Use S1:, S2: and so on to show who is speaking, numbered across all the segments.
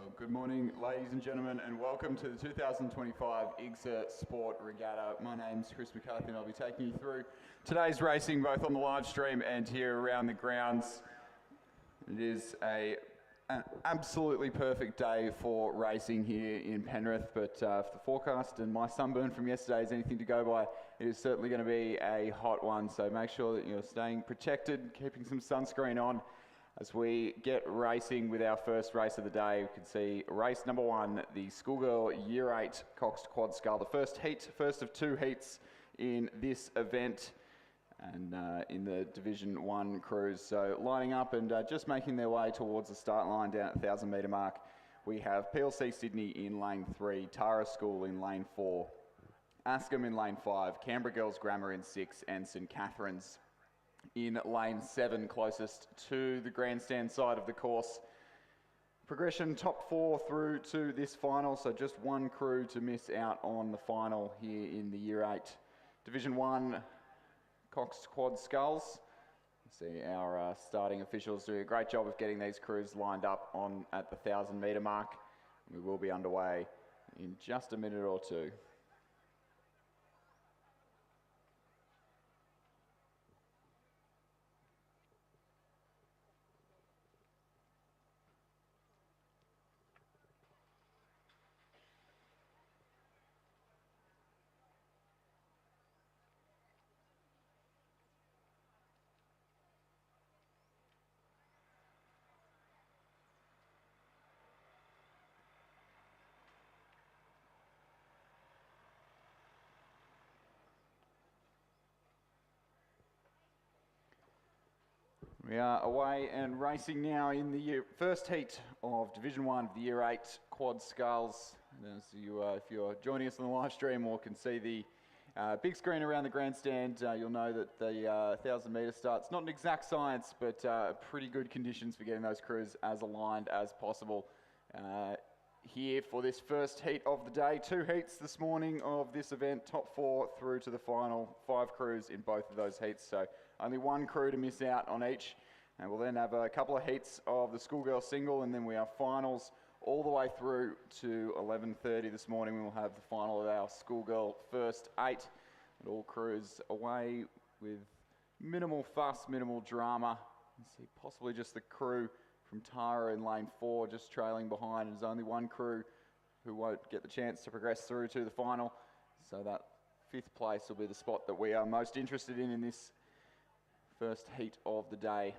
S1: Well, good morning, ladies and gentlemen, and welcome to the 2025 IGSA Sport Regatta. My name's Chris McCarthy, and I'll be taking you through today's racing, both on the live stream and here around the grounds. It is an absolutely perfect day for racing here in Penrith, but if the forecast and my sunburn from yesterday is anything to go by, it is certainly going to be a hot one. So make sure that you're staying protected, keeping some sunscreen on. As we get racing with our first race of the day, we can see race number 1, the Schoolgirl Year 8 Coxed Quad Scull. The first heat, first of 2 heats in this event and in the Division 1 crews. So lining up and just making their way towards the start line down at the 1,000 metre mark. We have PLC Sydney in lane 3, Tara School in lane 4, Askham in lane 5, Canberra Girls Grammar in 6 and St Catherine's in lane 7, closest to the grandstand side of the course. Progression top 4 through to this final, so just one crew to miss out on the final here in the Year 8 Division 1 Coxed Quad Sculls. See our starting officials do a great job of getting these crews lined up on at the 1,000 metre mark. We will be underway in just a minute or two. We are away and racing now in the first heat of Division 1 of the Year 8 Quad Sculls. And as if you're joining us on the live stream or can see the big screen around the grandstand, you'll know that the 1,000 metre start's not an exact science, but pretty good conditions for getting those crews as aligned as possible. Here for this first heat of the day, 2 heats this morning of this event, top 4 through to the final, 5 crews in both of those heats, so only one crew to miss out on each. And we'll then have a couple of heats of the schoolgirl single, and then we have finals all the way through to 11:30 this morning. We will have the final of our schoolgirl first 8, and all crews away with minimal fuss, minimal drama. You see possibly just the crew from Tara in lane 4 just trailing behind. There's only one crew who won't get the chance to progress through to the final. So that 5th place will be the spot that we are most interested in this first heat of the day.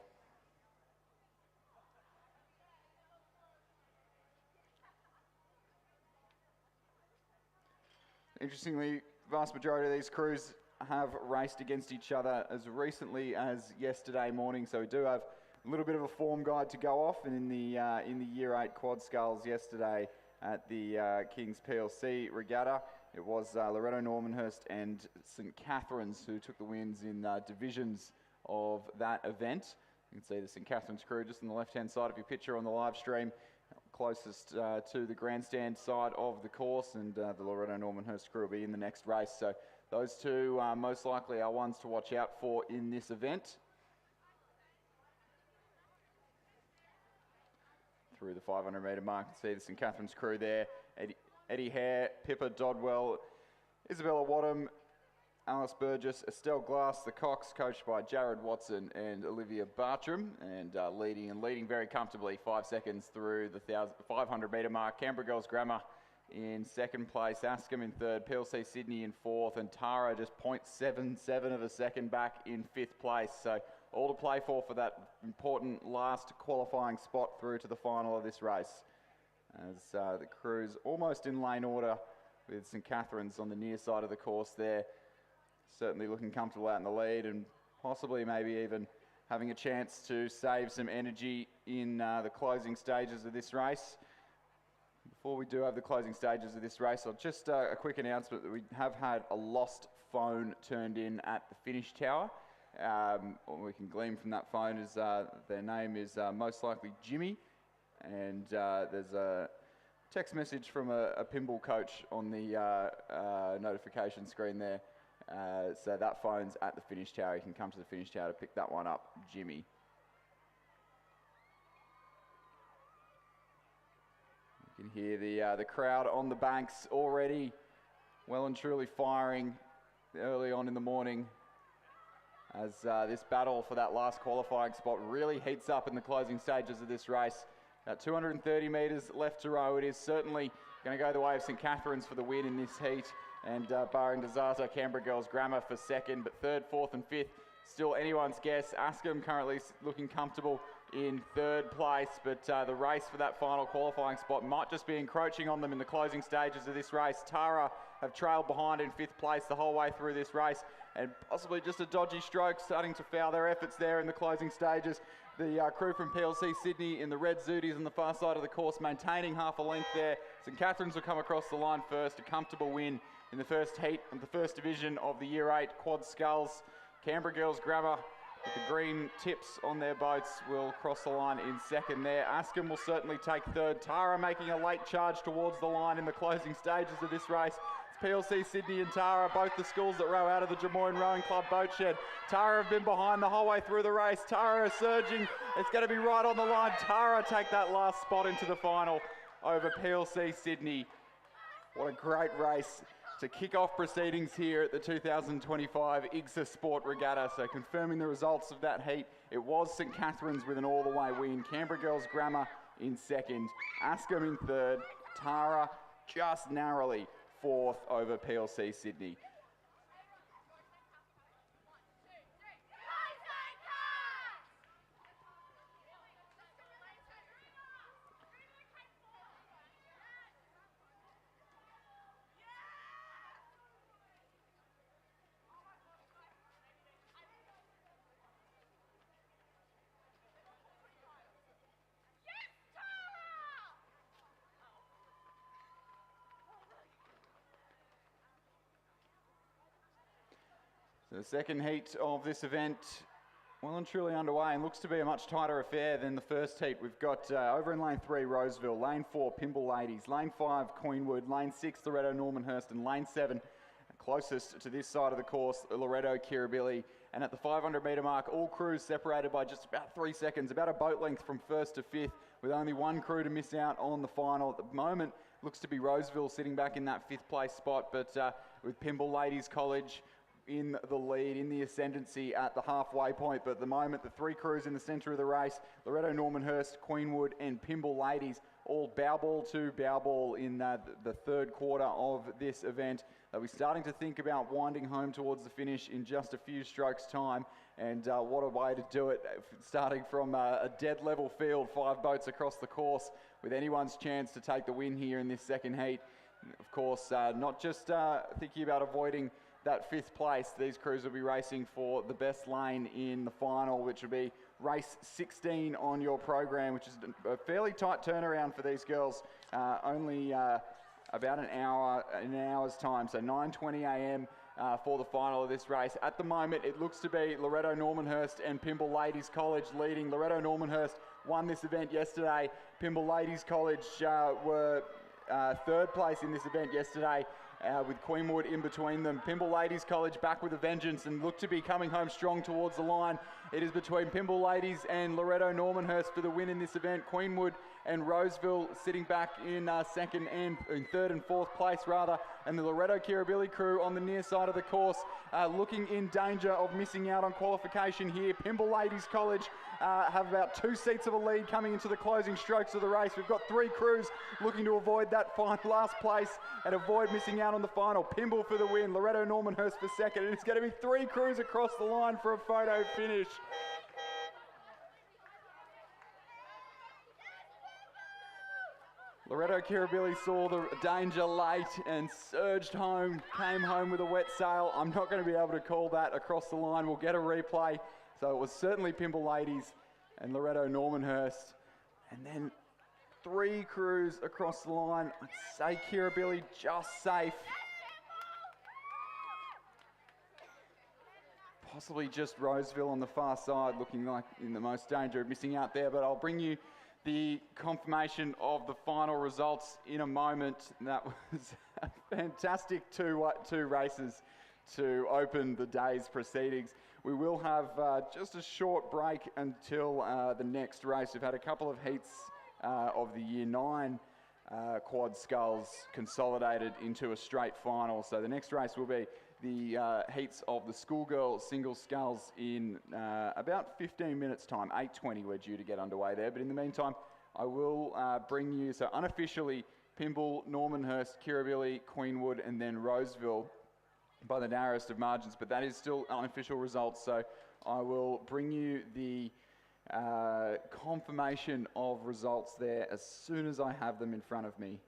S1: Interestingly, the vast majority of these crews have raced against each other as recently as yesterday morning, so we do have a little bit of a form guide to go off. And in the Year 8 Quad Sculls yesterday at the King's PLC Regatta, it was Loretto Normanhurst and St Catherine's who took the wins in divisions of that event. You can see the St Catherine's crew just on the left-hand side of your picture on the live stream, closest to the grandstand side of the course, and the Loretto Normanhurst crew will be in the next race. So those two most likely are ones to watch out for in this event. Through the 500 metre mark, you can see the St Catherine's crew there. Eddie Hare, Pippa Dodwell, Isabella Wadham, Alice Burgess, Estelle Glass, the Cox, coached by Jared Watson and Olivia Bartram, and leading very comfortably, 5 seconds through the 500 metre mark. Canberra Girls Grammar in 2nd place, Askham in 3rd, PLC Sydney in 4th, and Tara just 0.77 of a second back in 5th place. So all to play for that important last qualifying spot through to the final of this race. As the crew's almost in lane order with St Catherine's on the near side of the course there. Certainly looking comfortable out in the lead and possibly maybe even having a chance to save some energy in the closing stages of this race. Before we do have the closing stages of this race, I'll just a quick announcement that we have had a lost phone turned in at the finish tower. What we can glean from that phone is their name is most likely Jimmy, and there's a text message from a pinball coach on the notification screen there. So that phone's at the finish tower. You can come to the finish tower to pick that one up, Jimmy. You can hear the crowd on the banks already well and truly firing early on in the morning as this battle for that last qualifying spot really heats up in the closing stages of this race. About 230 metres left to row. It is certainly going to go the way of St Catherine's for the win in this heat, and barring disaster, Canberra Girls Grammar for second, but third, fourth and fifth, still anyone's guess. Askham currently looking comfortable in third place, but the race for that final qualifying spot might just be encroaching on them in the closing stages of this race. Tara have trailed behind in fifth place the whole way through this race, and possibly just a dodgy stroke starting to foul their efforts there in the closing stages. The crew from PLC Sydney in the red Zooties on the far side of the course maintaining half a length there. St Catherine's will come across the line first, a comfortable win in the first heat of the first division of the Year 8 Quad Sculls. Canberra Girls Grammar with the green tips on their boats will cross the line in second there. Askham will certainly take third. Tara making a late charge towards the line in the closing stages of this race. PLC Sydney and Tara, both the schools that row out of the Des Moines Rowing Club boat shed. Tara have been behind the whole way through the race. Tara is surging. It's going to be right on the line. Tara take that last spot into the final over PLC Sydney. What a great race to kick off proceedings here at the 2025 IGSA Sport Regatta. So confirming the results of that heat, it was St Catherine's with an all-the-way win. Canberra Girls Grammar in second. Askham in third. Tara just narrowly fourth over PLC Sydney. The second heat of this event well and truly underway, and looks to be a much tighter affair than the first heat. We've got over in lane 3 Roseville, lane 4 Pymble Ladies, lane 5 Queenwood, lane 6 Loretto Normanhurst, and lane 7 closest to this side of the course Loretto Kirribilli. And at the 500 metre mark, all crews separated by just about 3 seconds, about a boat length from first to fifth, with only one crew to miss out on the final. At the moment, looks to be Roseville sitting back in that fifth place spot, but with Pymble Ladies College in the lead, in the ascendancy at the halfway point. But at the moment, the three crews in the centre of the race, Loretto Normanhurst, Queenwood and Pymble Ladies, all bow ball to bow ball in the third quarter of this event. They'll be starting to think about winding home towards the finish in just a few strokes time. And what a way to do it, starting from a dead level field, 5 boats across the course, with anyone's chance to take the win here in this second heat. Of course, not just thinking about avoiding that fifth place, these crews will be racing for the best lane in the final, which will be race 16 on your program, which is a fairly tight turnaround for these girls. Only about an hour's time, so 9:20 a.m. For the final of this race. At the moment, it looks to be Loretto Normanhurst and Pymble Ladies College leading. Loretto Normanhurst won this event yesterday. Pymble Ladies College were third place in this event yesterday, with Queenwood in between them. Pymble Ladies College back with a vengeance and look to be coming home strong towards the line. It is between Pymble Ladies and Loretto Normanhurst for the win in this event. Queenwood and Roseville sitting back in second and in third and fourth place rather, and the Loretto Kirribilli crew on the near side of the course looking in danger of missing out on qualification here. Pymble Ladies College have about 2 seats of a lead coming into the closing strokes of the race. We've got 3 crews looking to avoid that last place and avoid missing out on the final. Pymble for the win, Loretto Normanhurst for second, and it's going to be 3 crews across the line for a photo finish. Loretto Kirribilli saw the danger late and surged home, came home with a wet sail. I'm not going to be able to call that across the line. We'll get a replay. So it was certainly Pymble Ladies and Loretto Normanhurst. And then 3 crews across the line. I'd say Kirribilli just safe. Possibly just Roseville on the far side looking like in the most danger of missing out there. But I'll bring you the confirmation of the final results in a moment. That was a fantastic two races to open the day's proceedings. We will have just a short break until the next race. We've had a couple of heats of the Year 9 quad sculls consolidated into a straight final. So the next race will be the heats of the schoolgirl single sculls in about 15 minutes time. 8:20 we're due to get underway there. But in the meantime, I will bring you, so unofficially, Pymble, Normanhurst, Kirribilli, Queenwood, and then Roseville by the narrowest of margins, but that is still unofficial results. So I will bring you the confirmation of results there as soon as I have them in front of me.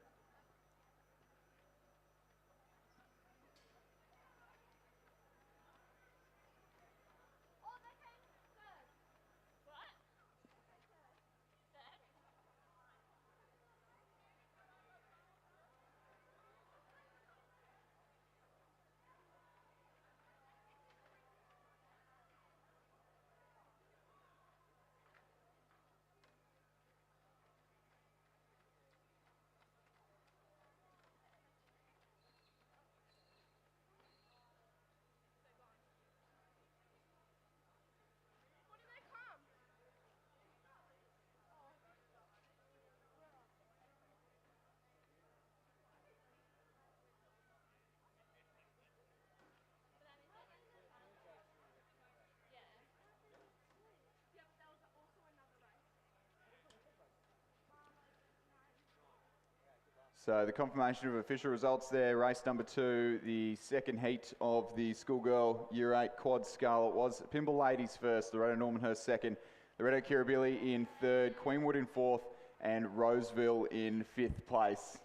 S1: So the confirmation of official results there, race number 2, the second heat of the schoolgirl Year 8 quad scull. It was Pymble ladies first, Loretto Normanhurst second, Loretto Kirribilli in third, Queenwood in fourth, and Roseville in fifth place.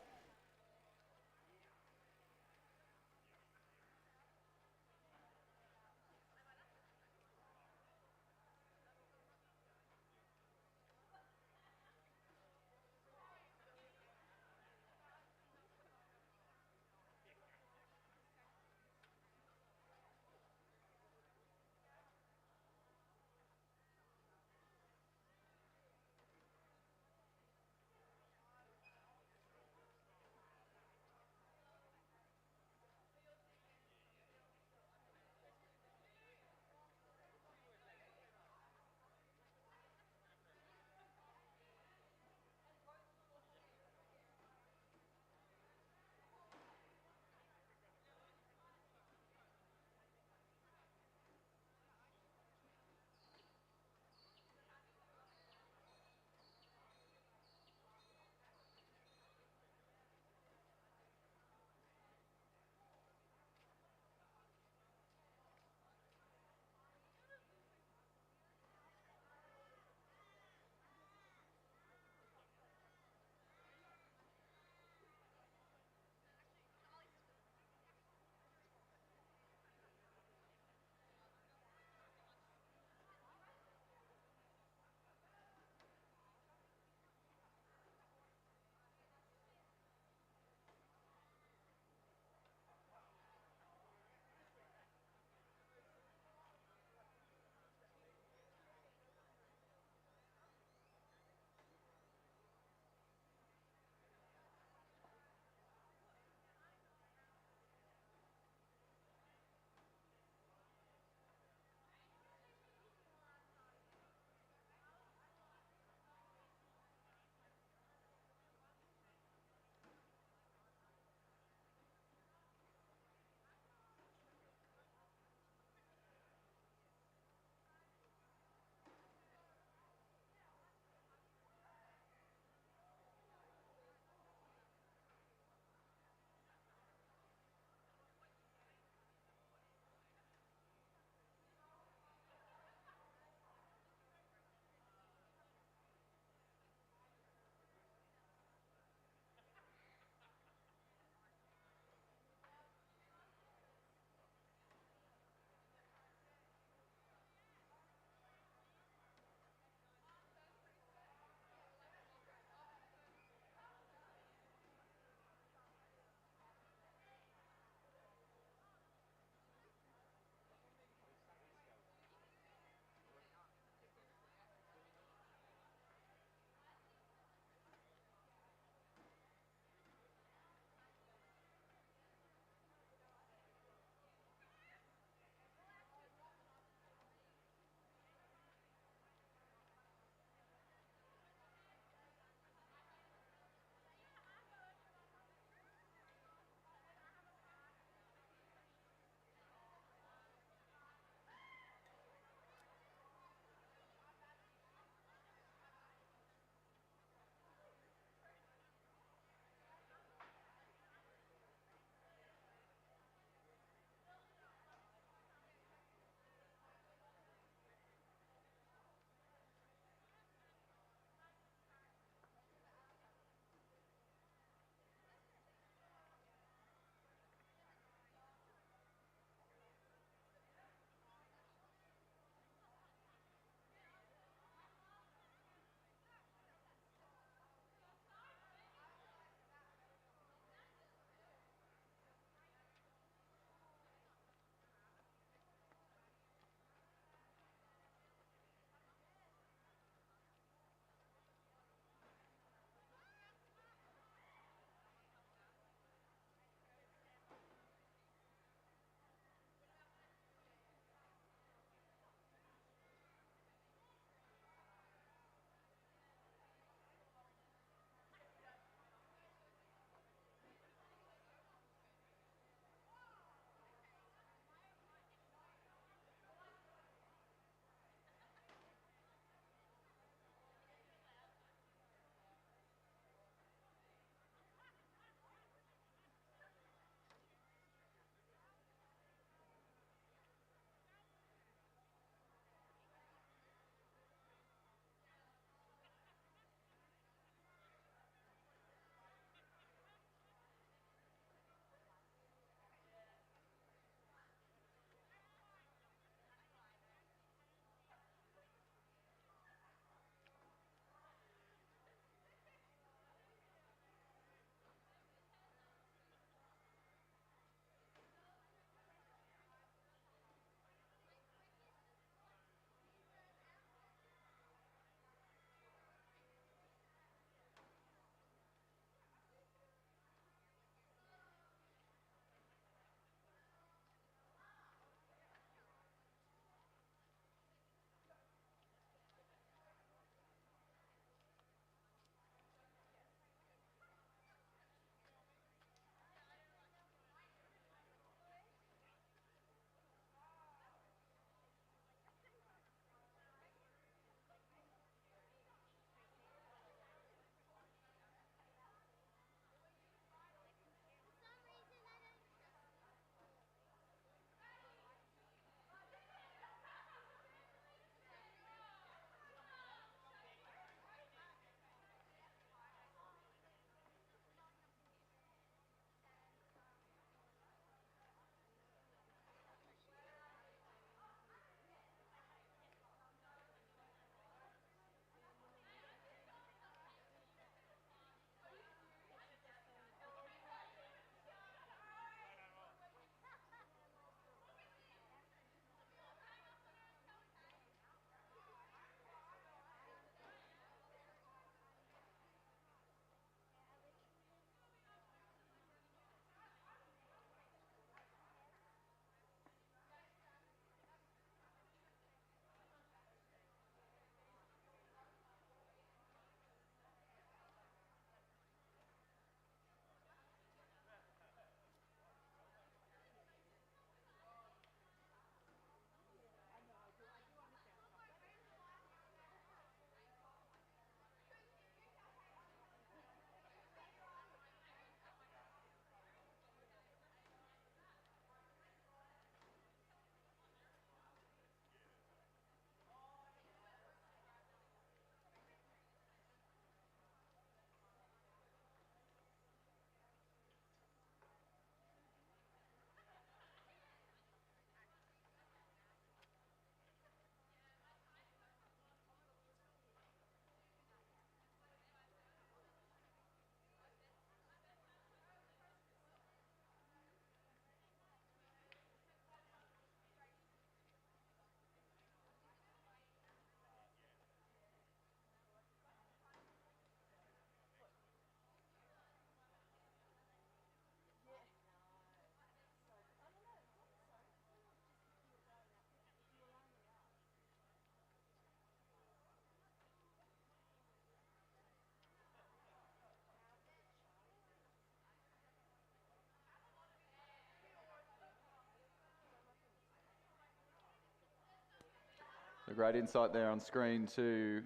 S1: A great insight there on screen to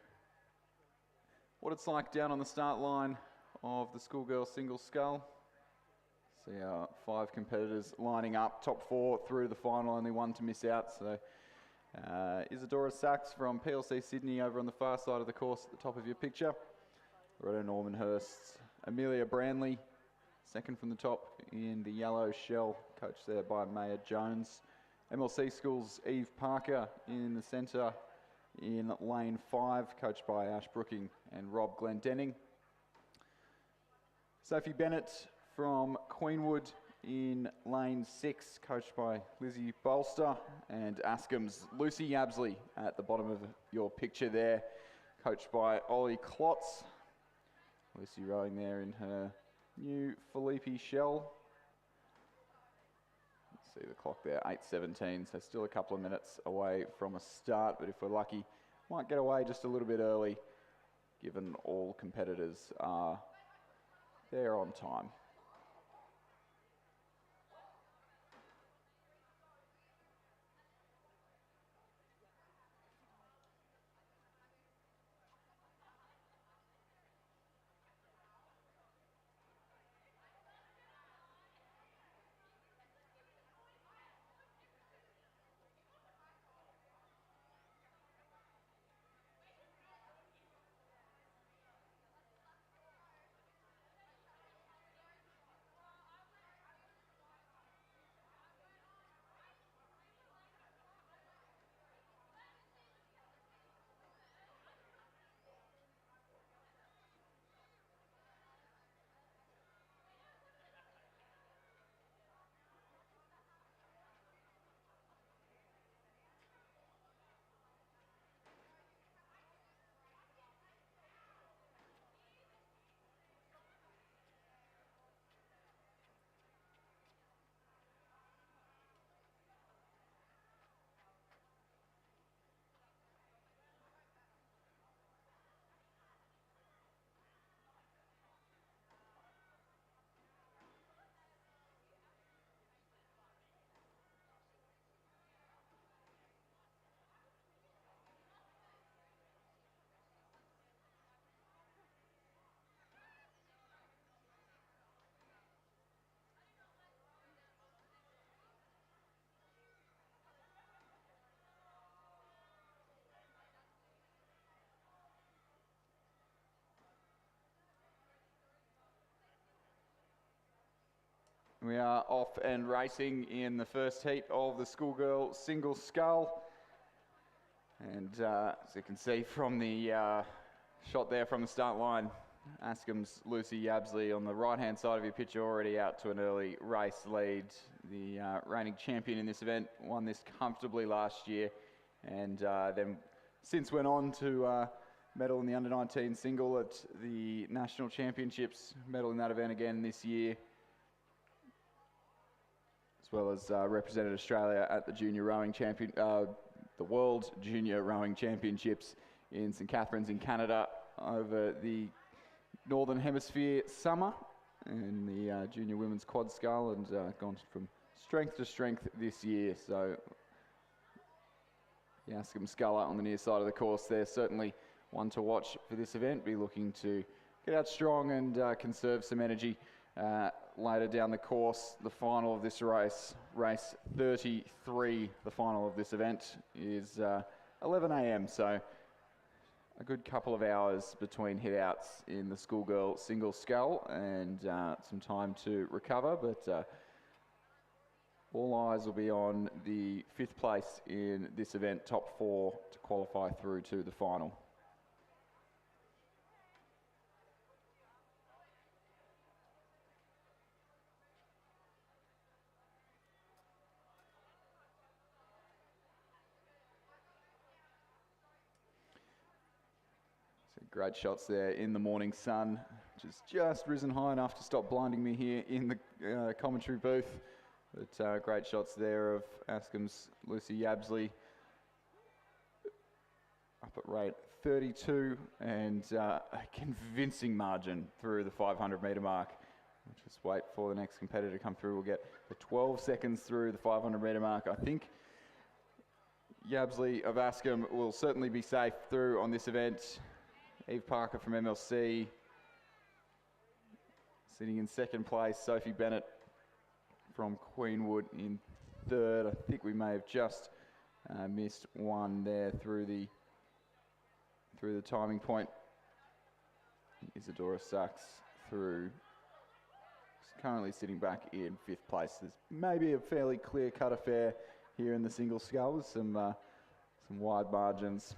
S1: what it's like down on the start line of the schoolgirl single scull. See our 5 competitors lining up, top 4 through the final, only one to miss out. So Isadora Sachs from PLC Sydney over on the far side of the course at the top of your picture. Loretta Normanhurst, Amelia Branley, second from the top in the yellow shell, coached there by Maya Jones. MLC Schools Eve Parker in the centre in lane 5, coached by Ash Brooking and Rob Glendenning. Sophie Bennett from Queenwood in lane 6, coached by Lizzie Bolster, and Askham's Lucy Yabsley at the bottom of your picture there, coached by Ollie Klotz. Lucy rowing there in her new Filippi shell. Let's see the clock there, 8:17, so still a couple of minutes away from a start, but if we're lucky, might get away just a little bit early, given all competitors are there on time. We are off and racing in the first heat of the schoolgirl single scull. And as you can see from the shot there from the start line, Askham's Lucy Yabsley on the right-hand side of your picture already out to an early race lead. The reigning champion in this event won this comfortably last year, and then since went on to medal in the under-19 single at the National Championships, medal in that event again this year, as well as represented Australia at the the World Junior Rowing Championships in St Catharines in Canada over the Northern Hemisphere summer, and the Junior Women's Quad Scull, and gone from strength to strength this year. So the Askam Sculler on the near side of the course there, certainly one to watch for this event. Be looking to get out strong and conserve some energy later down the course. The final of this race, race 33, the final of this event, is 11 a.m. So a good couple of hours between hit-outs in the schoolgirl single scull, and some time to recover, but all eyes will be on the 5th place in this event, top 4 to qualify through to the final. Great shots there in the morning sun, which has just risen high enough to stop blinding me here in the commentary booth. But great shots there of Askham's Lucy Yabsley up at rate 32, and a convincing margin through the 500 metre mark. We'll just wait for the next competitor to come through. We'll get the 12 seconds through the 500 metre mark. I think Yabsley of Askham will certainly be safe through on this event. Eve Parker from MLC sitting in second place. Sophie Bennett from Queenwood in third. I think we may have just missed one there through the timing point. Isadora Sachs through. She's currently sitting back in fifth place. There's maybe a fairly clear-cut affair here in the single scull with some wide margins.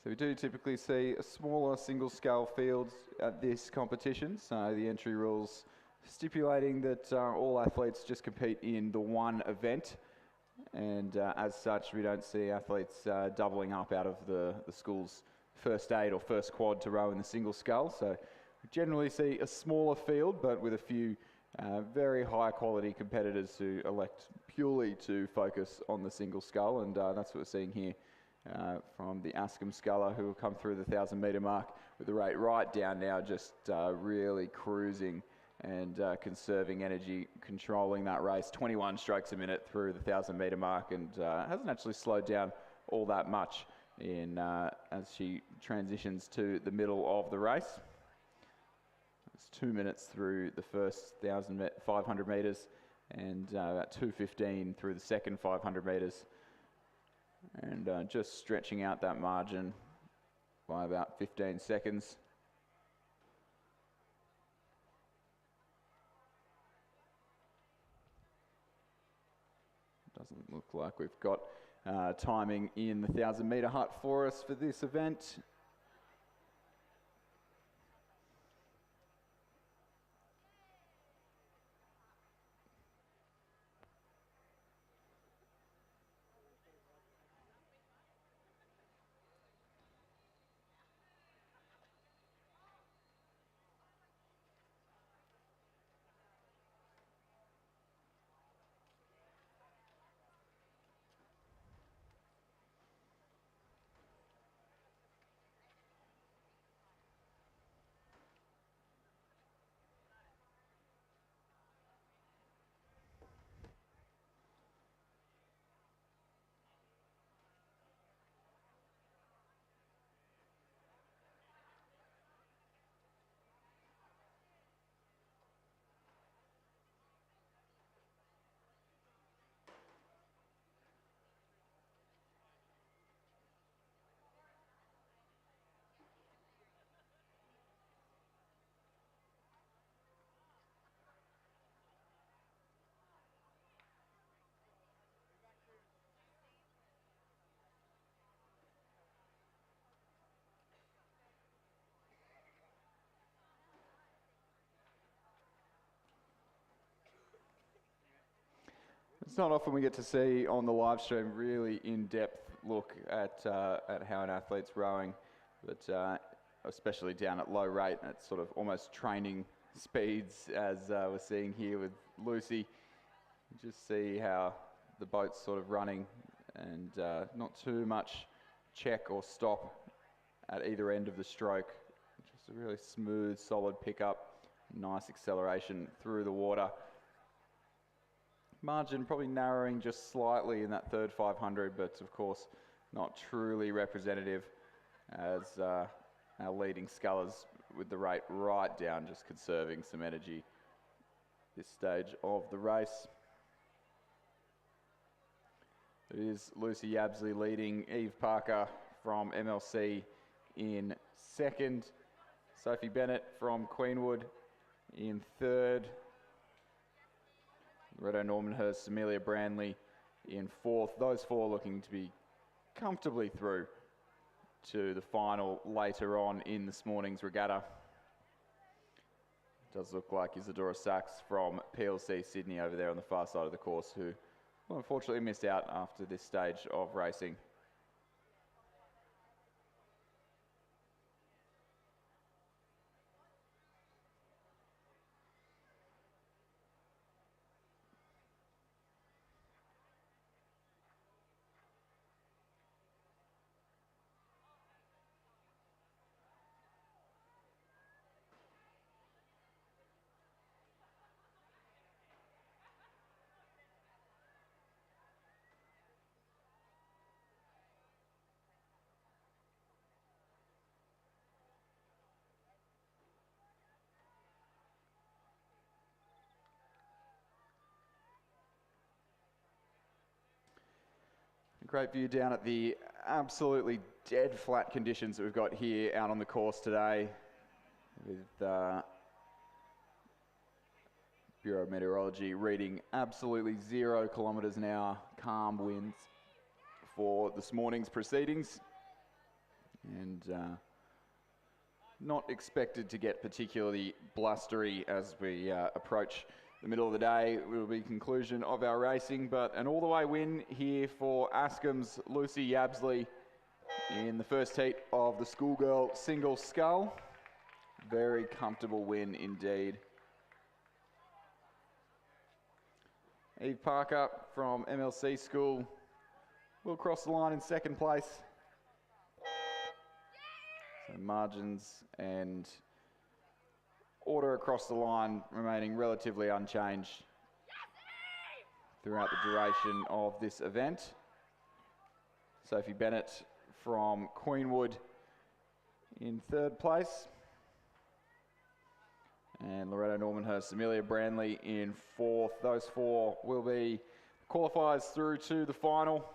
S1: So we do typically see a smaller single scale field at this competition. So the entry rules stipulating that all athletes just compete in the one event. And as such, we don't see athletes doubling up out of the school's first aid or first quad to row in the single scull. So we generally see a smaller field, but with a few very high quality competitors who elect purely to focus on the single scull. And that's what we're seeing here. From the Askham sculler, who will come through the 1,000 metre mark with the rate right down now, just really cruising and conserving energy, controlling that race. 21 strokes a minute through the 1,000 metre mark, and hasn't actually slowed down all that much in as she transitions to the middle of the race. It's 2 minutes through the first 500 metres and about 2:15 through the second 500 metres. And just stretching out that margin by about 15 seconds. Doesn't look like we've got timing in the 1,000 metre hut for us for this event. It's not often we get to see on the live stream really in-depth look at how an athlete's rowing, but especially down at low rate, at sort of almost training speeds as we're seeing here with Lucy. You just see how the boat's sort of running and not too much check or stop at either end of the stroke. Just a really smooth, solid pickup, nice acceleration through the water. Margin probably narrowing just slightly in that third 500, but of course not truly representative as our leading scullers with the rate right down, just conserving some energy this stage of the race. It is Lucy Yabsley leading, Eve Parker from MLC in second, Sophie Bennett from Queenwood in third, Regatta Normanhurst, Amelia Brandley in fourth. Those four looking to be comfortably through to the final later on in this morning's regatta. It does look like Isadora Sachs from PLC Sydney over there on the far side of the course, who well, unfortunately missed out after this stage of racing. Great view down at the absolutely dead flat conditions that we've got here out on the course today, with Bureau of Meteorology reading absolutely 0 kilometres an hour, calm winds for this morning's proceedings, and not expected to get particularly blustery as we approach the middle of the day. Will be conclusion of our racing, but an all-the-way win here for Ascom's Lucy Yabsley in the first heat of the schoolgirl single scull. Very comfortable win indeed. Eve Parker from MLC School will cross the line in second place. So margins and order across the line remaining relatively unchanged throughout the duration of this event. Sophie Bennett from Queenwood in third place. And Loretta Normanhurst, Amelia Branley in fourth. Those four will be qualifiers through to the final.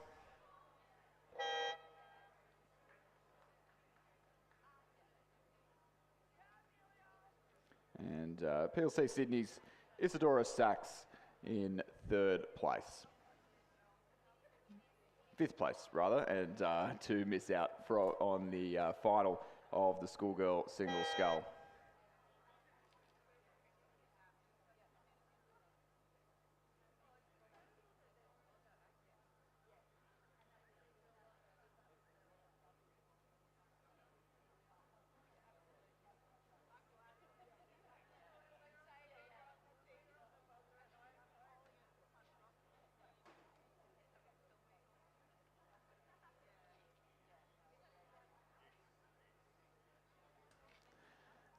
S1: And PLC Sydney's Isadora Sachs in third place. Fifth place, rather, and to miss out on the final of the schoolgirl single scull.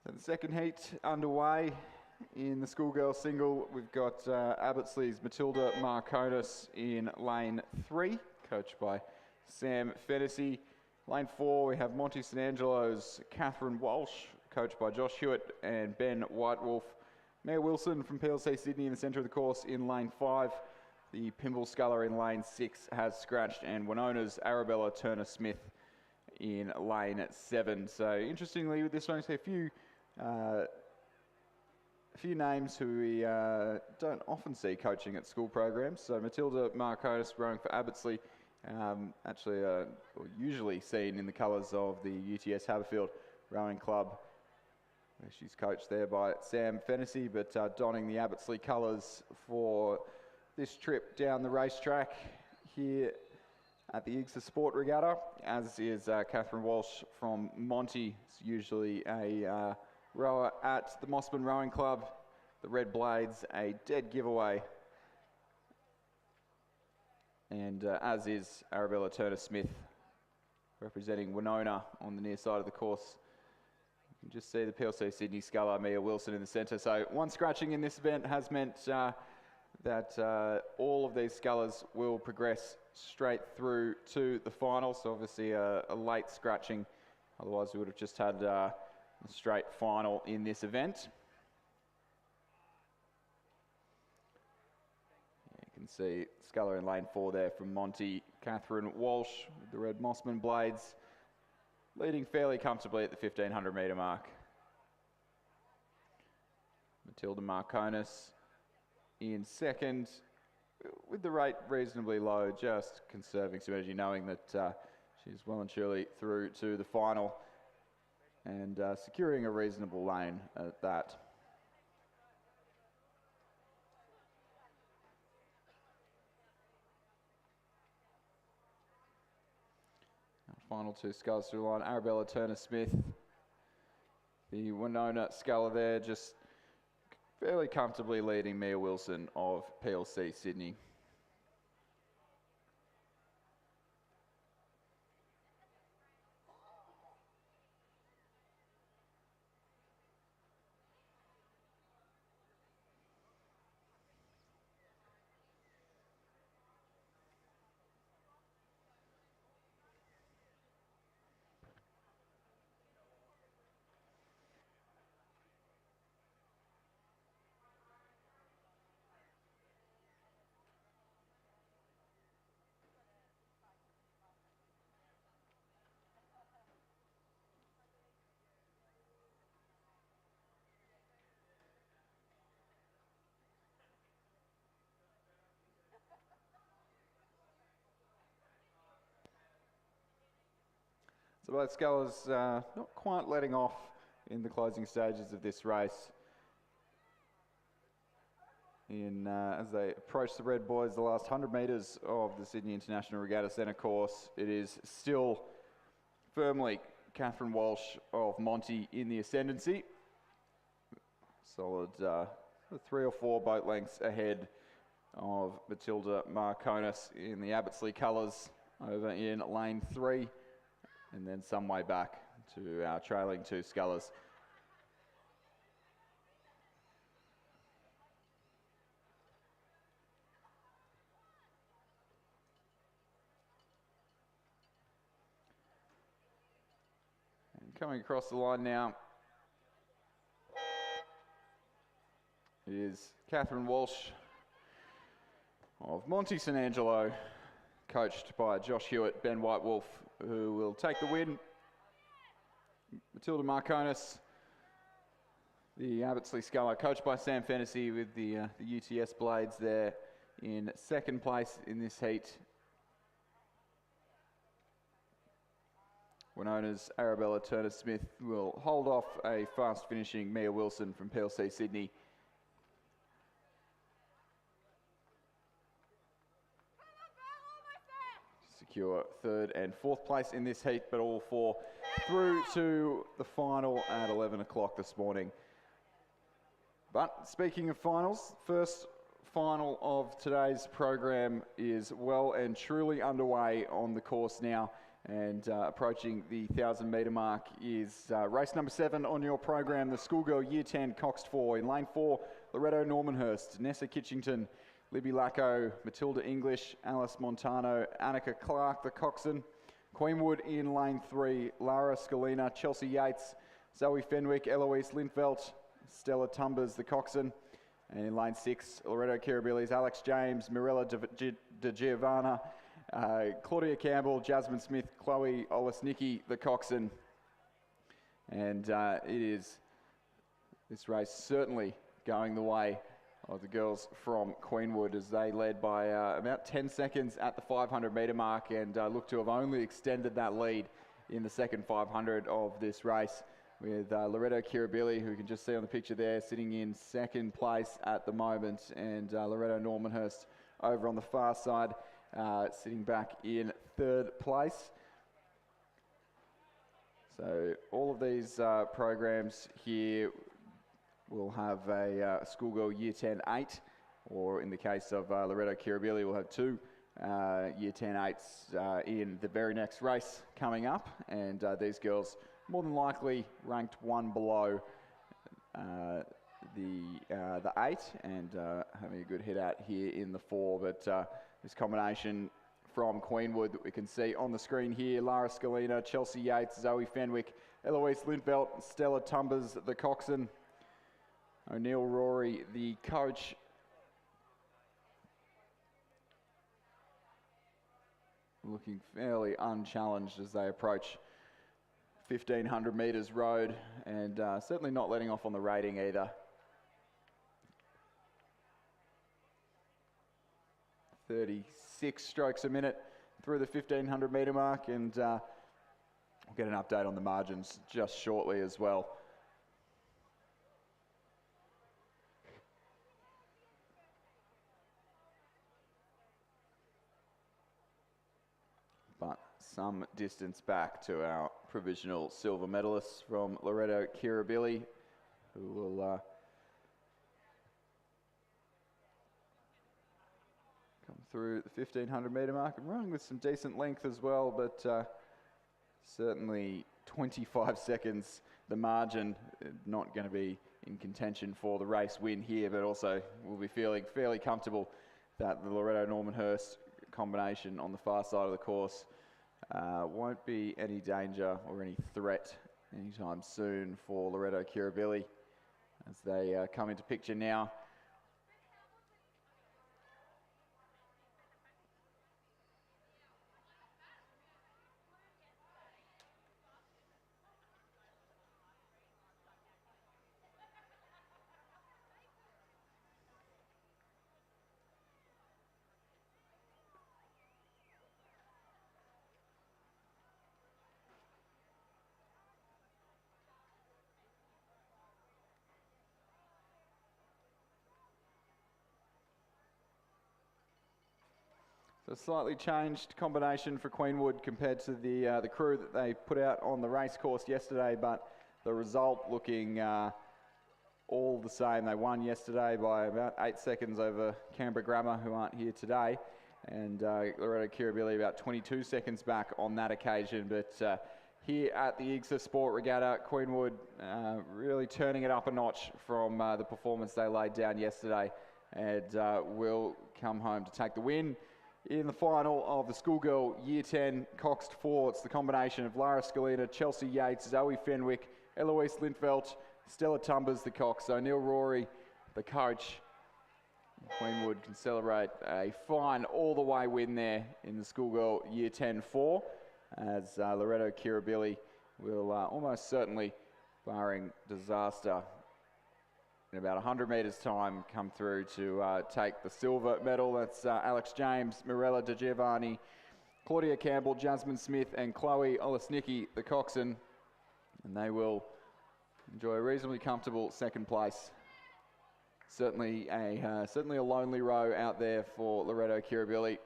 S1: So the second heat underway in the schoolgirl single. We've got Abbottsley's Matilda Marconis in lane 3, coached by Sam Fennessy. Lane 4, we have Monty St Angelo's Catherine Walsh, coached by Josh Hewitt and Ben Whitewolf. Mia Wilson from PLC Sydney in the centre of the course in lane 5. The Pimble Sculler in lane 6 has scratched, and Winona's Arabella Turner-Smith in lane 7. So interestingly with this one, I see a few names who we don't often see coaching at school programs. So Matilda Marconis rowing for Abbottsley, usually seen in the colours of the UTS Haberfield Rowing Club. She's coached there by Sam Fennessy, but donning the Abbottsley colours for this trip down the racetrack here at the IGSA Sport Regatta, as is Catherine Walsh from Monty. It's usually a rower at the Mossman Rowing Club. The Red Blades, a dead giveaway. And as is Arabella Turner-Smith, representing Winona on the near side of the course. You can just see the PLC Sydney sculler, Mia Wilson in the centre. So one scratching in this event has meant that all of these scullers will progress straight through to the final. So obviously a late scratching, otherwise we would have just had a straight final in this event. You can see sculler in lane 4 there from Monty, Catherine Walsh with the red Mossman blades, leading fairly comfortably at the 1500 metre mark. Matilda Marconis in second with the rate reasonably low, just conserving some energy, knowing that she's well and truly through to the final and securing a reasonable lane at that. Final two sculls through the line. Arabella Turner-Smith, the Winona sculler there, just fairly comfortably leading Mia Wilson of PLC Sydney. So both scullers not quite letting off in the closing stages of this race. As they approach the red boys, the last 100 metres of the Sydney International Regatta Centre course, it is still firmly Catherine Walsh of Monty in the ascendancy. Solid 3 or 4 boat lengths ahead of Matilda Marconis in the Abbottsley colours over in lane 3. And then some way back to our trailing two scullers. And coming across the line now is Catherine Walsh of Monty St Angelo, coached by Josh Hewitt, Ben White-Wolf, who will take the win. Matilda Marconis, the Abbottsley sculler, coached by Sam Fennessy with the UTS blades there in second place in this heat. Winona's Arabella Turner-Smith will hold off a fast finishing Mia Wilson from PLC Sydney. Secure third and fourth place in this heat, but all 4 through to the final at 11 o'clock this morning. But speaking of finals, first final of today's program is well and truly underway on the course now, and approaching the 1,000 metre mark is race number 7 on your program, the Schoolgirl Year 10 Coxed 4. In lane 4, Loretto Normanhurst, Nessa Kitchington, Libby Lacko, Matilda English, Alice Montano, Annika Clark, the coxswain. Queenwood in lane 3, Lara Scalina, Chelsea Yates, Zoe Fenwick, Eloise Lintvelt, Stella Tumbers, the coxswain. And in lane 6, Loretto Kirribillis, Alex James, Mirella De Giovanna, Claudia Campbell, Jasmine Smith, Chloe Olesnicki, the coxswain. And this race certainly going the way of the girls from Queenwood, as they led by about 10 seconds at the 500 metre mark and look to have only extended that lead in the second 500 of this race, with Loretto Kirribilli, who you can just see on the picture there, sitting in second place at the moment, and Loretto Normanhurst over on the far side, sitting back in third place. So all of these programs here will have a Schoolgirl Year 10 8, or in the case of Loretto Kirribilli, we'll have 2 Year 10 8s in the very next race coming up, and these girls more than likely ranked 1 below the 8 and having a good hit out here in the 4, but this combination from Queenwood that we can see on the screen here, Lara Scalina, Chelsea Yates, Zoe Fenwick, Eloise Lintvelt, Stella Tumbers, the coxswain, O'Neill Rory, the coach. Looking fairly unchallenged as they approach 1,500 metres road, and certainly not letting off on the rating either. 36 strokes a minute through the 1500 metre mark, and we'll get an update on the margins just shortly as well. But some distance back to our provisional silver medalists from Loreto Kirribilli, who will come through the 1500 metre mark and running with some decent length as well, but certainly 25 seconds the margin, not going to be in contention for the race win here, but also we'll be feeling fairly comfortable that the Loreto-Normanhurst combination on the far side of the course won't be any danger or any threat anytime soon for Loreto Kirribilli as they come into picture now. So a slightly changed combination for Queenwood compared to the crew that they put out on the race course yesterday, but the result looking all the same. They won yesterday by about 8 seconds over Canberra Grammar, who aren't here today, and Loreto Kirribilli about 22 seconds back on that occasion. But here at the IGSA Sport Regatta, Queenwood really turning it up a notch from the performance they laid down yesterday, and will come home to take the win. In the final of the schoolgirl Year 10 Coxed 4, it's the combination of Lara Scalina, Chelsea Yates, Zoe Fenwick, Eloise Lindfelt, Stella Tumbers, the Cox, O'Neill Rory, the coach. Queenwood can celebrate a fine all-the-way win there in the schoolgirl Year 10 4, as Loreto Kirribilli will almost certainly, barring disaster, in about 100 metres time, come through to take the silver medal. That's Alex James, Mirella De Giovanni, Claudia Campbell, Jasmine Smith and Chloe Olesnicki, the coxswain, and they will enjoy a reasonably comfortable second place. Certainly a lonely row out there for Loreto Kirribilli.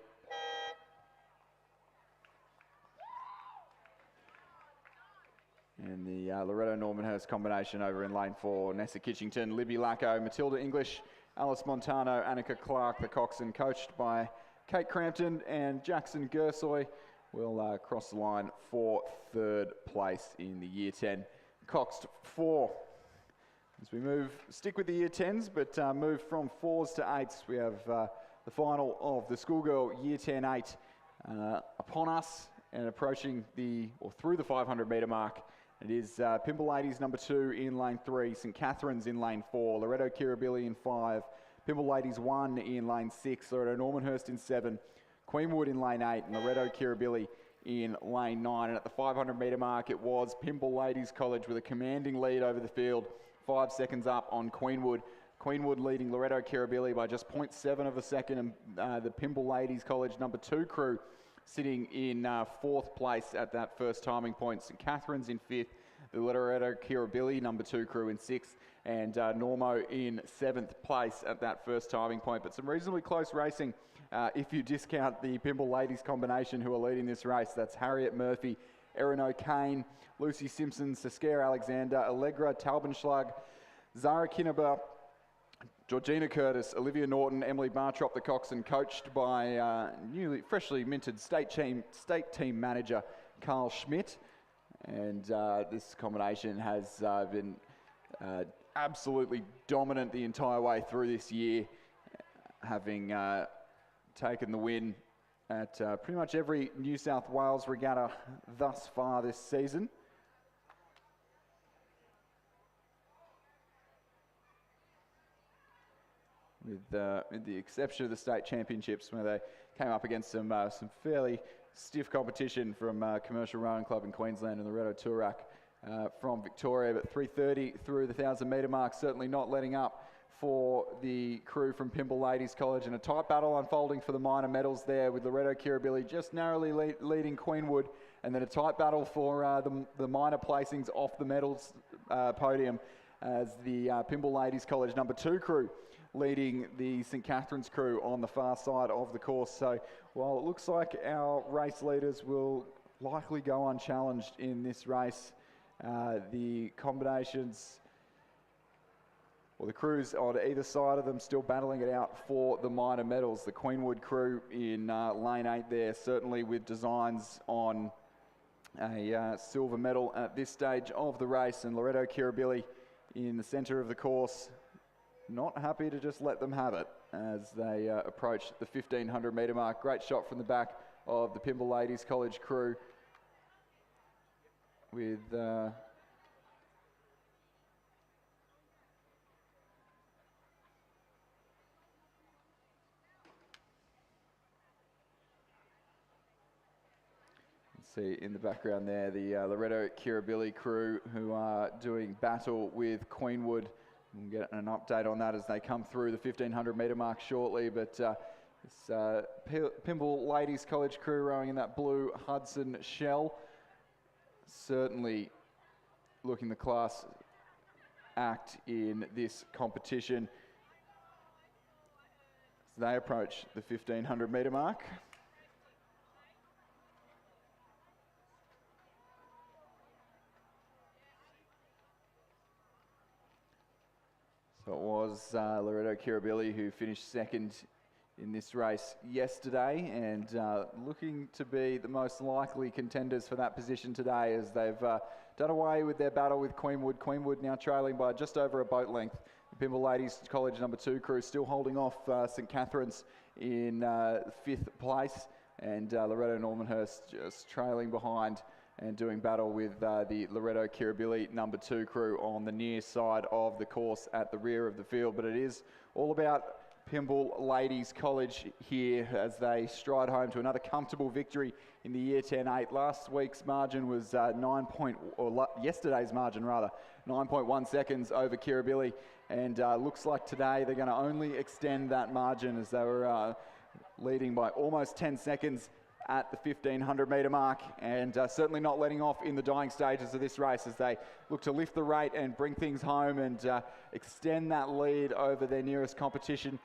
S1: And the Loreto-Normanhurst combination over in lane 4, Nessa Kitchington, Libby Lacko, Matilda English, Alice Montano, Annika Clark, the coxswain, coached by Kate Crampton, and Jackson Gersoy will cross the line for third place in the Year 10 Coxed 4. As we stick with the Year 10s, but move from 4s to 8s, we have the final of the schoolgirl Year 10 8 upon us and approaching through the 500 metre mark. It is Pymble Ladies number 2 in lane 3, St Catherine's in lane 4, Loreto Kirribilli in 5, Pymble Ladies 1 in lane 6, Loreto-Normanhurst in 7, Queenwood in lane 8, and Loreto Kirribilli in lane 9. And at the 500 metre mark, it was Pymble Ladies College with a commanding lead over the field, 5 seconds up on Queenwood. Queenwood leading Loreto Kirribilli by just 0.7 of a second, and the Pymble Ladies College number 2 crew sitting in 4th place at that first timing point. St Catherine's in 5th, the Loreto Kirribilli number 2 crew in 6th, and Normo in 7th place at that first timing point. But some reasonably close racing if you discount the Pymble Ladies combination who are leading this race. That's Harriet Murphy, Erin O'Kane, Lucy Simpson, Saskia Alexander, Allegra Taubenschlag, Zara Kinneber, Georgina Curtis, Olivia Norton, Emily Bartrop, the coxswain, coached by freshly minted state team manager Carl Schmidt. And this combination has been absolutely dominant the entire way through this year, having taken the win at pretty much every New South Wales regatta thus far this season. With the exception of the state championships, where they came up against some fairly stiff competition from Commercial Rowing Club in Queensland and the Loreto Toorak from Victoria. But 3:30 through the 1,000 metre mark, certainly not letting up
S2: for the crew from Pymble Ladies College, and a tight battle unfolding for the minor medals there, with Loretto Kirribilli just narrowly leading Queenwood, and then a tight battle for the minor placings off the medals podium as the Pymble Ladies College number 2 crew leading the St Catherine's crew on the far side of the course. So while it looks like our race leaders will likely go unchallenged in this race, the combinations, well, the crews on either side of them still battling it out for the minor medals. The Queenwood crew in lane 8 there, certainly with designs on a silver medal at this stage of the race, and Loretto Kirribilli in the centre of the course, not happy to just let them have it as they approach the 1500 metre mark. Great shot from the back of the Pymble Ladies College crew with see in the background there the Loretto Kirribilli crew who are doing battle with Queenwood. We'll get an update on that as they come through the 1500 metre mark shortly, but this Pymble Ladies College crew rowing in that blue Hudson shell, certainly looking the class act in this competition as they approach the 1500 metre mark. So it was Loretto Kirribilli who finished second in this race yesterday, and looking to be the most likely contenders for that position today as they've done away with their battle with Queenwood. Queenwood now trailing by just over a boat length. The Pymble Ladies College number 2 crew still holding off St Catherine's in 5th place, and Loretto Normanhurst just trailing behind and doing battle with the Loretto Kirribilli number 2 crew on the near side of the course at the rear of the field. But it is all about Pymble Ladies College here as they stride home to another comfortable victory in the Year 10-8. Last week's margin was yesterday's margin rather, 9.1 seconds over Kirribilli, and looks like today they're going to only extend that margin as they were leading by almost 10 seconds at the 1500 metre mark, and certainly not letting off in the dying stages of this race as they look to lift the rate and bring things home and extend that lead over their nearest competition.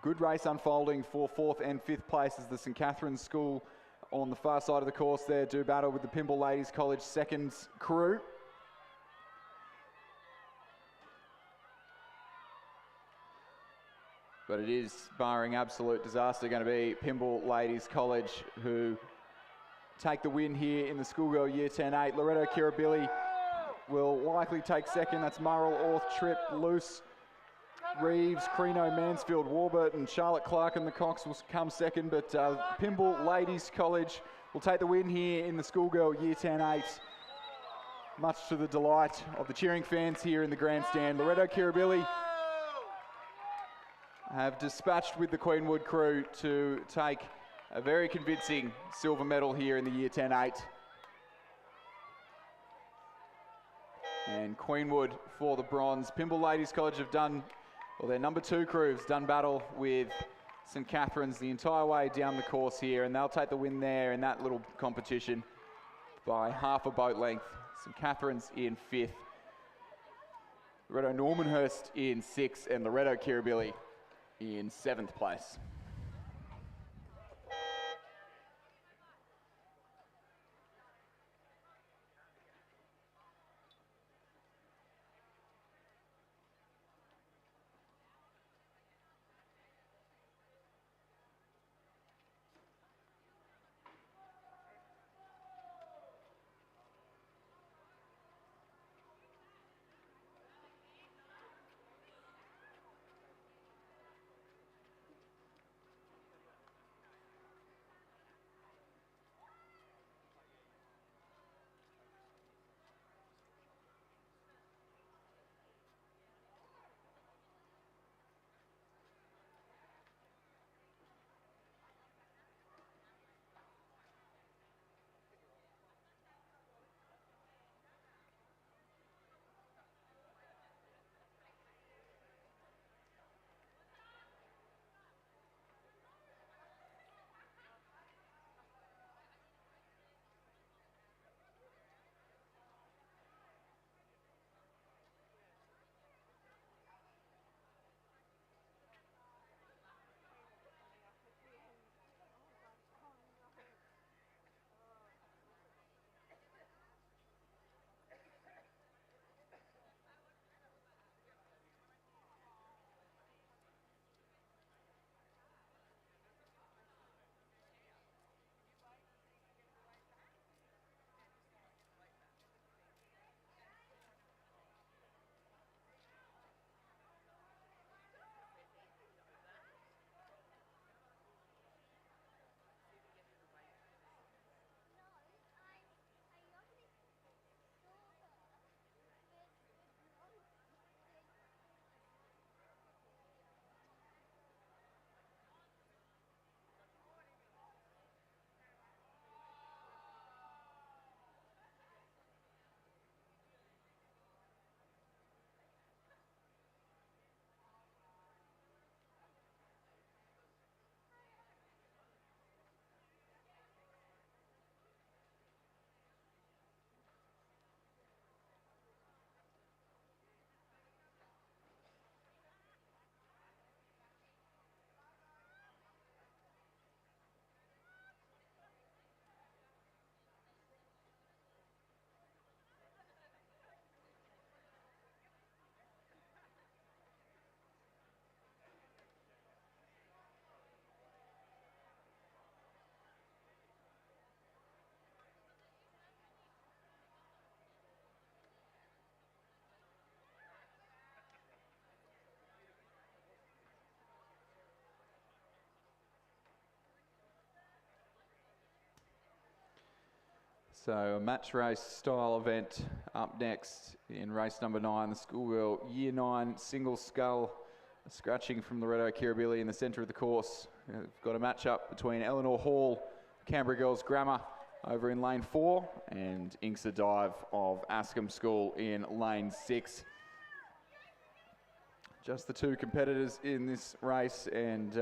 S2: Good race unfolding for 4th and 5th place as the St Catherine's School on the far side of the course there do battle with the Pymble Ladies College seconds crew. But it is, barring absolute disaster, going to be Pymble Ladies College who take the win here in the Schoolgirl Year 10-8. Loretto Kirribilli will likely take second. That's Murrell, Orth, Tripp, Luce, Reeves, Creano, Mansfield, Warburton, Charlotte Clark and the Cox will come second. But Pymble Ladies College will take the win here in the Schoolgirl Year 10-8. Much to the delight of the cheering fans here in the grandstand. Loretto Kirribilli have dispatched with the Queenwood crew to take a very convincing silver medal here in the Year 10-8. And Queenwood for the bronze. Pymble Ladies College have done, well, their number 2 crew has done battle with St Catherine's the entire way down the course here, and they'll take the win there in that little competition by half a boat length. St Catherine's in 5th. Loretto Normanhurst in 6th, and Loretto Kirribilli in 7th place. So a match race style event up next in race number 9, the schoolgirl year 9 single scull, scratching from Loretto Kirribilli in the centre of the course. We've got a match up between Eleanor Hall, Canberra Girls Grammar over in lane 4, and IGSA Dive of Askham School in lane 6. Just the two competitors in this race, and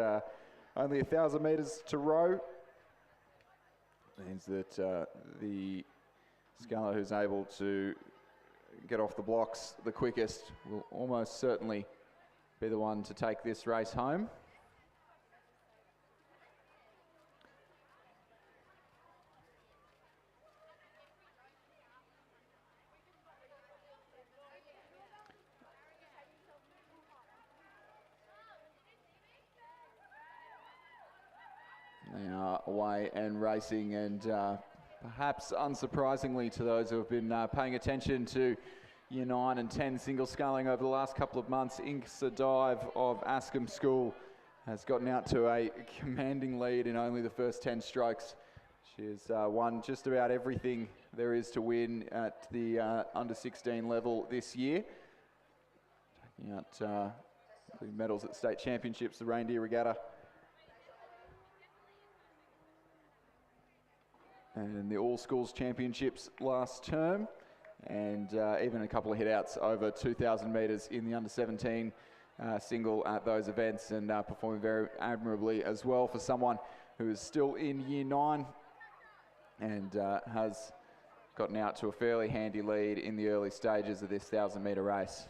S2: only 1,000 metres to row. Means that the sculler who's able to get off the blocks the quickest will almost certainly be the one to take this race home. They are away and racing, and perhaps unsurprisingly to those who have been paying attention to Year 9 and 10 single sculling over the last couple of months, IGSA Dive of Askham School has gotten out to a commanding lead in only the first 10 strokes. She has won just about everything there is to win at the under 16 level this year. Taking out including medals at state championships, the Reindeer Regatta, and the All Schools Championships last term, and even a couple of hit-outs over 2,000 metres in the under-17 single at those events, and performing very admirably as well for someone who is still in Year 9 and has gotten out to a fairly handy lead in the early stages of this 1,000-metre race.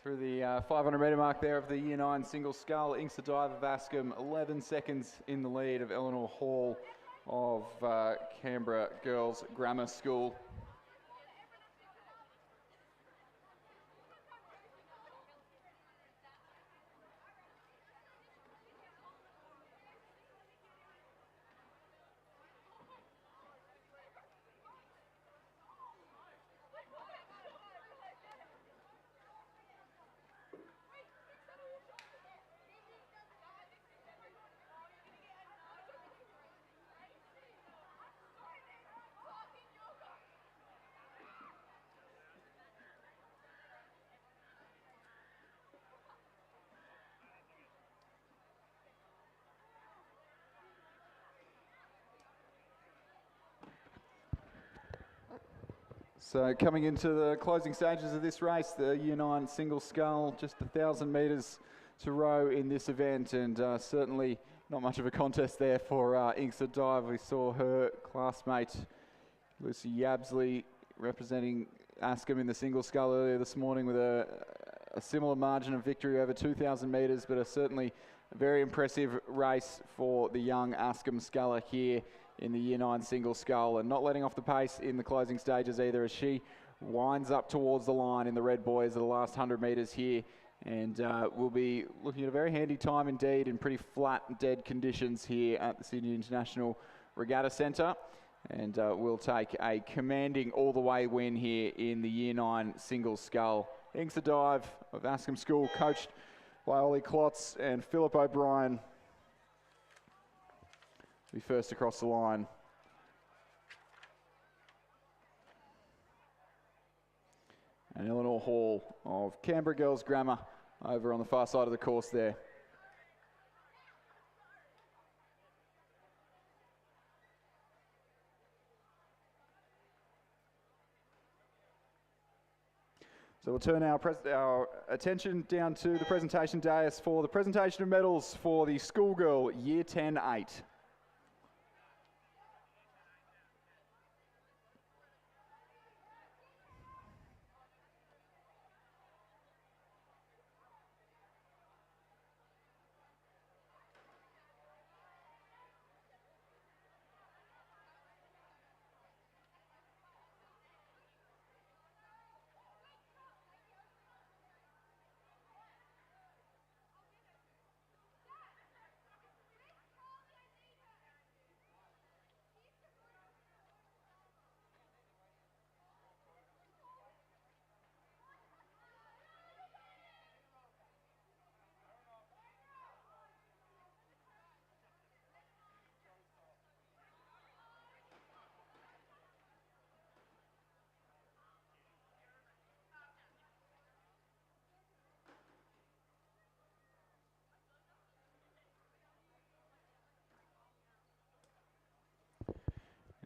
S2: Through the 500 metre mark there of the Year 9 single scull, IGSA Dive of Askham 11 seconds in the lead of Eleanor Hall of Canberra Girls Grammar School. So coming into the closing stages of this race, the Year 9 single scull, just 1,000 metres to row in this event, and certainly not much of a contest there for IGSA Dive. We saw her classmate Lucy Yabsley representing Askham in the single scull earlier this morning with a similar margin of victory over 2,000 metres, but certainly a very impressive race for the young Askham sculler here in the Year 9 single scull, and not letting off the pace in the closing stages either, as she winds up towards the line in the red buoys of the last 100 metres here, and we'll be looking at a very handy time indeed in pretty flat dead conditions here at the Sydney International Regatta Centre, and we'll take a commanding all the way win here in the Year 9 single scull. IGSA Dive of Askham School, coached by Ollie Klotz, and Philip O'Brien be first across the line. And Eleanor Hall of Canberra Girls Grammar over on the far side of the course there. So we'll turn our attention down to the presentation dais for the presentation of medals for the schoolgirl Year 10-8.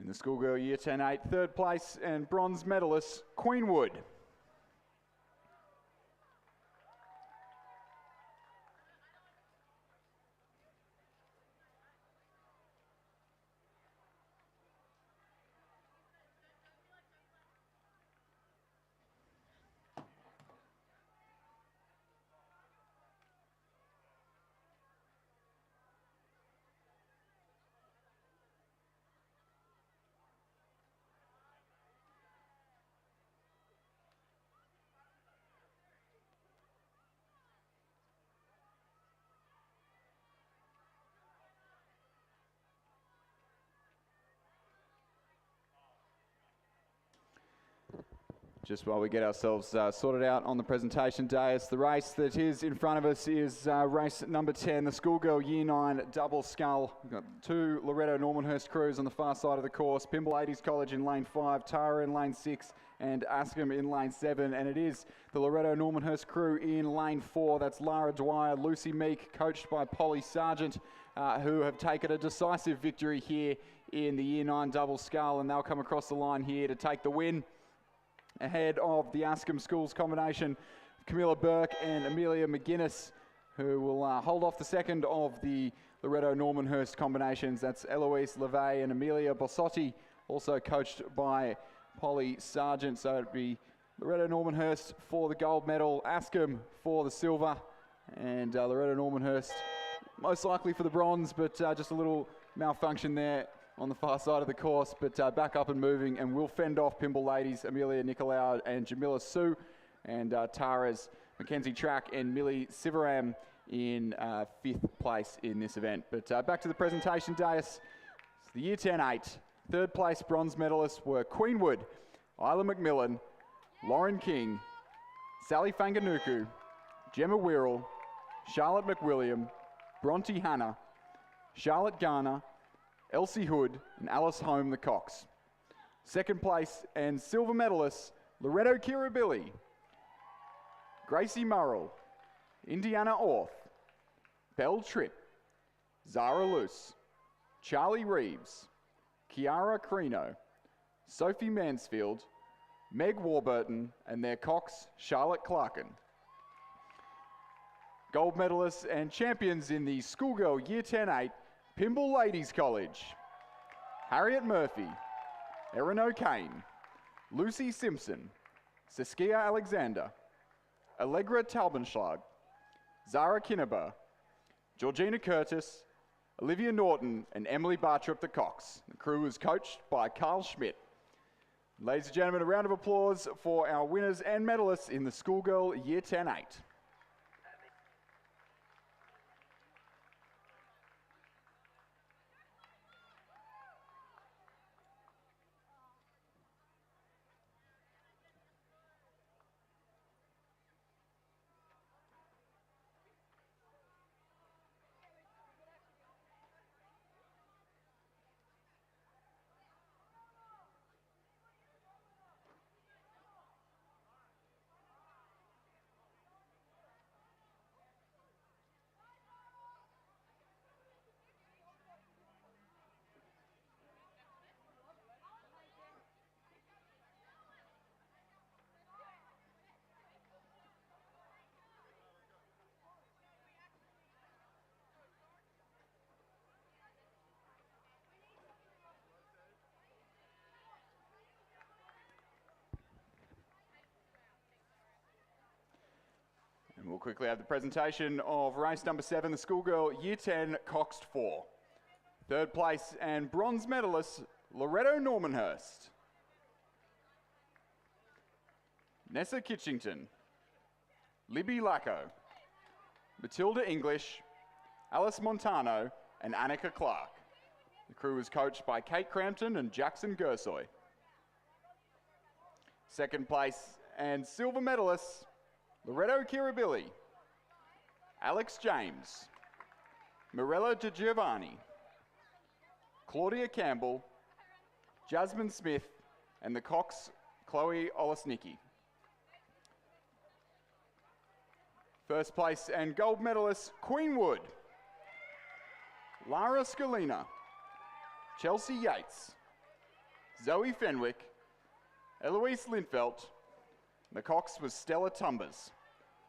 S2: In the schoolgirl Year 10-8, third place and bronze medalist, Queenwood. Just while we get ourselves sorted out on the presentation dais, the race that is in front of us is race number 10, the schoolgirl Year 9 double scull. We've got two Loretto Normanhurst crews on the far side of the course, Pymble Ladies College in lane 5, Tara in lane 6, and Askham in lane 7. And it is the Loretto Normanhurst crew in lane 4. That's Lara Dwyer, Lucy Meek, coached by Polly Sargent, who have taken a decisive victory here in the Year 9 double scull, and they'll come across the line here to take the win. Ahead of the Askham Schools combination, Camilla Burke and Amelia McGuinness, who will hold off the second of the Loretto Normanhurst combinations. That's Eloise LeVay and Amelia Bossotti, also coached by Polly Sargent. So it'd be Loretto Normanhurst for the gold medal, Askham for the silver, and Loretto Normanhurst most likely for the bronze, but just a little malfunction there on the far side of the course, but back up and moving, and we'll fend off Pymble Ladies, Amelia Nicolau and Jamila Sue, and Tara's Mackenzie Track and Millie Sivaram in 5th place in this event. But back to the presentation dais. The Year 10-8, third place bronze medalists were Queenwood, Isla McMillan, Lauren King, Sally Fanganuku, Gemma Wirral, Charlotte McWilliam, Bronte Hanna, Charlotte Garner, Elsie Hood, and Alice Home the Cox. Second place and silver medalists, Loretto Kirribilli, Gracie Murrell, Indiana Orth, Belle Tripp, Zara Luce, Charlie Reeves, Kiara Crino, Sophie Mansfield, Meg Warburton, and their Cox, Charlotte Clarkin. Gold medalists and champions in the schoolgirl Year 10-8, Pymble Ladies College, Harriet Murphy, Erin O'Kane, Lucy Simpson, Saskia Alexander, Allegra Taubenschlag, Zara Kinneber, Georgina Curtis, Olivia Norton, and Emily Bartrup the Cox. The crew was coached by Carl Schmidt. Ladies and gentlemen, a round of applause for our winners and medalists in the schoolgirl Year 10-8.
S1: quickly have the presentation of race number 7, the schoolgirl Year 10 Coxed 4. Third place and bronze medalist, Loretto Normanhurst. Nessa Kitchington, Libby Lacko, Matilda English, Alice Montano, and Annika Clark. The crew was coached by Kate Crampton and Jackson Gersoy. Second place and silver medalists, Loretto Kirribilli, Alex James, Mirella De Giovanni, Claudia Campbell, Jasmine Smith, and the Cox Chloe Olesnicki. First place and gold medalist, Queenwood, Lara Scalina, Chelsea Yates, Zoe Fenwick, Eloise Lindfelt. The Cox was Stella Tumbers.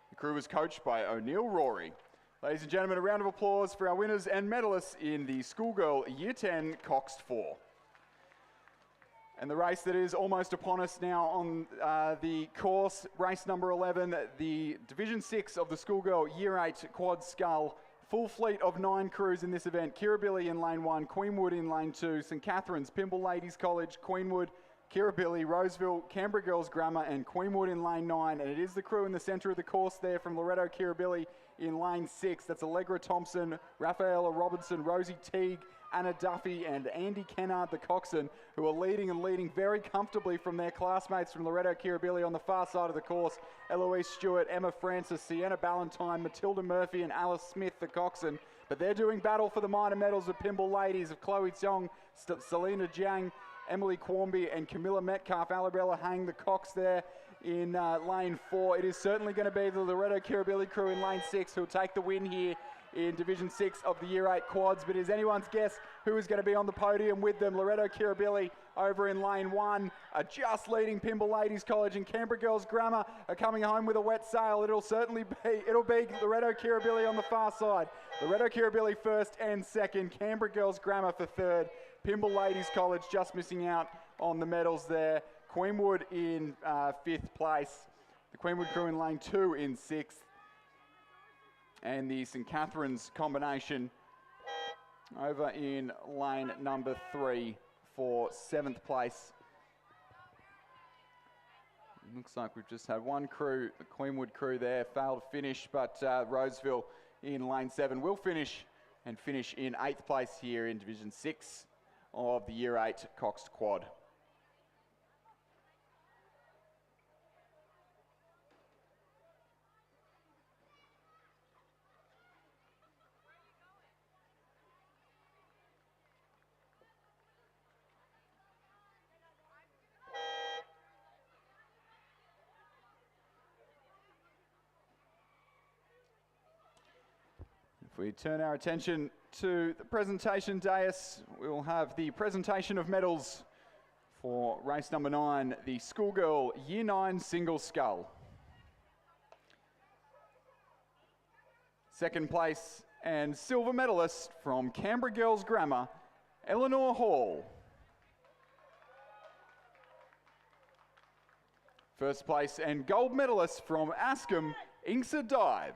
S1: The crew was coached by O'Neill Rory. Ladies and gentlemen, a round of applause for our winners and medalists in the schoolgirl Year 10 Coxed 4. And the race that is almost upon us now on the course, race number 11, the Division 6 of the schoolgirl Year 8 Quad Scull. Full fleet of 9 crews in this event. Kirribilli in lane 1, Queenwood in lane 2, St Catherine's, Pymble Ladies College, Queenwood, Kirribilli, Roseville, Canberra Girls Grammar, and Queenwood in lane 9. And it is the crew in the centre of the course there from Loretto Kirribilli in lane 6. That's Allegra Thompson, Rafaela Robinson, Rosie Teague, Anna Duffy, and Andy Kennard, the coxswain, who are leading very comfortably from their classmates from Loretto Kirribilli on the far side of the course. Eloise Stewart, Emma Francis, Sienna Ballantyne, Matilda Murphy, and Alice Smith, the coxswain. But they're doing battle for the minor medals of Pymble Ladies of Chloe Tiong, Selena Jiang, Emily Quamby, and Camilla Metcalf. Alabella Hang, the cox there in lane 4. It is certainly going to be the Loretto Kirribilli crew in lane 6 who'll take the win here in Division 6 of the Year 8 quads, but is anyone's guess who is going to be on the podium with them. Loretto Kirribilli over in lane 1 are just leading Pymble Ladies College, and Canberra Girls Grammar are coming home with a wet sail. It'll be Loretto Kirribilli on the far side. Loretto Kirribilli first and second, Canberra Girls Grammar for third. Pymble Ladies College just missing out on the medals there. Queenwood in 5th place. The Queenwood crew in lane 2 in 6th. And the St Catherine's combination over in lane number 3 for 7th place. Looks like we've just had one crew, the Queenwood crew there, failed to finish, but Roseville in lane 7 will finish and finish in 8th place here in Division 6 of the Year 8 Coxed Quad. If we turn our attention to the presentation dais, we will have the presentation of medals for race number 9, the schoolgirl Year 9 Single Scull. Second place and silver medalist from Canberra Girls Grammar, Eleanor Hall. First place and gold medalist from Ascombe, Inksa Dive.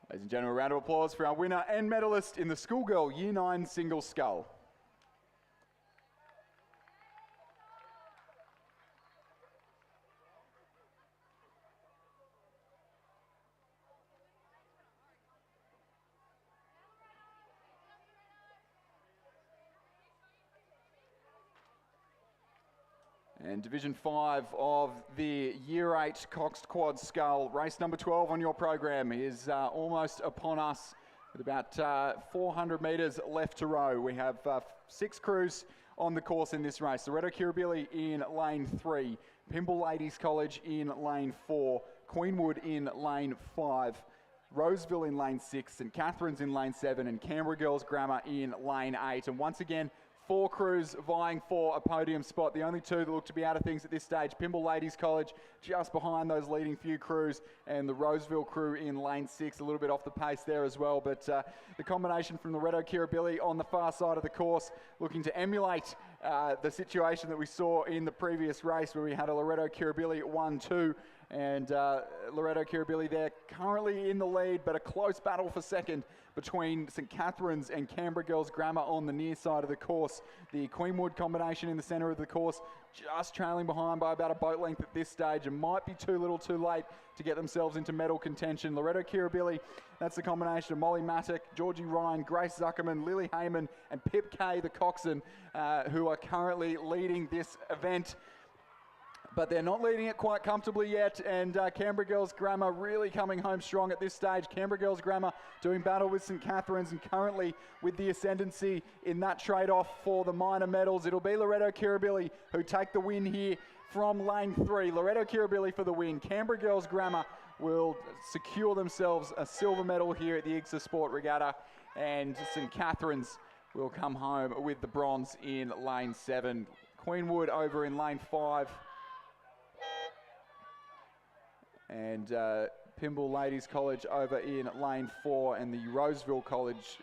S1: Ladies and gentlemen, a round of applause for our winner and medalist in the schoolgirl Year 9 Single Scull. And Division 5 of the Year 8 Coxed Quad Scull, race number 12 on your program is almost upon us with about 400 metres left to row. We have 6 crews on the course in this race. Loretto Kirribilli in lane 3, Pymble Ladies College in lane 4, Queenwood in lane 5, Roseville in lane 6, St Catherine's in lane 7, and Canberra Girls Grammar in lane 8. And once again, 4 crews vying for a podium spot. The only 2 that look to be out of things at this stage, Pymble Ladies College just behind those leading few crews, and the Roseville crew in lane 6, a little bit off the pace there as well. But the combination from Loretto Kirribilli on the far side of the course, looking to emulate the situation that we saw in the previous race where we had a Loretto Kirribilli 1-2
S2: And Loretto Kirribilli there currently in the lead, but a close battle for second between St Catherine's and Canberra Girls Grammar on the near side of the course. The Queenwood combination in the centre of the course just trailing behind by about a boat length at this stage and might be too little too late to get themselves into medal contention. Loretto Kirribilli, that's the combination of Molly Mattock, Georgie Ryan, Grace Zuckerman, Lily Heyman and Pip Kay, the coxswain, who are currently leading this event. But they're not leading it quite comfortably yet, and Canberra Girls Grammar really coming home strong at this stage. Canberra Girls Grammar doing battle with St Catherine's, and currently with the ascendancy in that trade-off for the minor medals. It'll be Loretto Kirribilli who take the win here from lane 3. Loretto Kirribilli for the win. Canberra Girls Grammar will secure themselves a silver medal here at the IGSA Sport Regatta, and St Catherine's will come home with the bronze in lane 7. Queenwood over in lane 5. And Pymble Ladies College over in lane 4, and the Roseville College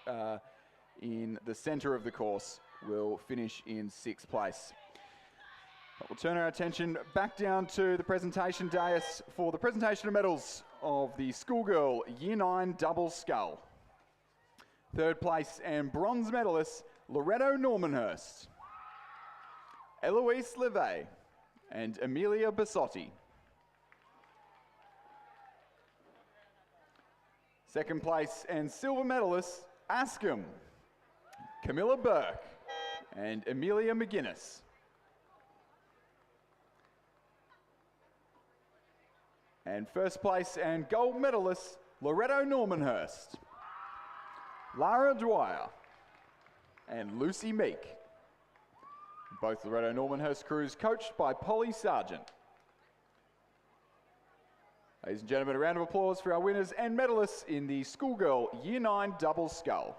S2: in the centre of the course will finish in 6th place. But we'll turn our attention back down to the presentation dais for the presentation of medals of the schoolgirl Year 9 double scull. 3rd place and bronze medalist Loretto Normanhurst, Eloise Levay and Amelia Bassotti. 2nd place and silver medalist Askham, Camilla Burke and Amelia McGuinness. And 1st place and gold medalist Loretto Normanhurst, Lara Dwyer and Lucy Meek. Both Loretto Normanhurst crews coached by Polly Sargent. Ladies and gentlemen, a round of applause for our winners and medalists in the schoolgirl Year 9 double scull.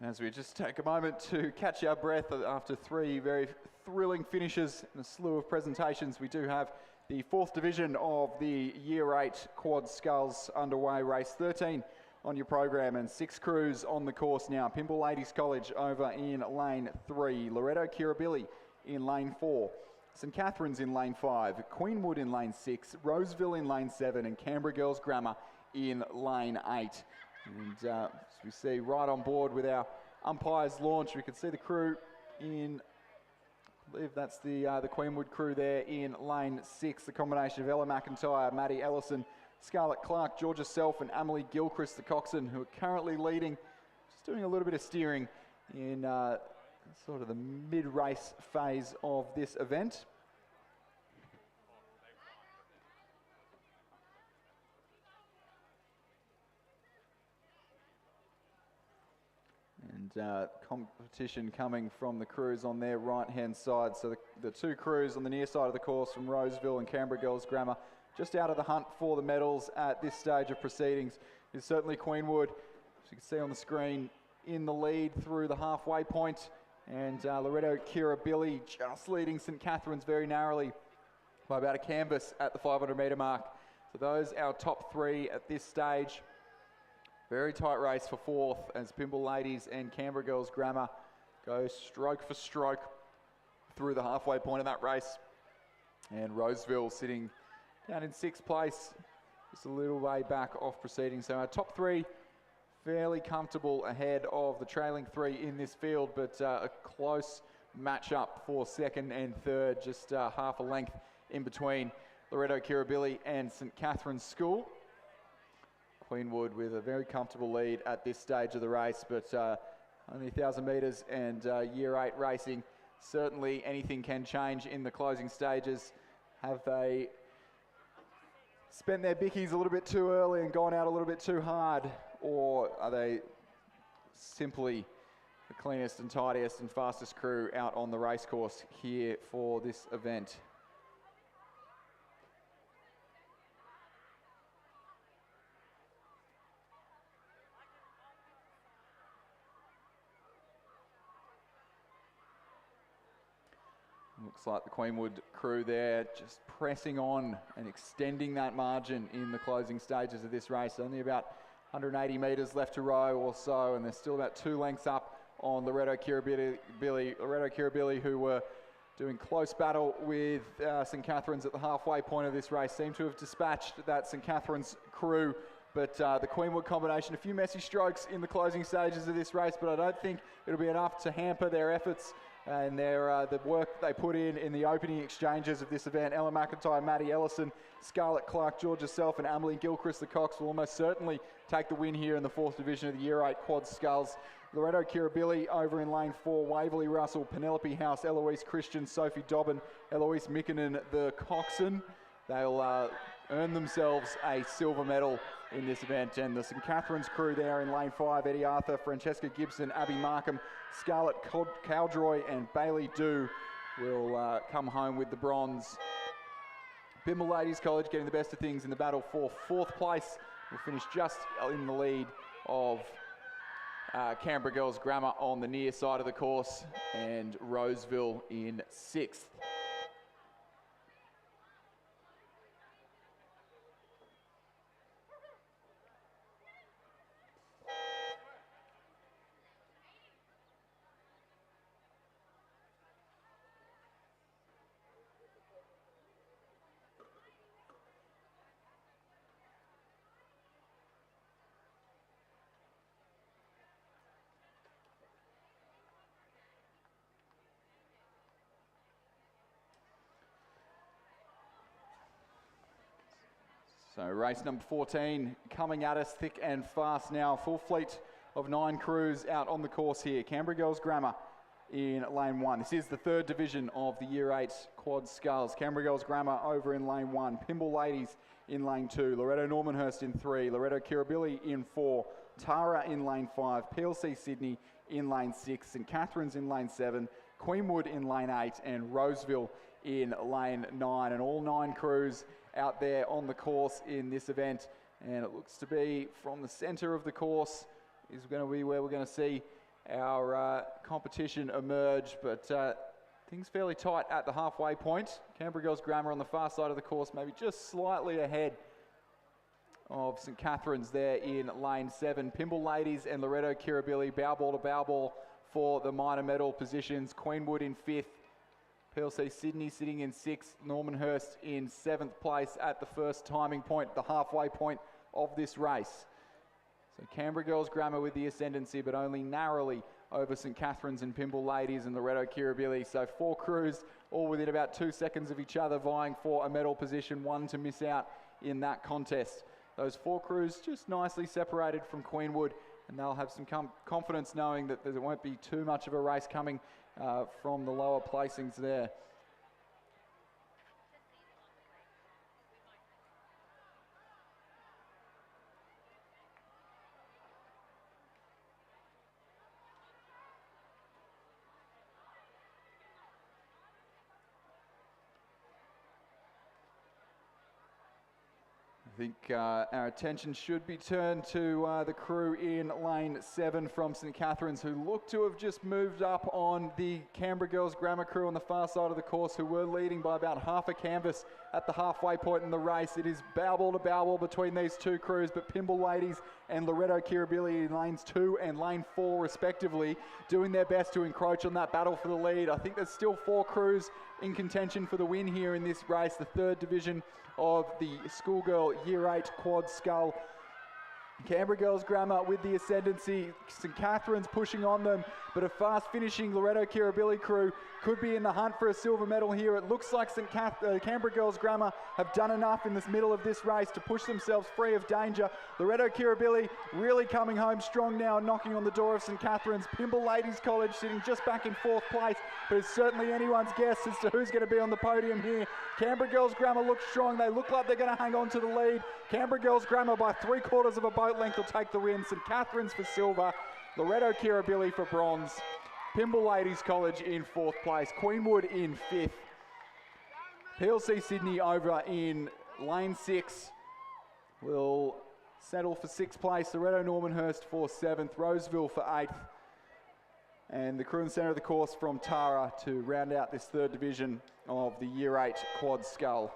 S2: As we just take a moment to catch our breath after 3 very thrilling finishes and a slew of presentations, we do have the 4th division of the Year 8 quad sculls underway. Race 13 on your program and 6 crews on the course now. Pymble Ladies College over in lane 3, Loretto Kirribilli in lane 4, St Catherine's in lane 5, Queenwood in lane 6, Roseville in lane 7 and Canberra Girls Grammar in lane 8. And as we see right on board with our umpire's launch, we can see the crew in, I believe that's the Queenwood crew there in lane 6, the combination of Ella McIntyre, Maddie Ellison, Scarlett Clark, Georgia Self and Emily Gilchrist, the coxswain, who are currently leading, just doing a little bit of steering in sort of the mid-race phase of this event. And competition coming from the crews on their right-hand side. So the 2 crews on the near side of the course from Roseville and Canberra Girls Grammar just out of the hunt for the medals at this stage of proceedings is certainly Queenwood, as you can see on the screen, in the lead through the halfway point. And Loretto Kirribilli just leading St Catherine's very narrowly by about a canvas at the 500 metre mark. So those our top 3 at this stage. Very tight race for 4th as Pymble Ladies and Canberra Girls Grammar go stroke for stroke through the halfway point of that race. And Roseville sitting down in 6th place, just a little way back off proceeding. So our top 3 fairly comfortable ahead of the trailing 3 in this field, but a close match-up for 2nd and 3rd, just half a length in between Loretto Kirribilli and St Catherine's School. Queenwood with a very comfortable lead at this stage of the race, but only 1,000 metres and Year 8 racing. Certainly anything can change in the closing stages. Have they spent their bickies a little bit too early and gone out a little bit too hard, or are they simply the cleanest and tidiest and fastest crew out on the racecourse here for this event. Looks like the Queenwood crew there just pressing on and extending that margin in the closing stages of this race. Only about 180 metres left to row or so, and they're still about 2 lengths up on Loretto Kirribilli, who were doing close battle with St Catherine's at the halfway point of this race. Seem to have dispatched that St Catherine's crew, but the Queenwood combination, a few messy strokes in the closing stages of this race, but I don't think it'll be enough to hamper their efforts and the work they put in the opening exchanges of this event. Ella McIntyre, Maddie Ellison, Scarlett Clark, George herself, and Amelie Gilchrist, the Cox, will almost certainly take the win here in the 4th division of the Year 8 Quad Sculls. Loretto Kirribilli over in lane 4, Waverley Russell, Penelope House, Eloise Christian, Sophie Dobbin, Eloise Mikkonen, the Coxswain. They'll earn themselves a silver medal in this event. And the St Catherine's crew there in lane 5, Eddie Arthur, Francesca Gibson, Abby Markham, Scarlett Cowdroy and Bailey Dew will come home with the bronze. Pymble Ladies College getting the best of things in the battle for 4th place. Will finish just in the lead of Canberra Girls Grammar on the near side of the course, and Roseville in 6th. So race number 14 coming at us thick and fast now. Full fleet of 9 crews out on the course here. Canberra Girls Grammar in lane 1. This is the 3rd division of the Year 8 Quad Sculls. Canberra Girls Grammar over in lane 1. Pymble Ladies in lane 2. Loretto Normanhurst in 3. Loretto Kirribilli in 4. Tara in lane 5. PLC Sydney in lane 6. St Catherine's in lane 7. Queenwood in lane 8. And Roseville in lane 9. And all 9 crews out there on the course in this event, and it looks to be from the centre of the course is going to be where we're going to see our competition emerge, but things fairly tight at the halfway point. Canberra Girls Grammar on the far side of the course, maybe just slightly ahead of St Catherine's there in lane 7. Pymble Ladies and Loretto Kirribilli bow ball to bow ball for the minor medal positions. Queenwood in 5th. PLC Sydney sitting in 6th, Normanhurst in 7th place at the first timing point, the halfway point of this race. So Canberra Girls Grammar with the ascendancy, but only narrowly over St Catherine's and Pymble Ladies and Loretto Kirribilli. So 4 crews all within about 2 seconds of each other, vying for a medal position, 1 to miss out in that contest. Those 4 crews just nicely separated from Queenwood, and they'll have some confidence knowing that there won't be too much of a race coming from the lower placings there. I think our attention should be turned to the crew in lane 7 from St Catherine's, who look to have just moved up on the Canberra Girls Grammar crew on the far side of the course, who were leading by about half a canvas at the halfway point in the race. It is bow ball to bow ball between these 2 crews, but Pymble Ladies and Loretto Kirribilli in lanes 2 and lane 4 respectively, doing their best to encroach on that battle for the lead. I think there's still 4 crews in contention for the win here in this race, the 3rd division of the schoolgirl Year 8 Quad Scull. Canberra Girls Grammar with the ascendancy. St Catherine's pushing on them, but a fast finishing Loretto Kirribilli crew could be in the hunt for a silver medal here. It looks like Canberra Girls Grammar have done enough in this middle of this race to push themselves free of danger. Loretto Kirribilli really coming home strong now, knocking on the door of St Catherine's. Pymble Ladies College sitting just back in 4th place, but it's certainly anyone's guess as to who's going to be on the podium here. Canberra Girls Grammar look strong. They look like they're going to hang on to the lead. Canberra Girls Grammar by 3/4 of a boat length will take the win. St Catherine's for silver. Loretto Kirribilli for bronze. Pymble Ladies College in 4th place. Queenwood in 5th. PLC Sydney over in lane 6 will settle for 6th place. Loretto Normanhurst for 7th. Roseville for 8th. And the crew in the centre of the course from Tara to round out this 3rd division of the Year 8 Quad Scull.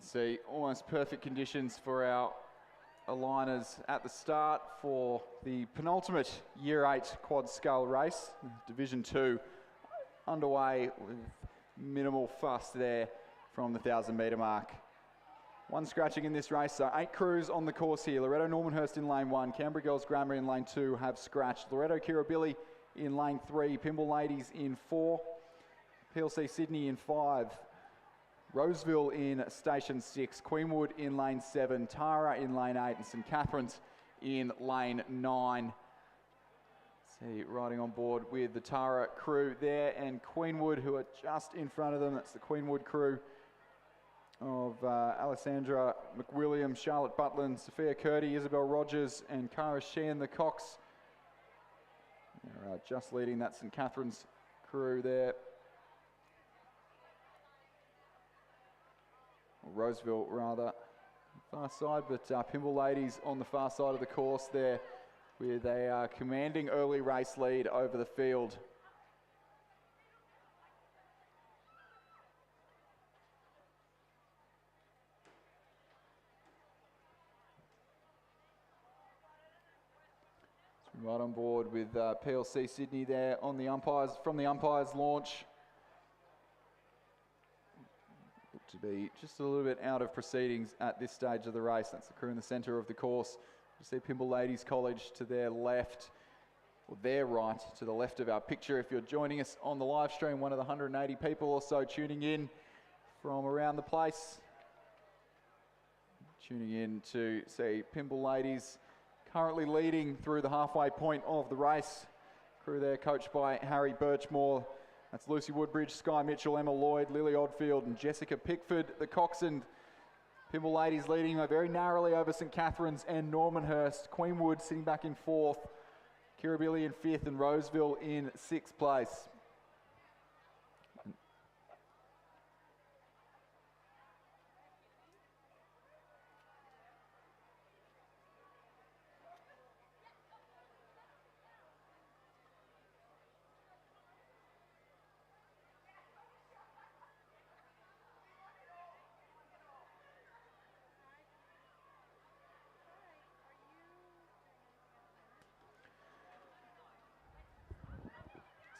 S2: See almost perfect conditions for our aligners at the start for the penultimate Year 8 Quad Scull race. Division 2 underway with minimal fuss there from the 1,000 metre mark. One scratching in this race, so 8 crews on the course here. Loretto Normanhurst in lane 1, Canberra Girls Grammar in lane 2 have scratched. Loretto Kirribilli in lane 3, Pymble Ladies in 4, PLC Sydney in 5. Roseville in station 6, Queenwood in lane 7, Tara in lane 8, and St Catherine's in lane 9. See, riding on board with the Tara crew there, and Queenwood, who are just in front of them. That's the Queenwood crew of Alessandra McWilliam, Charlotte Butlin, Sophia Curdy, Isabel Rogers, and Cara Sheehan, the Cox. They're just leading that St Catherine's crew there. Roseville rather, far side, but Pymble Ladies on the far side of the course there with a commanding early race lead over the field. So right on board with PLC Sydney there on the umpires, from the umpires launch. To be just a little bit out of proceedings at this stage of the race. That's the crew in the centre of the course. You see Pymble Ladies College to their left, or their right, to the left of our picture. If you're joining us on the live stream, one of the 180 people or so tuning in from around the place. Tuning in to see Pymble Ladies currently leading through the halfway point of the race. Crew there coached by Harry Birchmore. That's Lucy Woodbridge, Sky Mitchell, Emma Lloyd, Lily Oddfield and Jessica Pickford. The Coxon Pymble Ladies leading very narrowly over St Catherine's and Normanhurst. Queenwood sitting back in 4th. Kirribilli in 5th and Roseville in 6th place.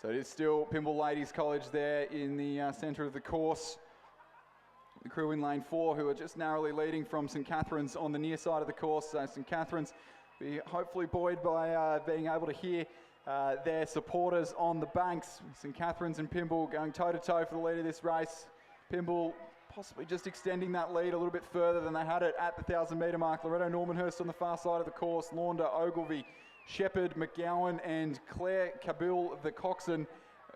S2: So it is still Pymble Ladies College there in the centre of the course. The crew in lane 4 who are just narrowly leading from St Catherine's on the near side of the course. So St Catherine's be hopefully buoyed by being able to hear their supporters on the banks. St Catherine's and Pymble going toe-to-toe for the lead of this race. Pymble possibly just extending that lead a little bit further than they had it at the 1,000 metre mark. Loretto Normanhurst on the far side of the course. Launder, Ogilvie, Shepherd, McGowan and Claire Cabil, the Coxon,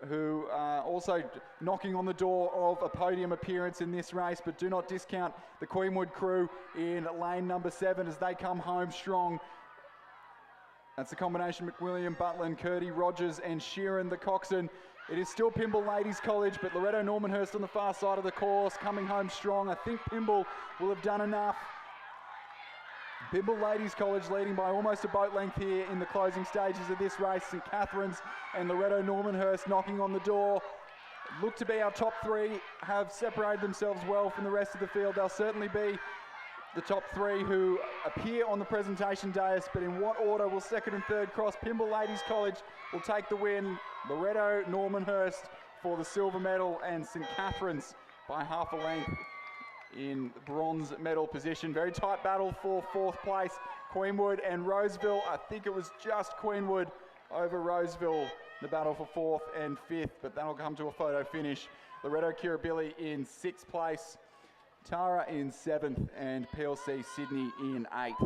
S2: who are also knocking on the door of a podium appearance in this race, but do not discount the Queenwood crew in lane number 7 as they come home strong. That's the combination McWilliam, Butlin, Curdy, Rogers and Sheeran, the Coxon. It is still Pymble Ladies College, but Loretto Normanhurst on the far side of the course, coming home strong. I think Pymble will have done enough. Pymble Ladies College leading by almost a boat length here in the closing stages of this race. St Catherine's and Loretto Normanhurst knocking on the door. Look to be our top 3, have separated themselves well from the rest of the field. They'll certainly be
S1: the top three who appear on the presentation dais, but in what order will second and third cross? Pymble Ladies College will take the win. Loretto Normanhurst for the silver medal, and St Catherine's by half a length in bronze medal position. Very tight battle for fourth place. Queenwood and Roseville. I think it was just Queenwood over Roseville, the battle for fourth and fifth, but that'll come to a photo finish. Loretto Kirribilli in sixth place, Tara in seventh, and PLC Sydney in eighth.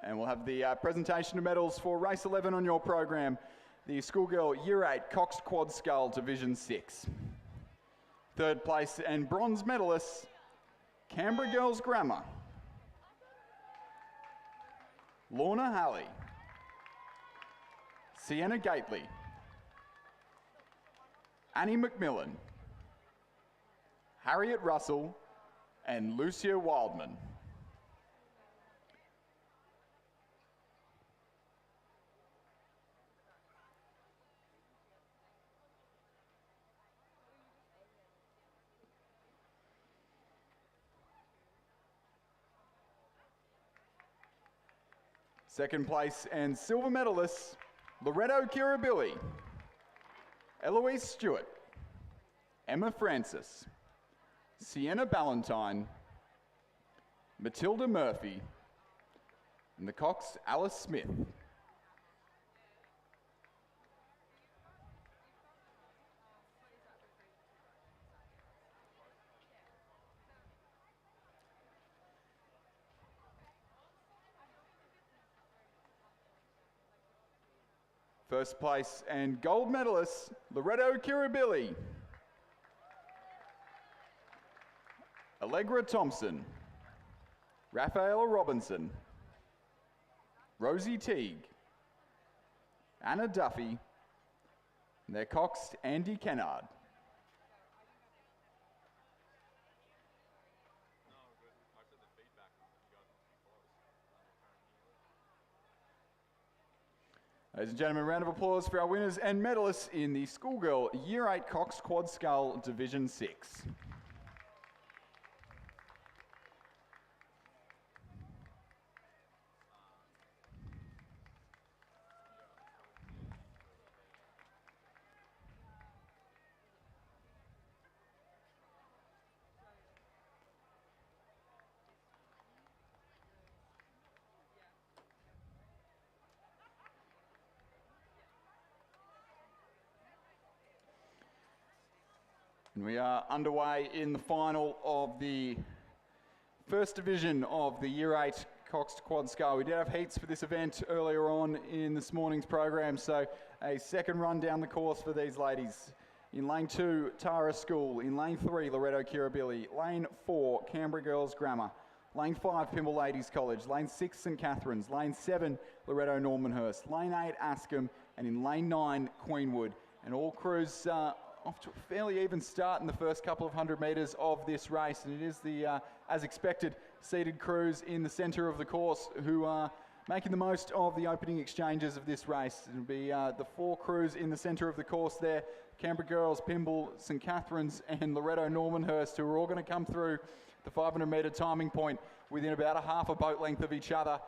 S1: And we'll have the presentation of medals for race 11 on your program. The schoolgirl Year 8 Cox Quad Scull Division 6. Third place and bronze medalists, Canberra Girls Grammar, Lorna Halley, Sienna Gately, Annie McMillan, Harriet Russell, and Lucia Wildman. Second place and silver medalists, Loretto Kirribilli, Eloise Stewart, Emma Francis, Sienna Ballantyne, Matilda Murphy, and the Cox Alice Smith. First place and gold medalists, Loretto Kirribilli, Allegra Thompson, Rafaela Robinson, Rosie Teague, Anna Duffy, and their Cox Andy Kennard. Ladies and gentlemen, a round of applause for our winners and medalists in the schoolgirl Year 8 Cox Quad Scull Division 6. And we are underway in the final of the first division of the Year 8 Cox Quad Scull. We did have heats for this event earlier on in this morning's program, so a second run down the course for these ladies. In lane 2, Tara School. In lane 3, Loretto Kirribilli. Lane 4, Canberra Girls Grammar. Lane 5, Pymble Ladies College. Lane 6, St Catherine's. Lane 7, Loretto Normanhurst. Lane 8, Askham. And in lane 9, Queenwood. And all crews off to a fairly even start in the first couple of 100 metres of this race, and it is the, as expected, seeded crews in the centre of the course who are making the most of the opening exchanges of this race. It'll be the 4 crews in the centre of the course there, Canberra Girls, Pymble, St Catherine's and Loretto Normanhurst, who are all going to come through the 500 metre timing point within about a half a boat length of each other.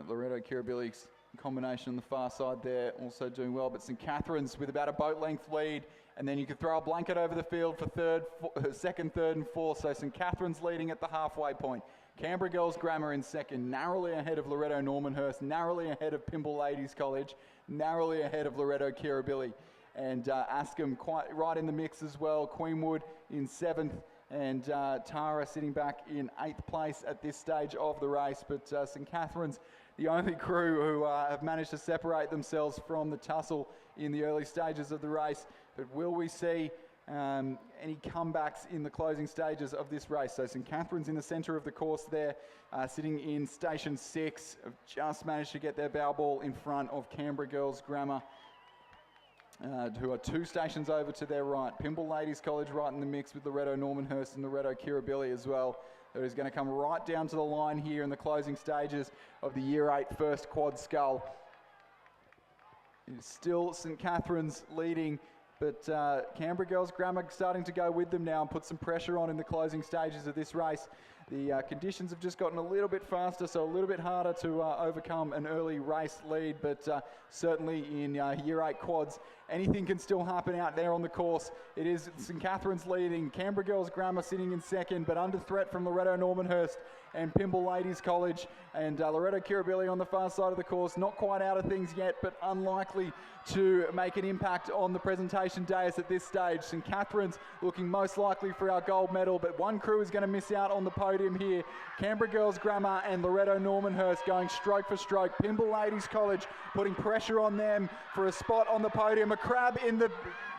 S1: Loretto Kirribilli's combination on the far side there also doing well, but St Catherine's with about a boat length lead, and then you could throw a blanket over the field for second, third and fourth. So St Catherine's leading at the halfway point. Canberra Girls Grammar in second, narrowly ahead of Loretto Normanhurst, narrowly ahead of Pymble Ladies College, narrowly ahead of Loretto Kirribilli, and Askham quite right in the mix as well. Queenwood in seventh, and Tara sitting back in 8th place at this stage of the race. But St Catherine's the only crew who have managed to separate themselves from the tussle in the early stages of the race. But will we see any comebacks in the closing stages of this race? So St Catherine's in the centre of the course there, sitting in station 6, have just managed to get their bow ball in front of Canberra Girls Grammar.
S2: who are 2 stations over to their right. Pymble Ladies College right in the mix with Loretto Normanhurst and Loretto Kirribilli as well. That is going to come right down to the line here in the closing stages of the Year 8 first quad scull. It's still St Catherine's leading, but Canberra Girls Grammar starting to go with them now and put some pressure on in the closing stages of this race. The conditions have just gotten a little bit faster, so a little bit harder to overcome an early race lead, but certainly in Year 8 quads, anything can still happen out there on the course. It is St Catherine's leading, Canberra Girls Grammar sitting in second, but under threat from Loretto Normanhurst and Pymble Ladies College, and Loretto Kirribilli on the far side of the course, not quite out of things yet, but unlikely to make an impact on the presentation dais at this stage. St Catherine's looking most likely for our gold medal, but one crew is going to miss out on the podium here. Canberra Girls Grammar and Loretto Normanhurst going stroke for stroke. Pymble Ladies College putting pressure on them for a spot on the podium. A crab in the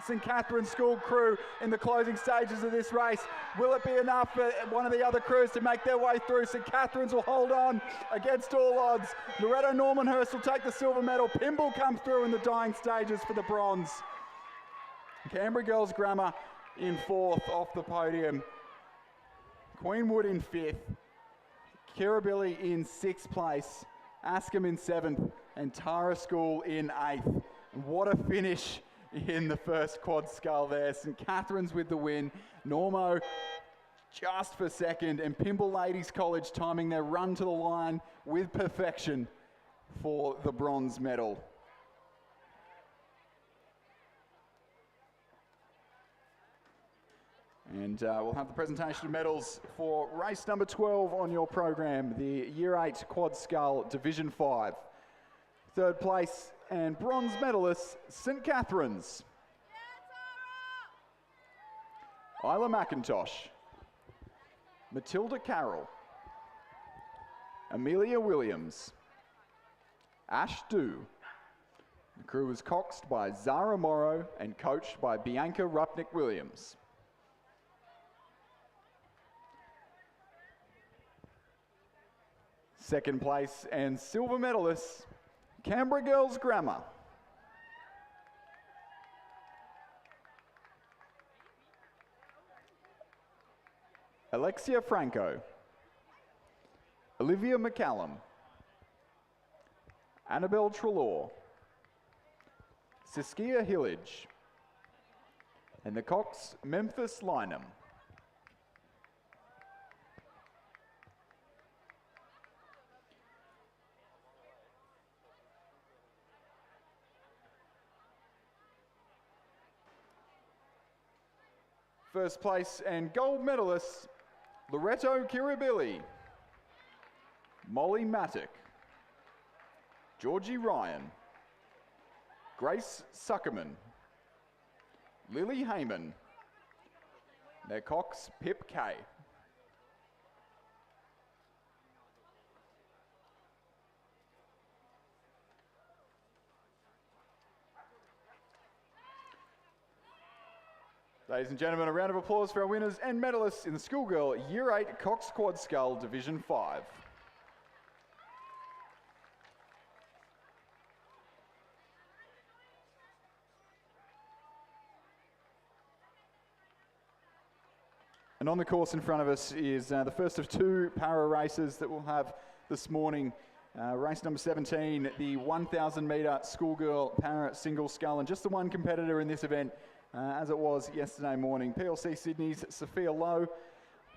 S2: St Catherine's School crew in the closing stages of this race. Will it be enough for one of the other crews to make their way through? St Catherine's will hold on against all odds. Loretto Normanhurst will take the silver medal. Pymble comes through in the dying stages for the bronze. Canberra Girls Grammar in 4th off the podium. Queenwood in 5th. Kirribilli in 6th place. Askham in 7th. And Tara School in 8th. What a finish in the first quad scull there. St Catherine's with the win. Normo just for second, and Pymble Ladies College timing their run to the line with perfection for the bronze medal. And we'll have the presentation of medals for race number 12 on your program, the Year 8 Quad Scull Division 5. 3rd place and bronze medalists, St Catherine's. Isla McIntosh, Matilda Carroll, Amelia Williams, Ash Dew. The crew was coxed by Zara Morrow and coached by Bianca Rupnick-Williams. Second place and silver medalists, Canberra Girls Grammar. Alexia Franco, Olivia McCallum, Annabelle Trelaw, Saskia Hillage, and the Cox Memphis Lynham. First place and gold medalists, Loretto Kirribilli, Molly Mattick, Georgie Ryan, Grace Suckerman, Lily Heyman, their Cox Pip Kay. Ladies and gentlemen, a round of applause for our winners and medalists in the Schoolgirl Year 8 Cox Quad Scull Division 5. And on the course in front of us is the first of 2 para races that we'll have this morning. Race number 17, the 1,000 metre schoolgirl para single scull, and just the one competitor in this event, as it was yesterday morning. PLC Sydney's Sophia Lowe.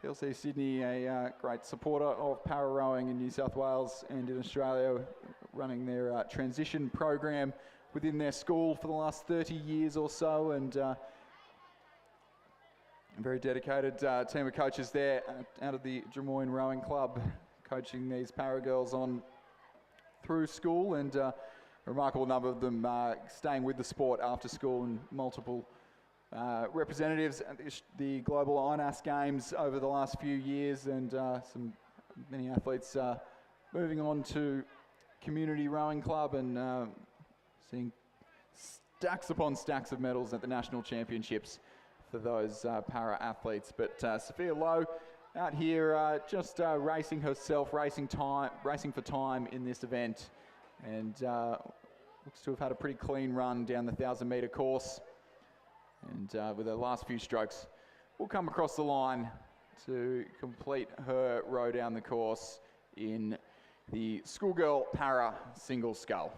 S2: PLC Sydney, a great supporter of para rowing in New South Wales and in Australia, running their transition program within their school for the last 30 years or so, and a very dedicated team of coaches there out of the Drummoyne Rowing Club, coaching these para girls on through school, and a remarkable number of them staying with the sport after school, and multiple representatives at the Global INAS Games over the last few years, and many athletes moving on to community rowing club and seeing stacks upon stacks of medals at the national championships for those para athletes. But Sophia Lowe out here just racing herself, racing for time in this event, and
S1: looks to have had a pretty clean run down the 1,000-metre course. And with her last few strokes, will come across the line to complete her row down the course in the schoolgirl para single scull.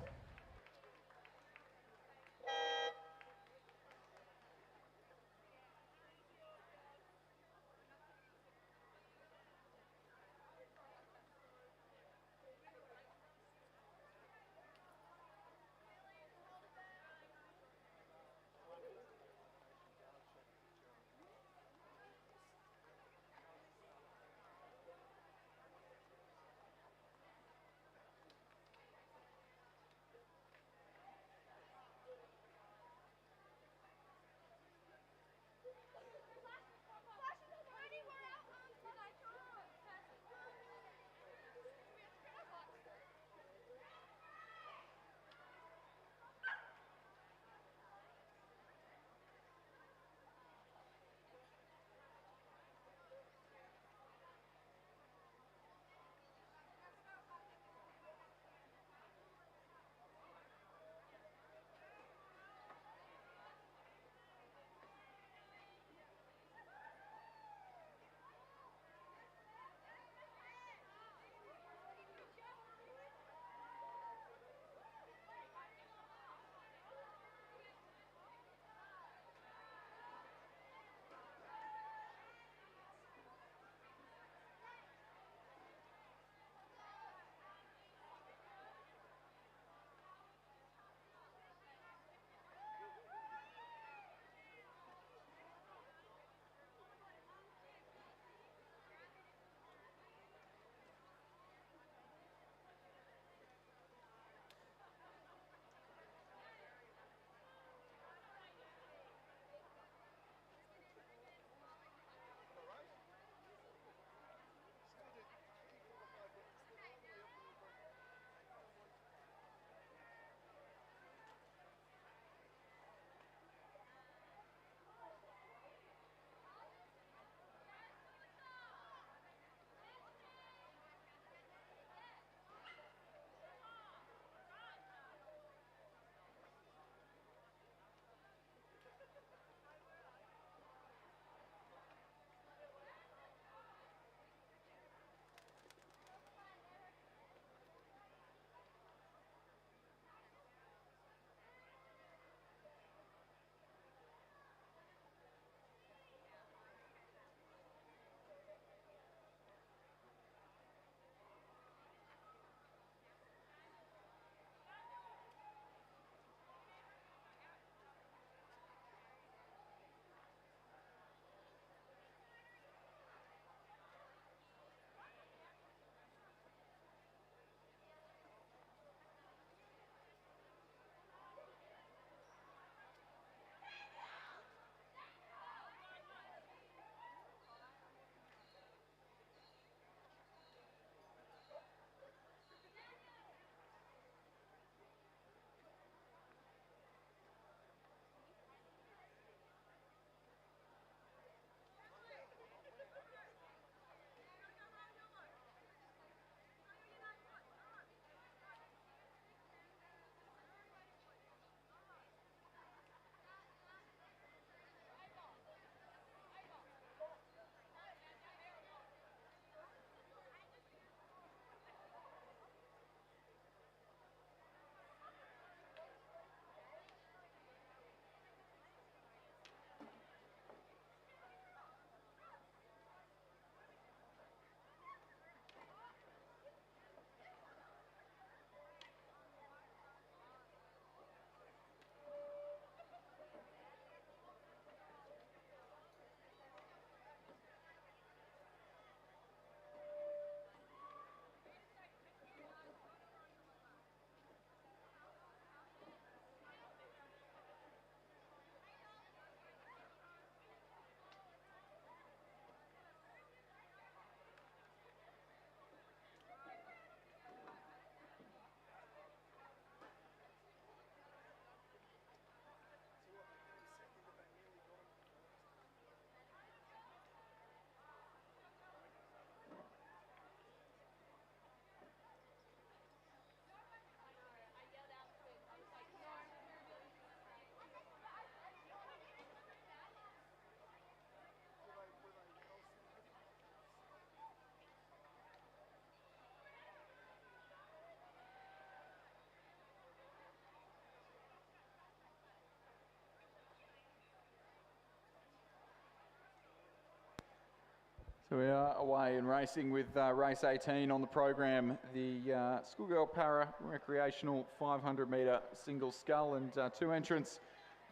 S2: So we are away and racing with race 18 on the program, the schoolgirl para recreational 500 metre single scull, and two entrants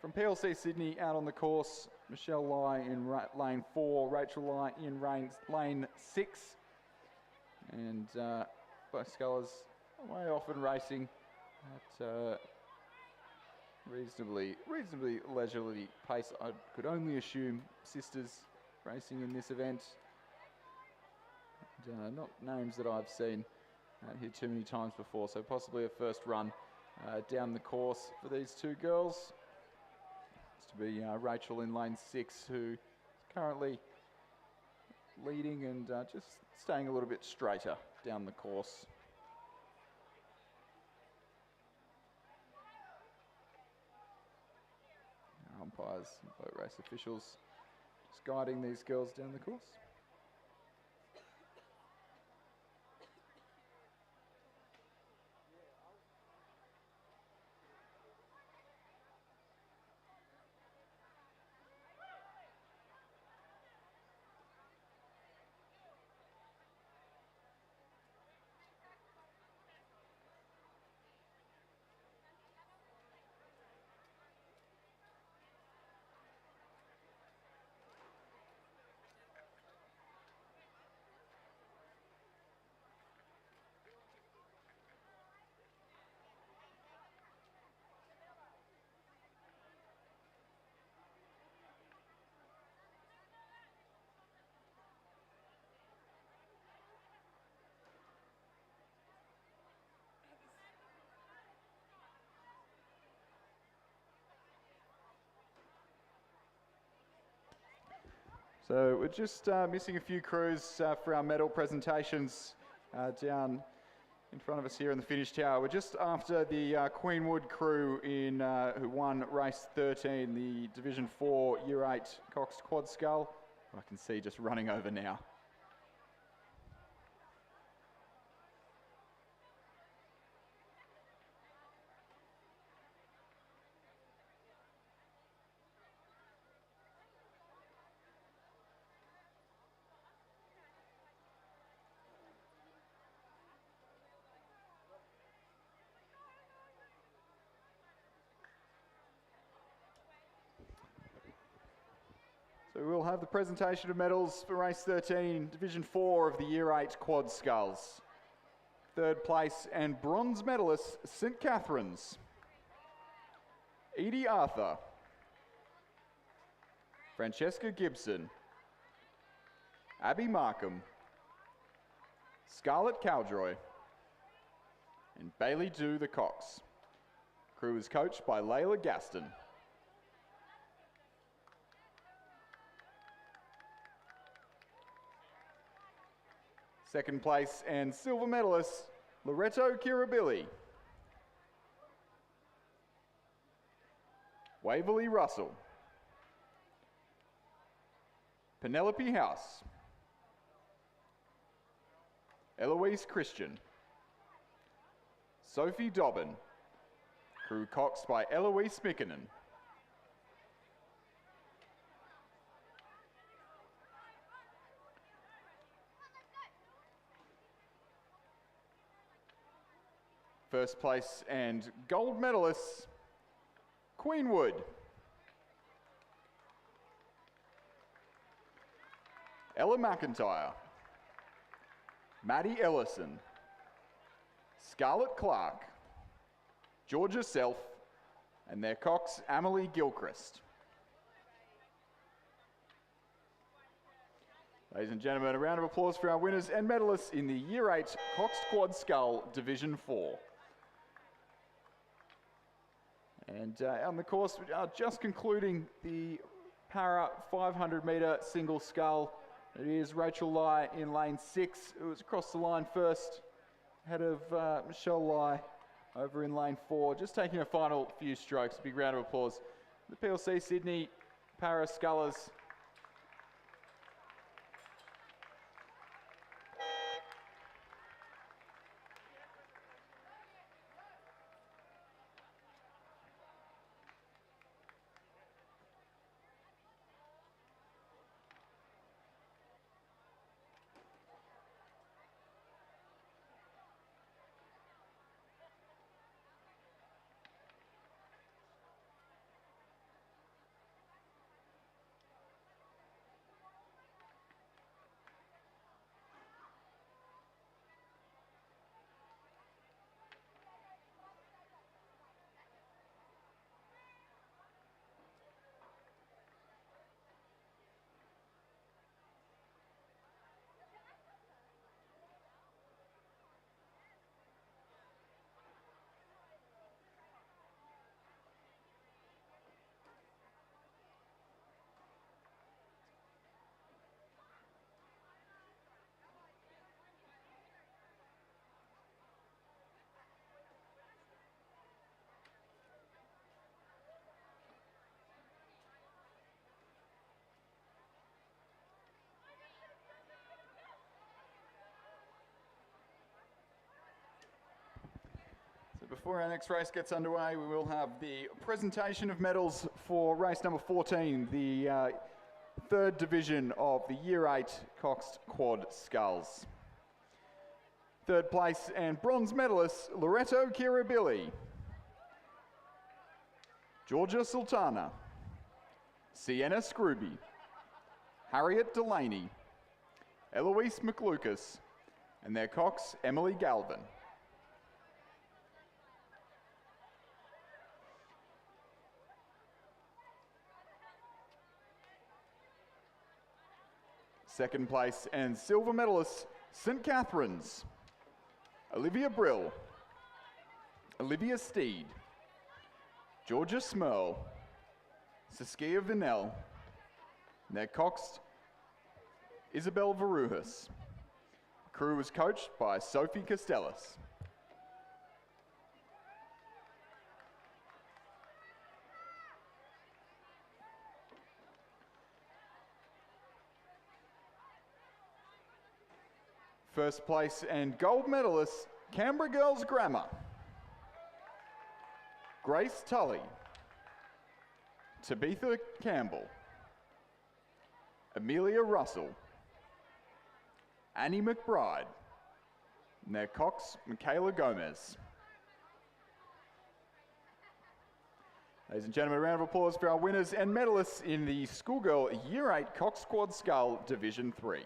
S2: from PLC Sydney out on the course. Michelle Lai in lane 4, Rachel Lai in lane 6, and both scullers away off and racing at reasonably leisurely pace. I could only assume sisters racing in this event. Not names that I've seen here too many times before, so possibly a first run down the course for these two girls. It's to be Rachel in lane 6, who's currently leading and just staying a little bit straighter down the course. Umpires, boat race officials just guiding these girls down the course. So we're just missing a few crews for our medal presentations down in front of us here in the finish tower. We're just after the Queenwood crew in who won race 13, the Division 4 Year 8 Cox Quad Scull. I can see just running over now. So we'll have the presentation of medals for race 13, Division 4 of the Year 8 Quad Sculls. Third place and bronze medalists, St Catherine's, Edie Arthur, Francesca Gibson, Abby Markham, Scarlett Cowdroy, and Bailey Dew the Cox. Crew is coached by Layla Gaston. Second place and silver medalist, Loretto Kirribilli, Waverley Russell, Penelope House, Eloise Christian, Sophie Dobbin, crew coxed by Eloise Mikkonen. First place and gold medalists, Queenwood, Ella McIntyre, Maddie Ellison, Scarlett Clark, Georgia Self, and their cox, Amelie Gilchrist. Ladies and gentlemen, a round of applause for our winners and medalists in the Year 8 Cox Quad Scull Division 4. And on the course, we are just concluding the para 500 metre single scull. It is Rachel Lai in lane 6, who was across the line first, ahead of Michelle Lai over in lane 4, just taking a final few strokes. Big round of applause. The PLC Sydney para scullers.
S1: before our next race gets underway, we will have the presentation of medals for race number 14, the third division of the Year 8 Coxed Quad Sculls. Third place and bronze medalists, Loretto Kirribilli, Georgia Sultana, Sienna Scrooby, Harriet Delaney, Eloise McLucas, and their cox, Emily Galvin. Second place and silver medalists, St. Catherine's, Olivia Brill, Olivia Steed, Georgia Smurl, Saskia Vinell, and their cox, Isabel Varujas. The crew was coached by Sophie Costellas. First place and gold medalists, Canberra Girls Grammar, Grace Tully, Tabitha Campbell, Amelia Russell, Annie McBride, and their cox, Michaela Gomez. Ladies and gentlemen, a round of applause for our winners and medalists in the Schoolgirl Year 8 Cox Quad Scull Division 3.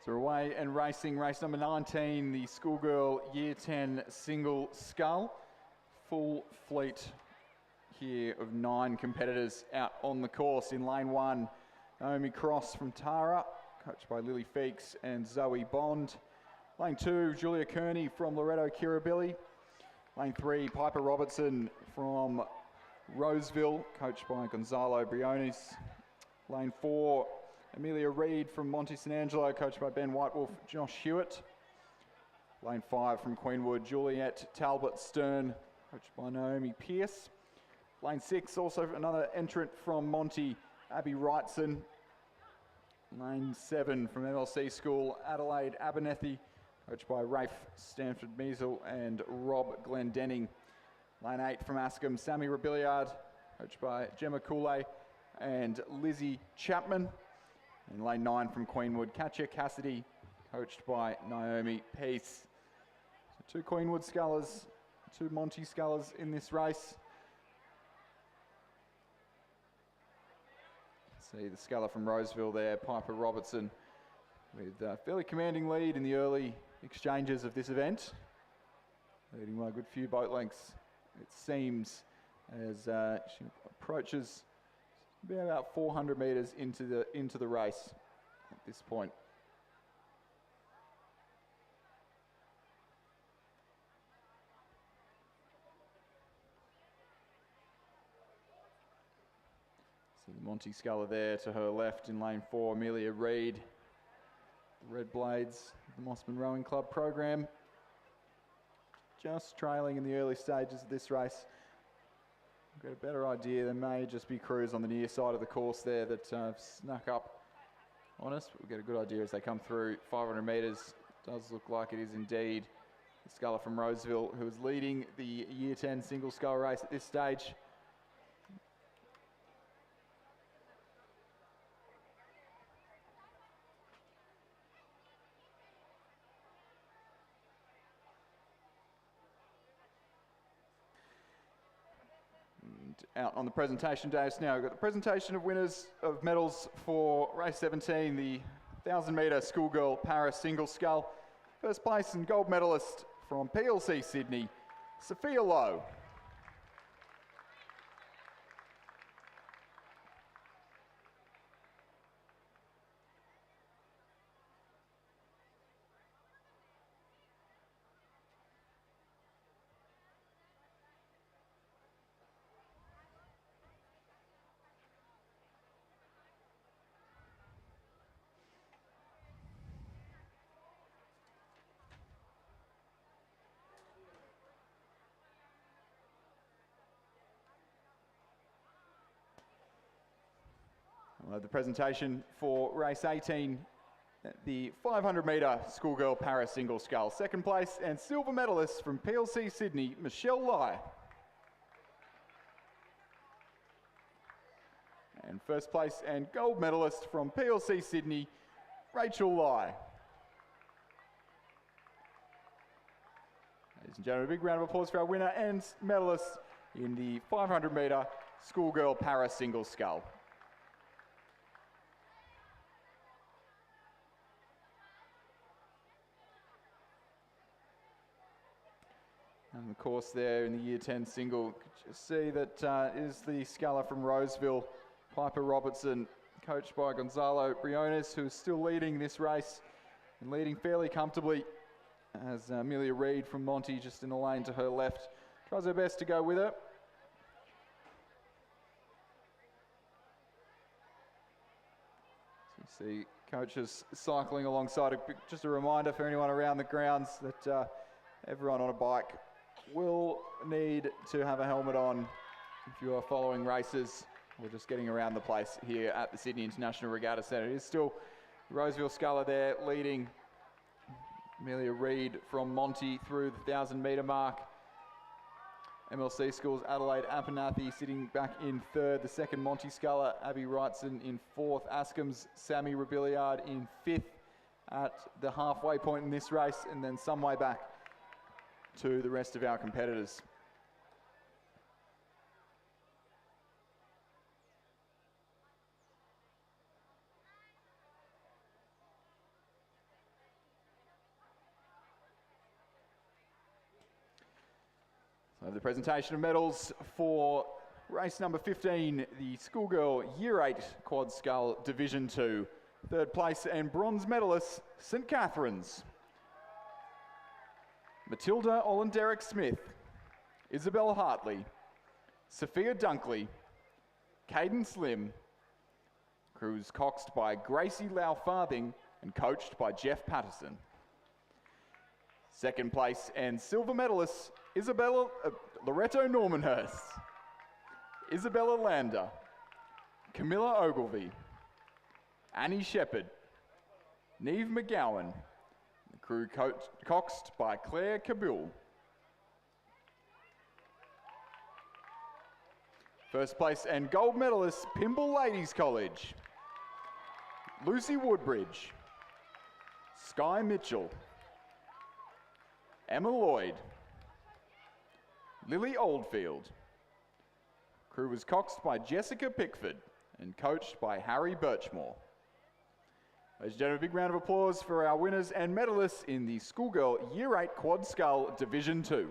S1: So away and racing, race number 19, the Schoolgirl Year 10 Single Scull. Full fleet here of 9 competitors out on the course. In lane 1, Naomi Cross from Tara, coached by Lily Feeks and Zoe Bond. Lane 2, Julia Kearney from Loretto Kirribilli. Lane 3, Piper Robertson from Roseville, coached by Gonzalo Briones. Lane 4, Amelia Reid from Monte San Angelo, coached by Ben Whitewolf, Josh Hewitt. Lane 5 from Queenwood, Juliet Talbot Stern, coached by Naomi Pierce. Lane 6, also another entrant from Monte, Abby Wrightson. Lane 7 from MLC School, Adelaide Abernethy, coached by Rafe Stanford Measle and Rob Glendenning.
S2: Lane 8 from Askham, Sammy Rebillard, coached by Gemma Cooley and Lizzie Chapman. And lane 9 from Queenwood, Katja Cassidy, coached by Naomi Peace. So 2 Queenwood scullers, 2 Monty scullers in this race. See the sculler from Roseville there, Piper Robertson, with a fairly commanding lead in the early exchanges of this event. Leading by a good few boat lengths, it seems, as she approaches about 400 metres into the race at this point. So the Monty sculler there to her left in lane 4, Amelia Reid. The Red Blades, the Mossman Rowing Club program. Just trailing in the early stages of this race. We've got a better idea. There may just be crews on the near side of the course there that snuck up on us. We'll get a good idea as they come through 500 metres. Does look like it is indeed the sculler from Roseville who is leading the Year 10 single scull race at this stage. Out on the presentation dais now. We've got the presentation of winners of medals for race 17, the 1,000 metre schoolgirl para single scull. First place and gold medalist from PLC Sydney, Sophia Lowe. We'll have the presentation for race 18, the 500 metre schoolgirl para single scull. Second place and silver medalist from PLC Sydney, Michelle Lai. And first place and gold medalist from PLC Sydney, Rachel Lai. Ladies and gentlemen, a big round of applause for our winner and medalist in the 500 metre schoolgirl para single scull. And of course there in the Year 10 single, you could just see that is the sculler from Roseville, Piper Robertson, coached by Gonzalo Briones, who is still leading this race and leading fairly comfortably, as Amelia Reid from Monty just in the lane to her left tries her best to go with her. So you see coaches cycling alongside. Just a reminder for anyone around the grounds that everyone on a bike will need to have a helmet on if you are following races or just getting around the place here at the Sydney International Regatta Centre. It is still Roseville sculler there leading Amelia Reid from Monty through the 1,000 metre mark. MLC Schools Adelaide Apanathi sitting back in third. The second Monty sculler, Abby Wrightson, in fourth. Askham's Sammy Rebillard in fifth at the halfway point in this race, and then some way back to the rest of our competitors. So the presentation of medals for race number 15, the schoolgirl Year 8 quad scull Division 2. Third place and bronze medalist, St Catherine's. Matilda Ollenderrick Smith, Isabel Hartley, Sophia Dunkley, Caden Slim, crews coxed by Gracie Lau Farthing and coached by Jeff Patterson. Second place and silver medalist, Loretto Normanhurst, Isabella Lander, Camilla Ogilvie, Annie Shepherd, Neve McGowan, the crew coxed by Claire Kabul. First place and gold medalist, Pymble Ladies College. Lucy Woodbridge, Sky Mitchell, Emma Lloyd, Lily Oldfield. Crew was coxed by Jessica Pickford and coached by Harry Birchmore. Ladies and gentlemen, a big round of applause for our winners and medalists in the Schoolgirl Year 8 Quad Scull Division 2.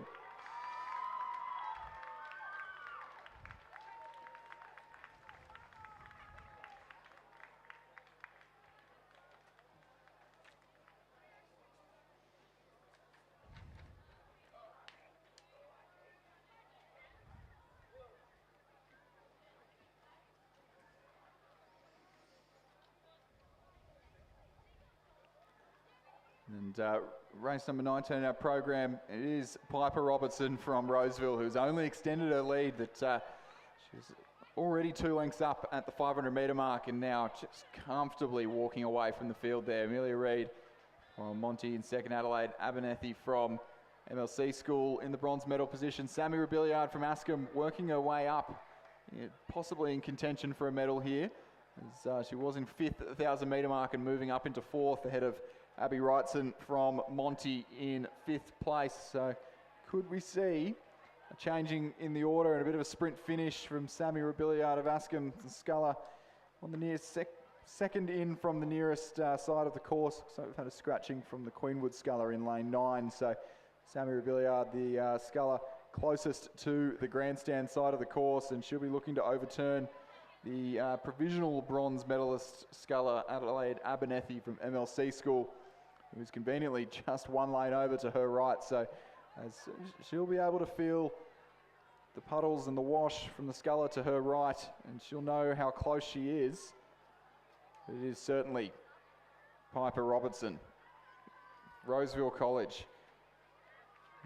S2: And race number 19 in our program, it is Piper Robertson from Roseville, who's only extended her lead, that she's already 2 lengths up at the 500 metre mark and now just comfortably walking away from the field there. Amelia Reid from Monty in second, Adelaide Abernethy from MLC School in the bronze medal position. Sammy Rebillard from Askham working her way up, possibly in contention for a medal here, as she was in 5th at the 1,000 metre mark and moving up into 4th ahead of Abby Wrightson from Monty in 5th place. So could we see a changing in the order and a bit of a sprint finish from Sammy Rebillard of Askham and Sculler on the near second in from the nearest side of the course. So we've had a scratching from the Queenwood Sculler in lane 9. So Sammy Rebillard, the Sculler closest to the grandstand side of the course, and she'll be looking to overturn the provisional bronze medalist Sculler Adelaide Abernethy from MLC School, who's conveniently just 1 lane over to her right. So as she'll be able to feel the puddles and the wash from the Sculler to her right, and she'll know how close she is. It is certainly Piper Robertson, Roseville College,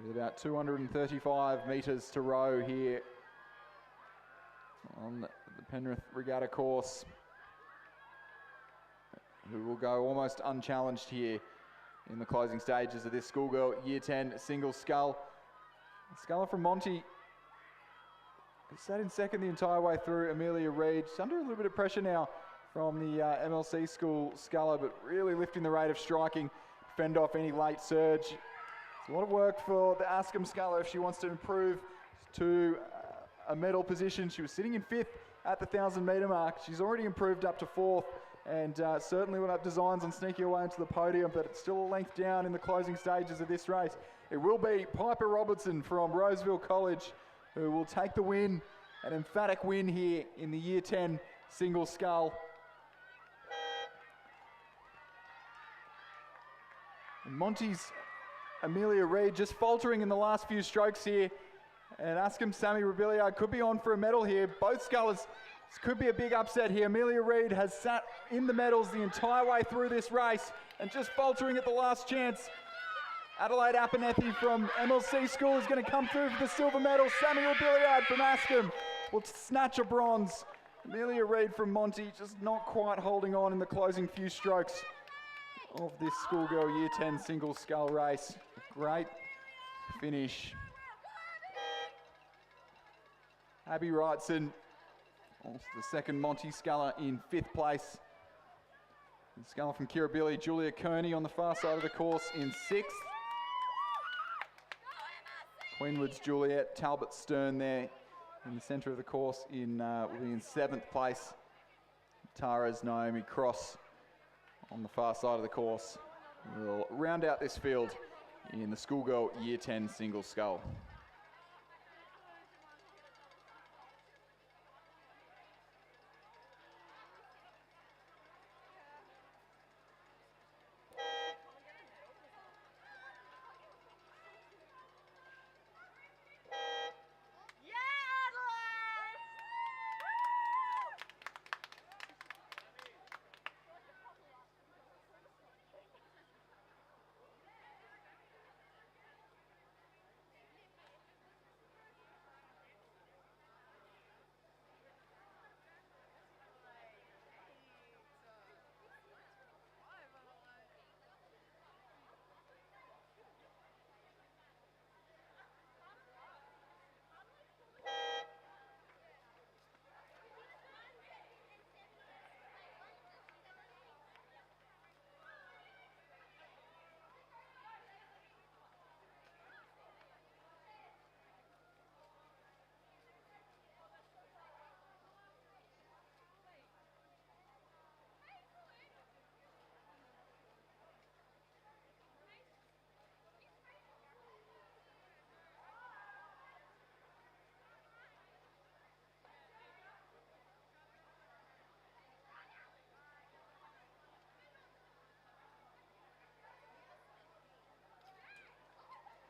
S2: with about 235 metres to row here on the Penrith Regatta course, who will go almost unchallenged here in the closing stages of this Schoolgirl Year 10 single scull. Sculler from Monty sat in second the entire way through. Amelia Reid, she's under a little bit of pressure now from the MLC School Sculler, but really lifting the rate of striking, fend off any late surge. It's a lot of work for the Askham Sculler if she wants to improve to a medal position. She was sitting in 5th at the 1,000 metre mark. She's already improved up to 4th, and certainly will have designs on sneaking away into the podium, but it's still a length down in the closing stages of this race. It will be Piper Robertson from Roseville College who will take the win, an emphatic win here in the Year 10 single scull. And Monty's Amelia Reid just faltering in the last few strokes here, and Askham Sammy Rebillard could be on for a medal here. Both scullers, this could be a big upset here. Amelia Reid has sat in the medals the entire way through this race and just faltering at the last chance. Adelaide Abernethy from MLC School is going to come through for the silver medal. Sammy Rebillard from Askham will snatch a bronze. Amelia Reid from Monty just not quite holding on in the closing few strokes of this Schoolgirl Year 10 single scull race. Great finish. Abby Wrightson, also the second Monty Sculler in 5th place. And Sculler from Kirribilli, Julia Kearney on the far side of the course in 6th. Queenwood's Juliet Talbot Stern there in the centre of the course will be in 7th place. Tara's Naomi Cross on the far side of the course will round out this field in the Schoolgirl Year 10 single scull.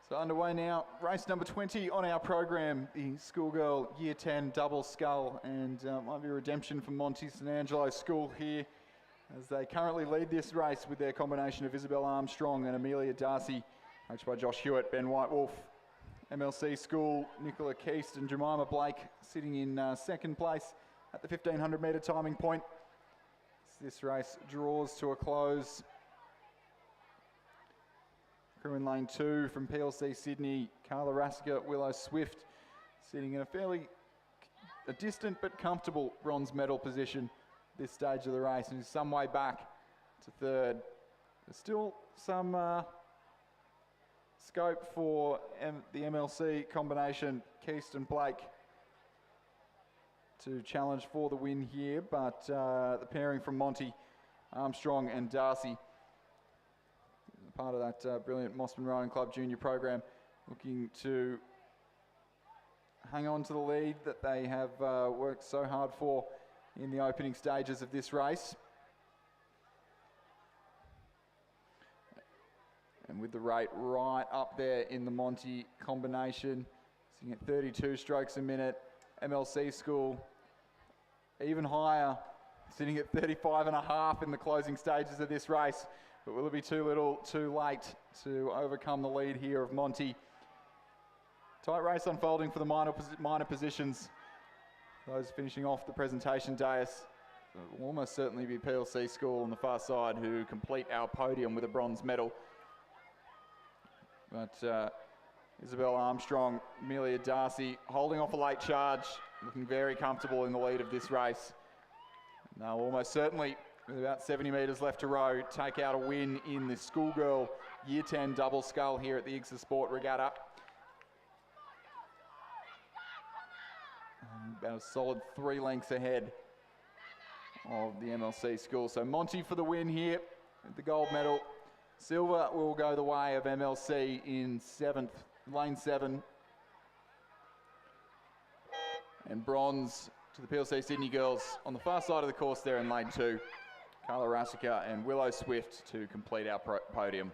S1: So underway now, race number 20 on our program, the schoolgirl year 10 double scull, and might be a redemption for Monty St Angelo School here as they currently lead this race with their combination of Isabel Armstrong and Amelia Darcy, coached by Josh Hewitt, Ben Whitewolf. MLC School, Nicola Keast and Jemima Blake sitting in second place at the 1500 metre timing point. As this race draws to a close. Crew in lane 2 from PLC Sydney, Carla Rassica, Willow Swift, sitting in a distant but comfortable bronze medal position at this stage of the race, and is some way back to third. There's still some scope for the MLC combination, Keast and Blake, to challenge for the win here, but the pairing from Monty, Armstrong and Darcy, part of that brilliant Mossman Rowing Club junior program, looking to hang on to the lead that they have worked so hard for in the opening stages of this race. And with the rate right up there in the Monty combination, sitting at 32 strokes a minute. MLC School even higher, sitting at 35.5 in the closing stages of this race. But will it be too little, too late to overcome the lead here of Monty? Tight race unfolding for the minor positions. Those finishing off the presentation dais. It will almost certainly be PLC School on the far side who complete our podium with a bronze medal. But Isabel Armstrong, Amelia Darcy holding off a late charge, looking very comfortable in the lead of this race. Now almost certainly, with about 70 metres left to row, take out a win in the schoolgirl year 10 double scull here at the IGSA Sport Regatta. About a solid 3 lengths ahead of the MLC School. So Monty for the win here with the gold medal. Silver will go the way of MLC in lane 7. And bronze to the PLC Sydney girls on the far side of the course there in lane 2. Carla Rassica and Willow Swift to complete our podium.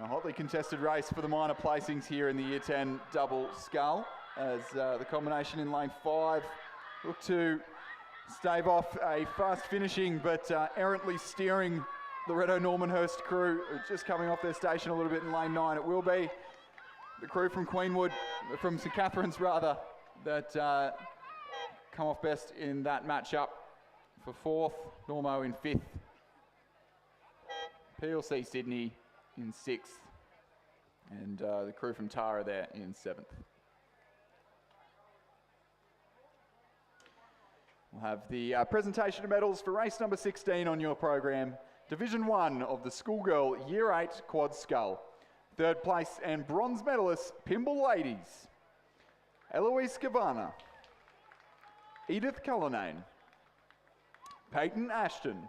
S1: A hotly contested race for the minor placings here in the Year 10 double scull as the combination in lane 5 look to stave off a fast finishing but errantly steering Loretto Normanhurst crew just coming off their station a little bit in lane 9. It will be the crew from from St Catherine's rather, that come off best in that matchup for 4th, Normo in 5th, PLC Sydney in 6th, and the crew from Tara there in 7th. We'll have the presentation of medals for race number 16 on your program. Division 1 of the schoolgirl Year 8 quad scull. 3rd place and bronze medalists, Pymble Ladies, Eloise Cavana, Edith Cullinane, Peyton Ashton,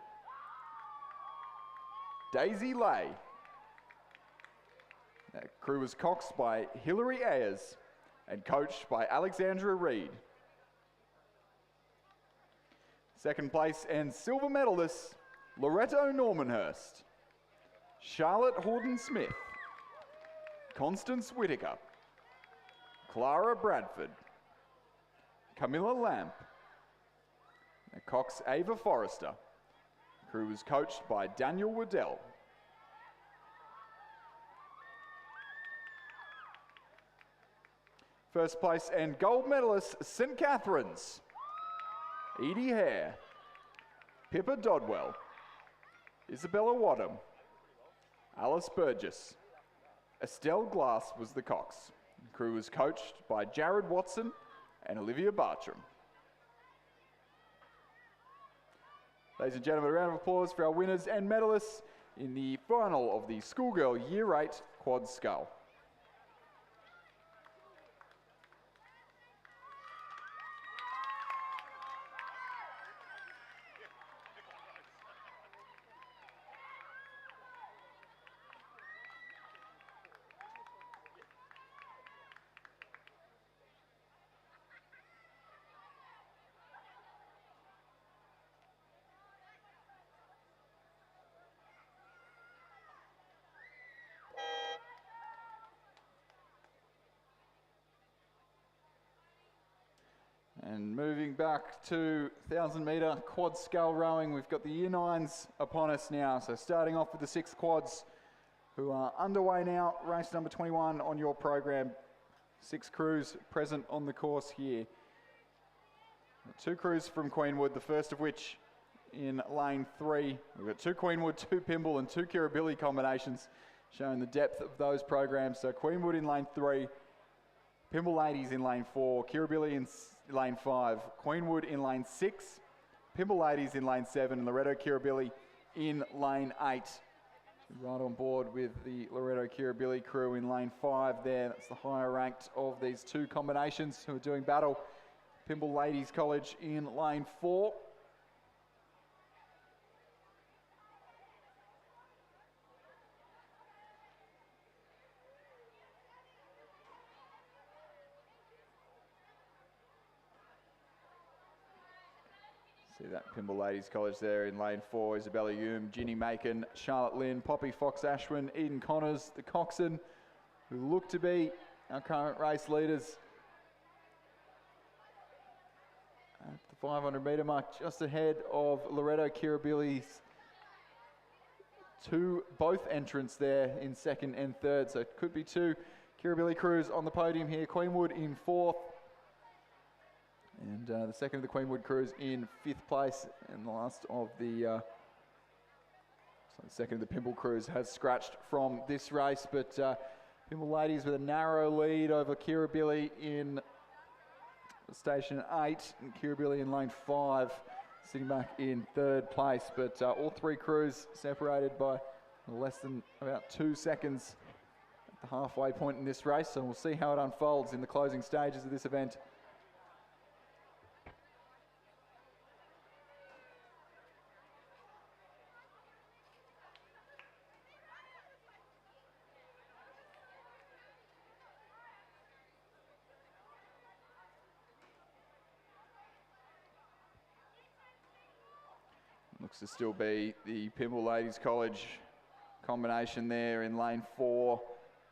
S1: Daisy Lay. That crew was coxed by Hilary Ayers and coached by Alexandra Reed. 2nd place and silver medalists, Loretto Normanhurst, Charlotte Horden-Smith, Constance Whitaker, Clara Bradford, Camilla Lamp, and cox Ava Forrester. The crew was coached by Daniel Waddell. First place and gold medalists, St Catherine's, Edie Hare, Pippa Dodwell, Isabella Wadham, Alice Burgess. Estelle Glass was the cox. The crew was coached by Jared Watson and Olivia Bartram. Ladies and gentlemen, a round of applause for our winners and medalists in the final of the schoolgirl Year 8 quad scull.
S2: And moving back to 1,000-metre quad scull rowing, we've got the Year 9s upon us now. So starting off with the 6 quads who are underway now. Race number 21 on your program. 6 crews present on the course here. 2 crews from Queenwood, the first of which in lane 3. We've got 2 Queenwood, 2 Pymble and 2 Kirribilli combinations, showing the depth of those programs. So Queenwood in lane 3, Pymble Ladies in lane 4, Kirribilli in lane 5, Queenwood in lane 6, Pymble Ladies in lane 7, and Loretto Kirribilli in lane 8. Right on board with the Loretto Kirribilli crew in lane 5 there. That's the higher ranked of these 2 combinations who are doing battle. Pymble Ladies College in lane 4. See that Pymble Ladies College there in lane 4. Isabella Hume, Ginny Macon, Charlotte Lynn, Poppy Fox Ashwin, Eden Connors, the coxswain, who look to be our current race leaders. At the 500 metre mark, just ahead of Loretto Kirribilli's both entrants there in 2nd and 3rd. So it could be 2 Kirribilli crews on the podium here. Queenwood in 4th. And the second of the Queenwood crews in 5th place, and the last of the second of the Pymble crews has scratched from this race. But Pymble Ladies with a narrow lead over Kirribilli in station 8, and Kirribilli in lane 5, sitting back in 3rd place. But all 3 crews separated by less than about 2 seconds at the halfway point in this race. So we'll see how it unfolds in the closing stages of this event. Looks to still be the Pymble Ladies College combination there in lane 4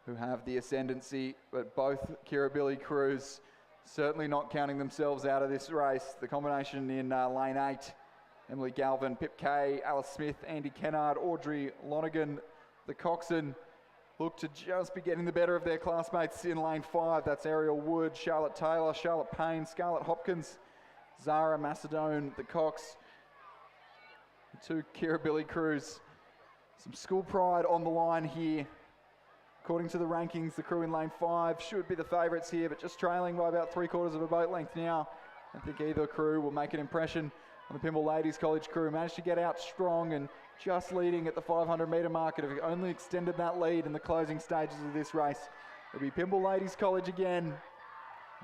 S2: who have the ascendancy, but both Kirribilli crews certainly not counting themselves out of this race. The combination in lane 8, Emily Galvin, Pip Kay, Alice Smith, Andy Kennard, Audrey Lonergan, the coxswain, look to just be getting the better of their classmates in lane 5. That's Ariel Wood, Charlotte Taylor, Charlotte Payne, Scarlett Hopkins, Zara Macedone, the cox. 2 Kirribilli crews. Some school pride on the line here. According to the rankings, the crew in lane 5 should be the favourites here, but just trailing by about 3/4 of a boat length now. I think either crew will make an impression on the Pymble Ladies College crew. Managed to get out strong and just leading at the 500 metre mark. Have only extended that lead in the closing stages of this race. It'll be Pymble Ladies College again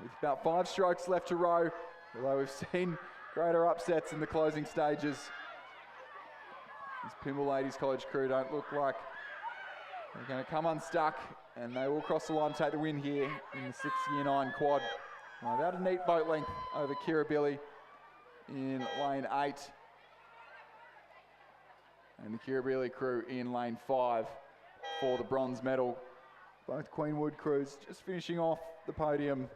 S2: with about 5 strokes left to row, although we've seen greater upsets in the closing stages. This Pymble Ladies College crew don't look like they're going to come unstuck, and they will cross the line to take the win here in the 6 Year 9 quad. About a neat boat length over Kirribilli in lane 8. And the Kirribilli crew in lane 5 for the bronze medal. Both Queenwood crews just finishing off the podium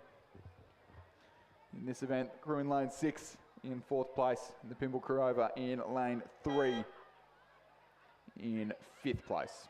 S2: in this event. Crew in lane 6 in 4th place, and the Pymble crew over in lane 3 in 5th place.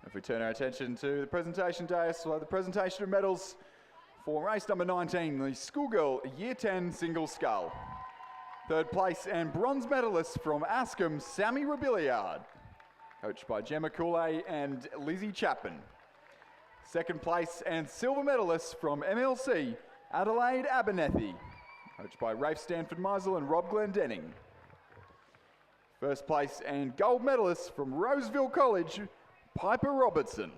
S2: If we turn our attention to the presentation dais, we'll have the presentation of medals for race number 19, the Schoolgirl Year 10 Single Scull. 3rd place and bronze medalist from Ascombe, Sammy Robilliard, coached by Gemma Cooley and Lizzie Chapman. 2nd place and silver medalist from MLC, Adelaide Abernethy, coached by Rafe Stanford Meisel and Rob Glendenning. First place and gold medalist from Roseville College, Piper Robertson.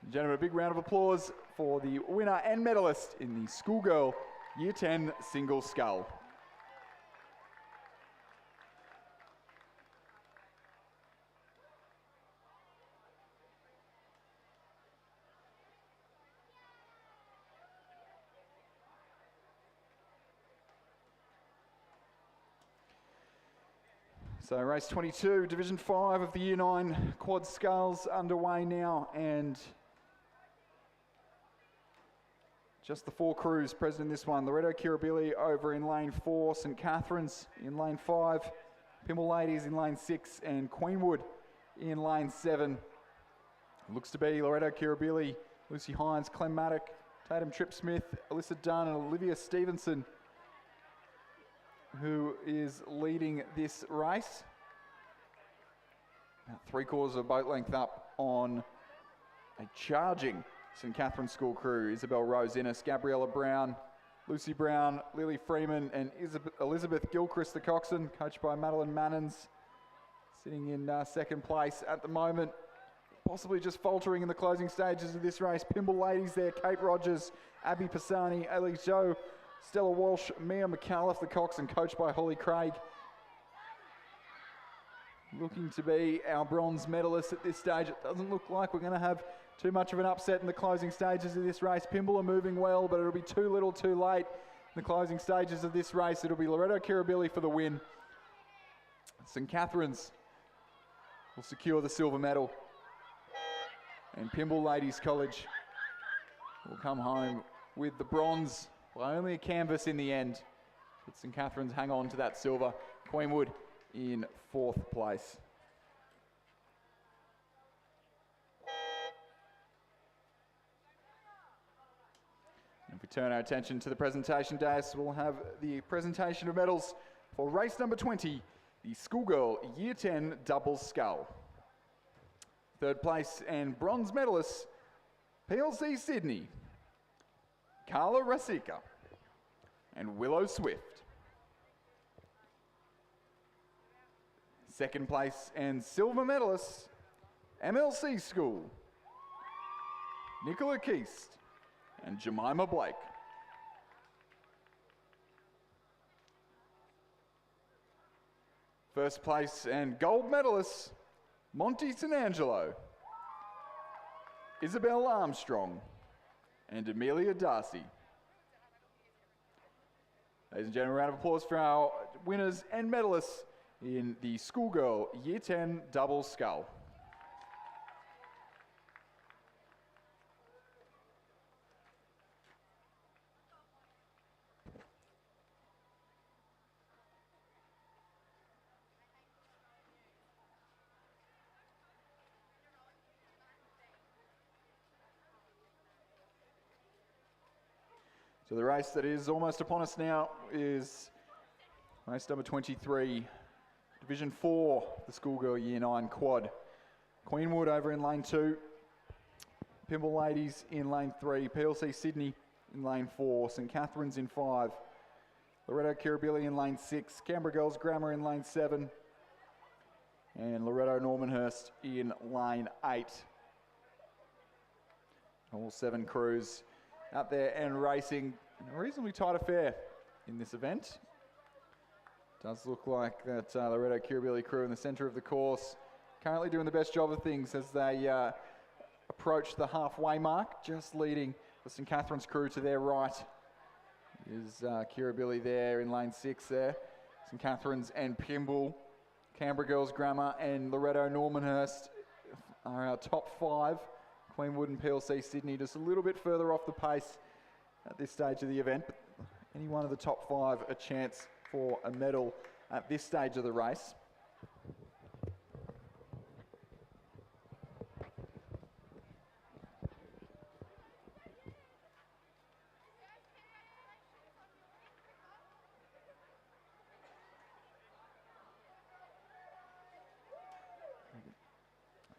S2: Gentlemen, a big round of applause for the winner and medalist in the schoolgirl Year 10 single scull. So race 22, Division 5 of the Year 9 quad sculls underway now, and just the 4 crews present in this one. Loretto Kirribilli over in lane 4, St Catherine's in lane 5, Pymble Ladies in lane 6, and Queenwood in lane 7. Looks to be Loretto Kirribilli, Lucy Hines, Clem Maddock, Tatum Tripp-Smith, Alyssa Dunn, and Olivia Stevenson, who is leading this race. About 3/4 of a boat length up on a charging St Catherine School crew. Isabel Rose Innes, Gabriella Brown, Lucy Brown, Lily Freeman, and Elizabeth Gilchrist, the coxswain, coached by Madeline Mannins, sitting in second place at the moment. Possibly just faltering in the closing stages of this race. Pymble Ladies there, Kate Rogers, Abby Pisani, Ellie Joe, Stella Walsh, Mia McAuliffe, the coxswain, coached by Holly Craig. Looking to be our bronze medalist at this stage. It doesn't look like we're going to have too much of an upset in the closing stages of this race. Pymble are moving well, but it'll be too little too late in the closing stages of this race. It'll be Loretto Kirribilli for the win. St Catherine's will secure the silver medal, and Pymble Ladies College will come home with the bronze. Well, only a canvas in the end, but St Catherine's hang on to that silver. Queenwood in 4th place. If we turn our attention to the presentation dais, we'll have the presentation of medals for race number 20, the schoolgirl Year 10 double scull. 3rd place and bronze medalists, PLC Sydney, Carla Rasica and Willow Swift. 2nd place and silver medalists, MLC School, Nicola Keast and Jemima Blake. 1st place and gold medalists, Monty St Angelo, Isabel Armstrong and Amelia Darcy. Ladies and gentlemen, a round of applause for our winners and medalists in the schoolgirl Year 10 double scull. So the race that is almost upon us now is race number 23, Division 4, the schoolgirl Year 9 quad. Queenwood over in lane 2, Pymble Ladies in lane 3, PLC Sydney in lane 4, St Catherine's in 5, Loretto Kirribilli in lane 6, Canberra Girls Grammar in lane 7, and Loretto Normanhurst in lane 8. All 7 crews out there and racing in a reasonably tight affair in this event. Does look like that Loretto Kirribilli crew in the centre of the course currently doing the best job of things as they approach the halfway mark, just leading the St Catherine's crew to their right. Is Kirribilli there in lane 6 there. St Catherine's and Pymble, Canberra Girls Grammar and Loretto Normanhurst are our top 5. Queenwood and PLC Sydney just a little bit further off the pace at this stage of the event, but any one of the top 5 a chance for a medal at this stage of the race.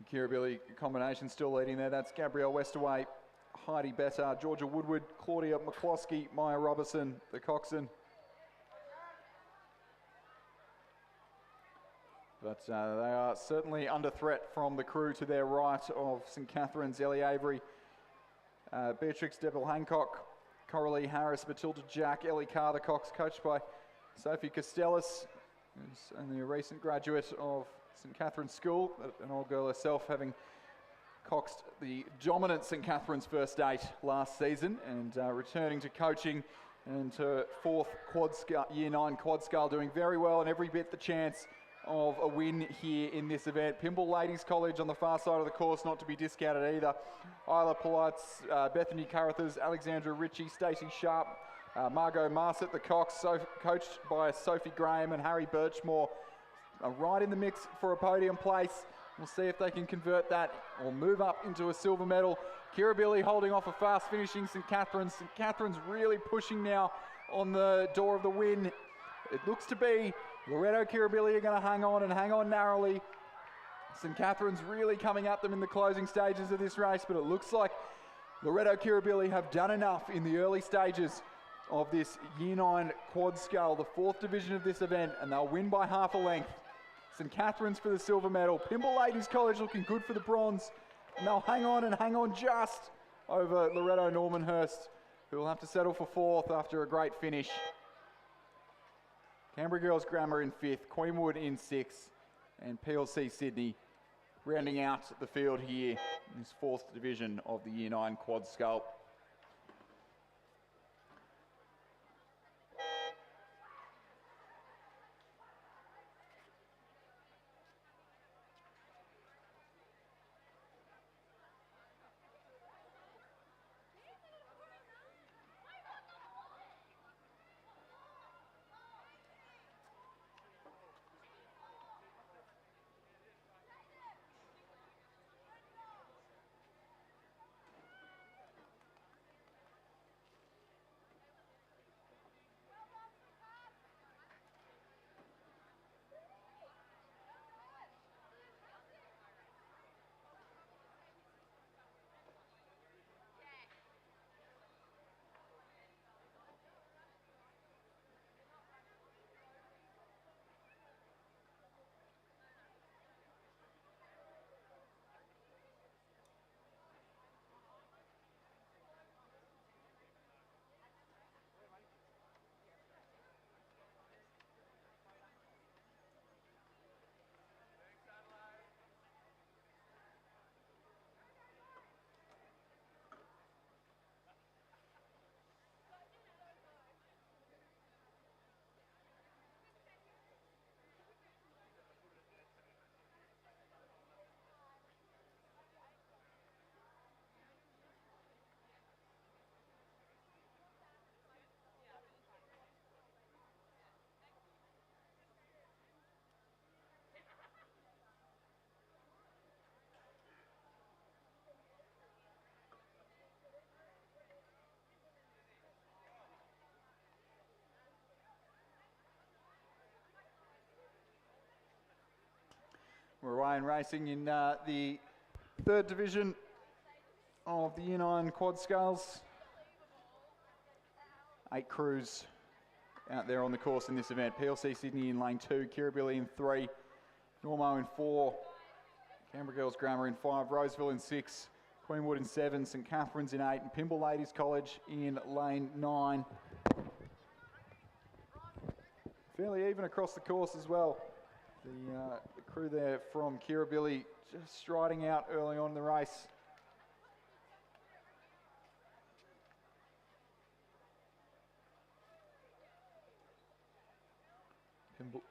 S2: Kirribilli combination still leading there. That's Gabrielle Westerway, Heidi Better, Georgia Woodward, Claudia McCloskey, Maya Robertson, the coxswain. but they are certainly under threat from the crew to their right of St Catherine's, Ellie Avery, Beatrix Devil-Hancock, Coralie Harris, Matilda Jack, Ellie Carr, the Cox, coached by Sophie Costellis, who's only a recent graduate of St Catherine's School, an old girl herself, having coxed the dominant St Catherine's first 8 last season, and returning to coaching and her 4th Year 9 quad scale, doing very well and every bit the chance of a win here in this event. Pymble Ladies College on the far side of the course, not to be discounted either. Isla Polites, Bethany Carruthers, Alexandra Ritchie, Stacey Sharp, Margot Marset, the Cox, coached by Sophie Graham and Harry Birchmore, are right in the mix for a podium place. We'll see if they can convert that or move up into a silver medal. Kirribilli holding off a fast finishing St Catherine's. St Catherine's really pushing now on the door of the win. It looks to be Loretto Kirribilli are going to hang on narrowly. St Catherine's really coming at them in the closing stages of this race, but it looks like Loretto Kirribilli have done enough in the early stages of this Year 9 quad scale, the 4th division of this event, and they'll win by half a length. St Catherine's for the silver medal. Pymble Ladies College looking good for the bronze, and they'll hang on just over Loretto Normanhurst, who will have to settle for 4th after a great finish. Canberra Girls Grammar in 5th, Queenwood in 6th, and PLC Sydney rounding out the field here in this 4th division of the Year 9 quad scale. We're away and racing in the 3rd division of the Year 9 quad scales. 8 crews out there on the course in this event. PLC Sydney in lane 2, Kirribilli in 3, Normo in 4, Canberra Girls Grammar in 5, Roseville in 6, Queenwood in 7, St Catherine's in 8, and Pymble Ladies College in lane 9. Fairly even across the course as well. The crew there from Kirribilli just striding out early on in the race. Pymble.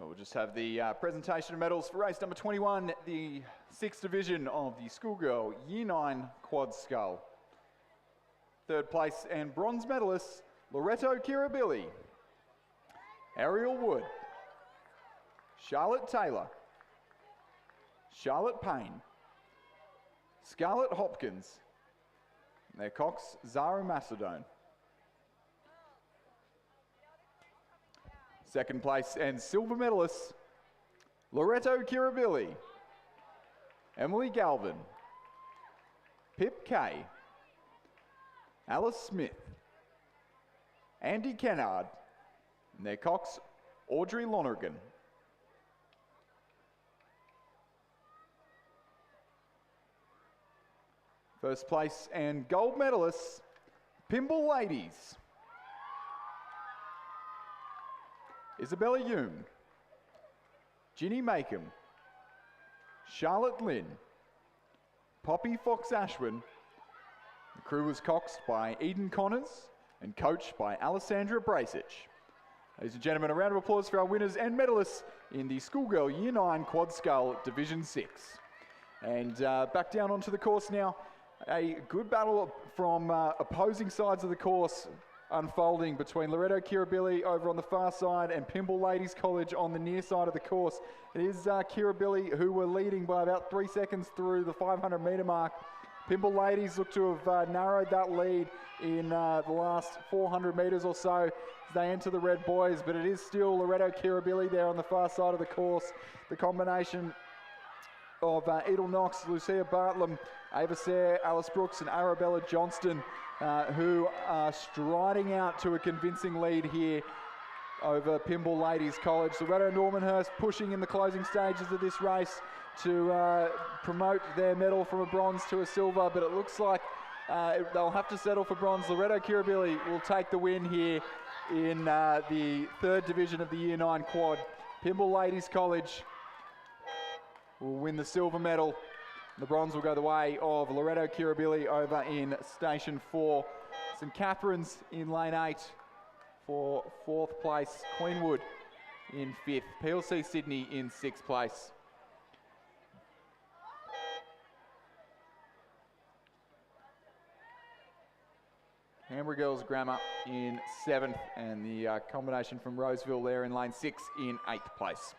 S2: We'll just have the presentation of medals for race number 21, the 6th division of the schoolgirl Year 9 quad scull. 3rd place and bronze medalists, Loretto Kirribilli, Ariel Wood, Charlotte Taylor, Charlotte Payne, Scarlett Hopkins, and their cox, Zara Macedone. Second place and silver medalists, Loretto Kirribilli, Emily Galvin, Pip Kay, Alice Smith, Andy Kennard, and their cox, Audrey Lonergan. First place and gold medalists, Pymble Ladies, Isabella Yoon, Ginny Makem, Charlotte Lynn, Poppy Fox-Ashwin. The crew was coxed by Eden Connors and coached by Alessandra Brasich. Ladies and gentlemen, a round of applause for our winners and medalists in the Schoolgirl Year 9 Quad Scull Division 6. And back down onto the course now. A good battle from opposing sides of the course unfolding between Loretto Kirribilli over on the far side and Pymble Ladies College on the near side of the course. It is Kirribilli who were leading by about 3 seconds through the 500 metre mark. Pymble Ladies look to have narrowed that lead in the last 400 metres or so as they enter the red buoys, but it is still Loretto Kirribilli there on the far side of the course. The combination of Edel Knox, Lucia Bartlam, Ava Sayre, Alice Brooks and Arabella Johnston who are striding out to a convincing lead here over Pymble Ladies College. Loretto Normanhurst pushing in the closing stages of this race to promote their medal from a bronze to a silver, but it looks like they'll have to settle for bronze. Loretto Kirribilli will take the win here in the third division of the Year 9 quad. Pymble Ladies College will win the silver medal. The bronze will go the way of Loretto Kirribilli over in Station 4. St Catherine's in Lane 8 for 4th place. Queenwood in 5th. PLC Sydney in 6th place. Canberra Girls Grammar in 7th, and the combination from Roseville there in Lane 6 in 8th place.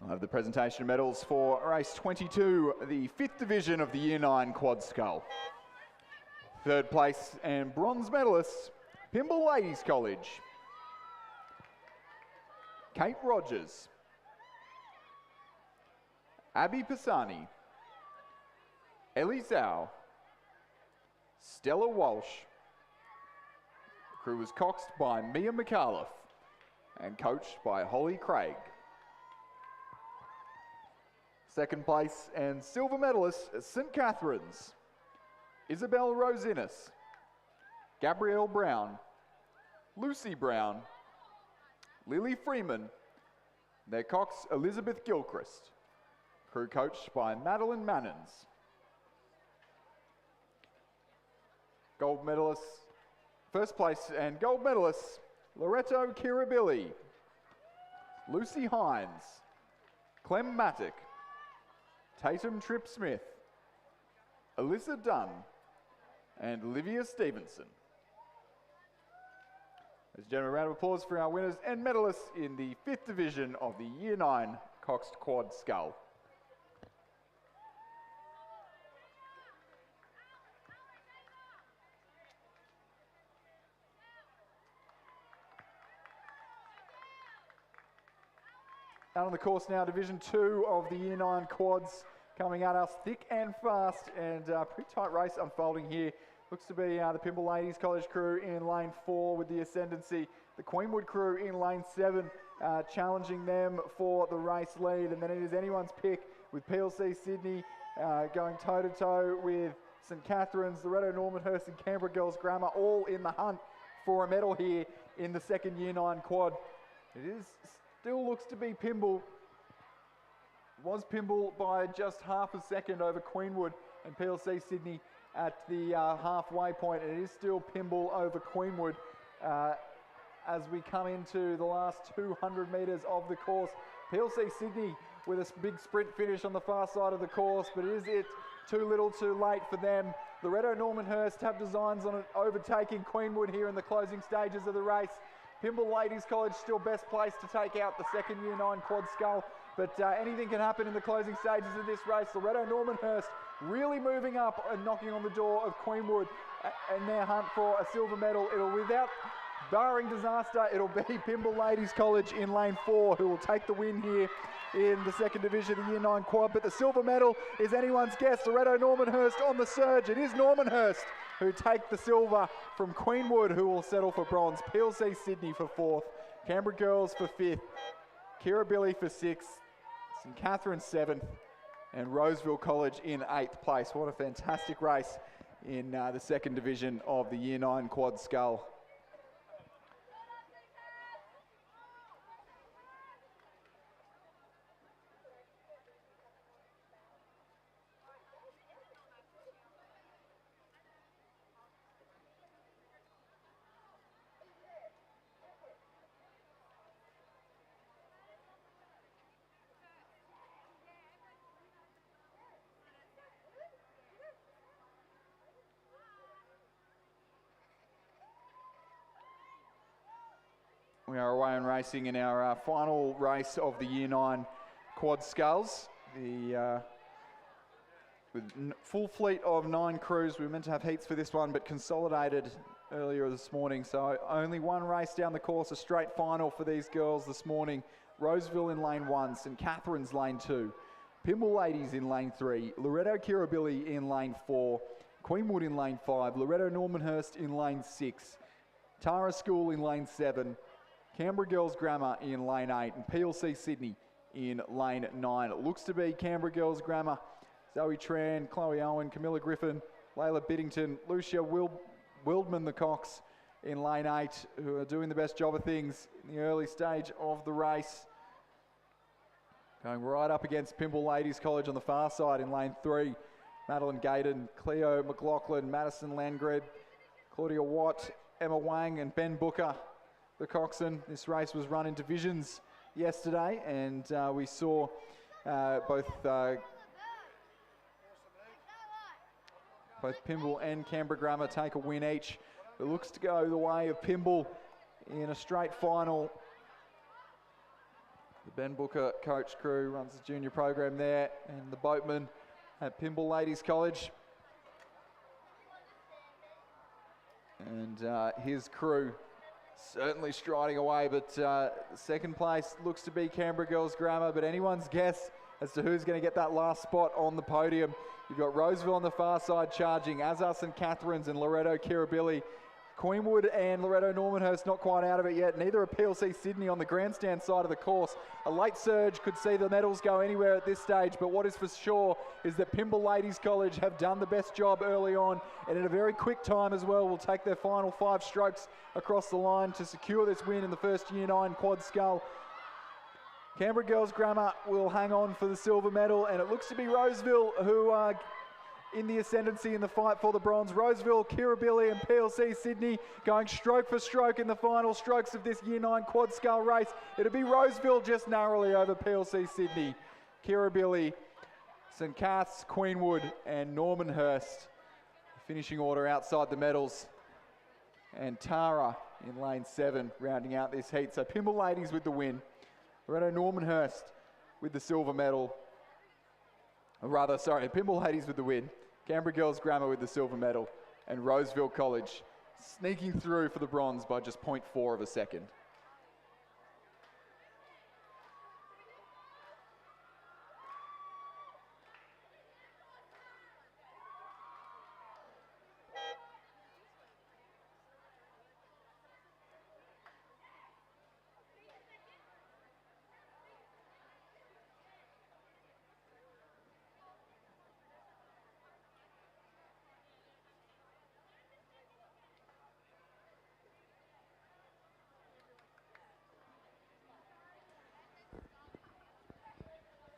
S2: I'll have the presentation of medals for race 22, the 5th division of the Year 9 Quad Scull. Third place and bronze medalists, Pymble Ladies College, Kate Rogers, Abby Pisani, Ellie Zhao, Stella Walsh. The crew was coxed by Mia McAuliffe and coached by Holly Craig. Second place and silver medalists at St Catherine's, Isabel Rosinas, Gabrielle Brown, Lucy Brown, Lily Freeman, their cox Elizabeth Gilchrist, crew coached by Madeline Mannins. Gold medalists, first place and gold medalists, Loretto Kirribilli, Lucy Hines, Clem Mattick, Tatum Tripp Smith, Alyssa Dunn, and Olivia Stevenson. Ladies and gentlemen, a round of applause for our winners and medalists in the 5th division of the Year 9 Coxed Quad Scull. Out on the course now, Division 2 of the Year 9 quads coming at us thick and fast, and pretty tight race unfolding here. Looks to be the Pymble Ladies College crew in lane 4 with the ascendancy. The Queenwood crew in lane 7 challenging them for the race lead, and then it is anyone's pick with PLC Sydney going toe-to-toe with St Catherine's, Loretto Normanhurst and Canberra Girls Grammar all in the hunt for a medal here in the second Year 9 quad. It is still looks to be Pymble. Was Pymble by just half a second over Queenwood and PLC Sydney at the halfway point. It is still Pymble over Queenwood as we come into the last 200 metres of the course. PLC Sydney with a big sprint finish on the far side of the course, but is it too little too late for them? Loretto Normanhurst have designs on it overtaking Queenwood here in the closing stages of the race. Pymble Ladies College still best placed to take out the second Year 9 Quad Scull, but anything can happen in the closing stages of this race. Loretto Normanhurst really moving up and knocking on the door of Queenwood in their hunt for a silver medal. It'll, without barring disaster, it'll be Pymble Ladies College in lane 4 who will take the win here in the second division of the Year 9 quad. But the silver medal is anyone's guess. Loretto Normanhurst on the surge. It is Normanhurst who take the silver from Queenwood, who will settle for bronze. PLC Sydney for 4th, Canberra Girls for 5th, Kirribilli for 6th, St Catherine's 7th, and Roseville College in 8th place. What a fantastic race in the second division of the Year 9 quad scull. We are away and racing in our final race of the Year 9 quad sculls. With full fleet of 9 crews. We were meant to have heats for this one, but consolidated earlier this morning. So only one race down the course, a straight final for these girls this morning. Roseville in lane 1, St Catherine's lane 2, Pymble Ladies in lane 3, Loretto Kirribilli in lane 4, Queenwood in lane 5, Loretto Normanhurst in lane 6, Tara School in lane 7, Canberra Girls Grammar in lane 8, and PLC Sydney in lane 9. It looks to be Canberra Girls Grammar, Zoe Tran, Chloe Owen, Camilla Griffin, Layla Biddington, Lucia Wildman the Cox in lane 8, who are doing the best job of things in the early stage of the race. Going right up against Pymble Ladies College on the far side in lane 3. Madeline Gayden, Cleo McLaughlin, Madison Landgren, Claudia Watt, Emma Wang and Ben Booker, the coxswain. This race was run in divisions yesterday, and we saw both Pymble and Canberra Grammar take a win each. It looks to go the way of Pymble in a straight final. The Ben Booker coach crew runs the junior program there, and the boatman at Pymble Ladies College. And his crew certainly striding away, but second place looks to be Canberra Girls Grammar, but anyone's guess as to who's going to get that last spot on the podium. You've got Roseville on the far side charging, as are St Catherine's and Loretto Kirribilli. Queenwood and Loretto Normanhurst not quite out of it yet. Neither are PLC Sydney on the grandstand side of the course. A late surge could see the medals go anywhere at this stage, but what is for sure is that Pymble Ladies College have done the best job early on, and in a very quick time as well will take their final 5 strokes across the line to secure this win in the first Year 9 quad scull. Canberra Girls Grammar will hang on for the silver medal, and it looks to be Roseville who are in the ascendancy in the fight for the bronze. Roseville, Kirribilli and PLC Sydney going stroke for stroke in the final strokes of this Year 9 quad scull race. It'll be Roseville just narrowly over PLC Sydney. Kirribilli, St Cath's, Queenwood and Normanhurst. Finishing order outside the medals. And Tara in lane 7 rounding out this heat. So Pymble Ladies with the win. Loretto Normanhurst with the silver medal. Pymble Ladies with the win. Canberra Girls Grammar with the silver medal. And Roseville College sneaking through for the bronze by just 0.4 of a second.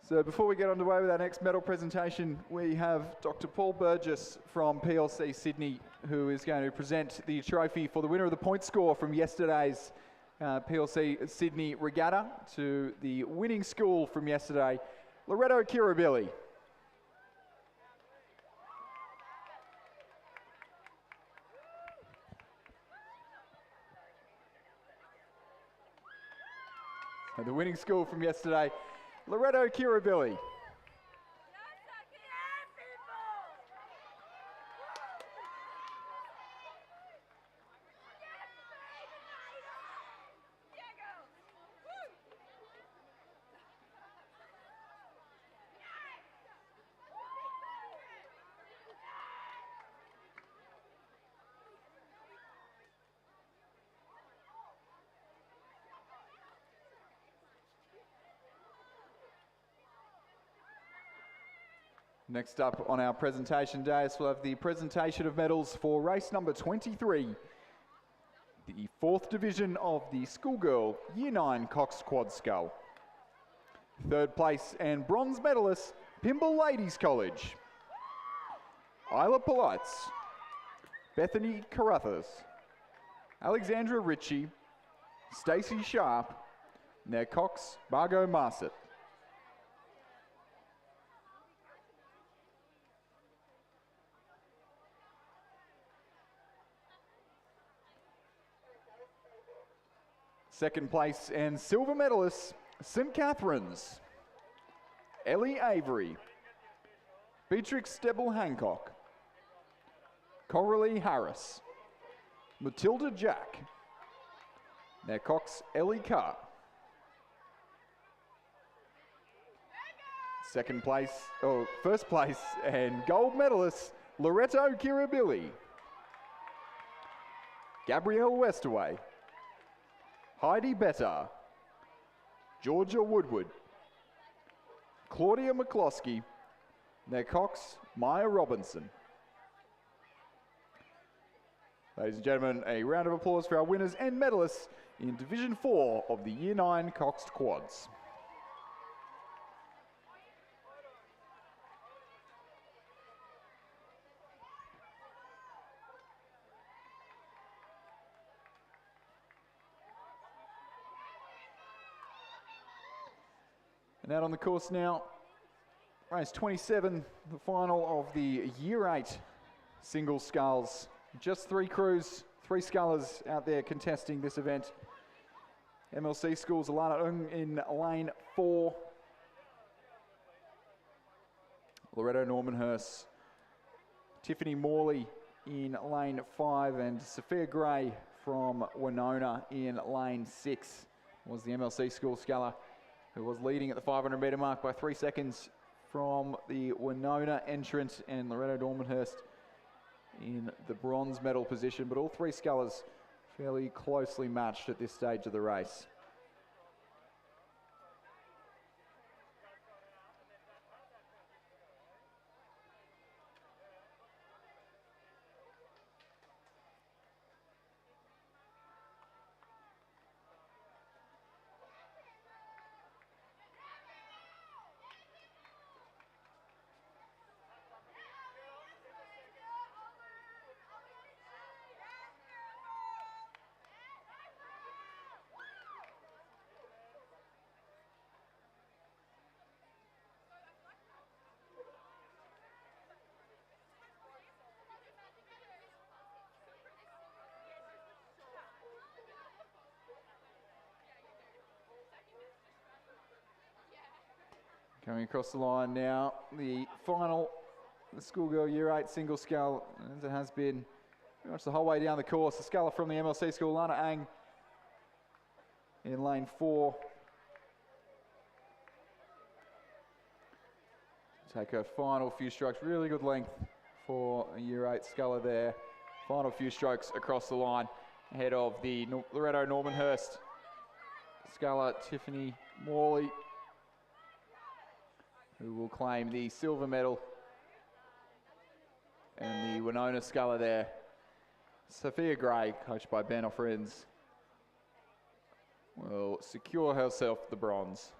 S2: So before we get underway with our next medal presentation, we have Dr. Paul Burgess from PLC Sydney, who is going to present the trophy for the winner of the point score from yesterday's PLC Sydney Regatta to the winning school from yesterday, Loretto Kirribilli. So the winning school from yesterday Loretto Kirribilli. Next up on our presentation dais, we'll have the presentation of medals for race number 23, the 4th division of the schoolgirl Year 9 Cox Quad Scull. 3rd place and bronze medalist, Pymble Ladies College. Isla Polites, Bethany Carruthers, Alexandra Ritchie, Stacey Sharp, Nair Cox, Margot Marset. Second place and silver medalist, St. Catherine's, Ellie Avery, Beatrix Stebble-Hancock, Coralie Harris, Matilda Jack, Nair Cox, Ellie Carr. First place and gold medalist, Loretto Kirribilli, Gabrielle Westerway, Heidi Better, Georgia Woodward, Claudia McCloskey, Nair Cox, Maya Robinson. Ladies and gentlemen, a round of applause for our winners and medalists in Division 4 of the Year 9 Coxed Quads. And out on the course now, race 27, the final of the Year 8 single sculls. Just 3 crews, 3 scullers out there contesting this event. MLC Schools, Alana Ung in lane 4. Loretto Normanhurst, Tiffany Morley in lane 5, and Sophia Gray from Winona in lane 6 was the MLC School sculler, who was leading at the 500 metre mark by 3 seconds from the Winona entrant, and Loretto Normanhurst in the bronze medal position. But all 3 scullers fairly closely matched at this stage of the race. Coming across the line now, the final, the schoolgirl Year 8 single scull, as it has been pretty much the whole way down the course. The sculler from the MLC School, Lana Ang, in lane 4. Take her final few strokes, really good length for a Year 8 sculler there. Final few strokes across the line ahead of the Loretto Normanhurst sculler, Tiffany Morley, who will claim the silver medal, and the Winona sculler there, Sophia Gray, coached by Ben Offrens, will secure herself the bronze.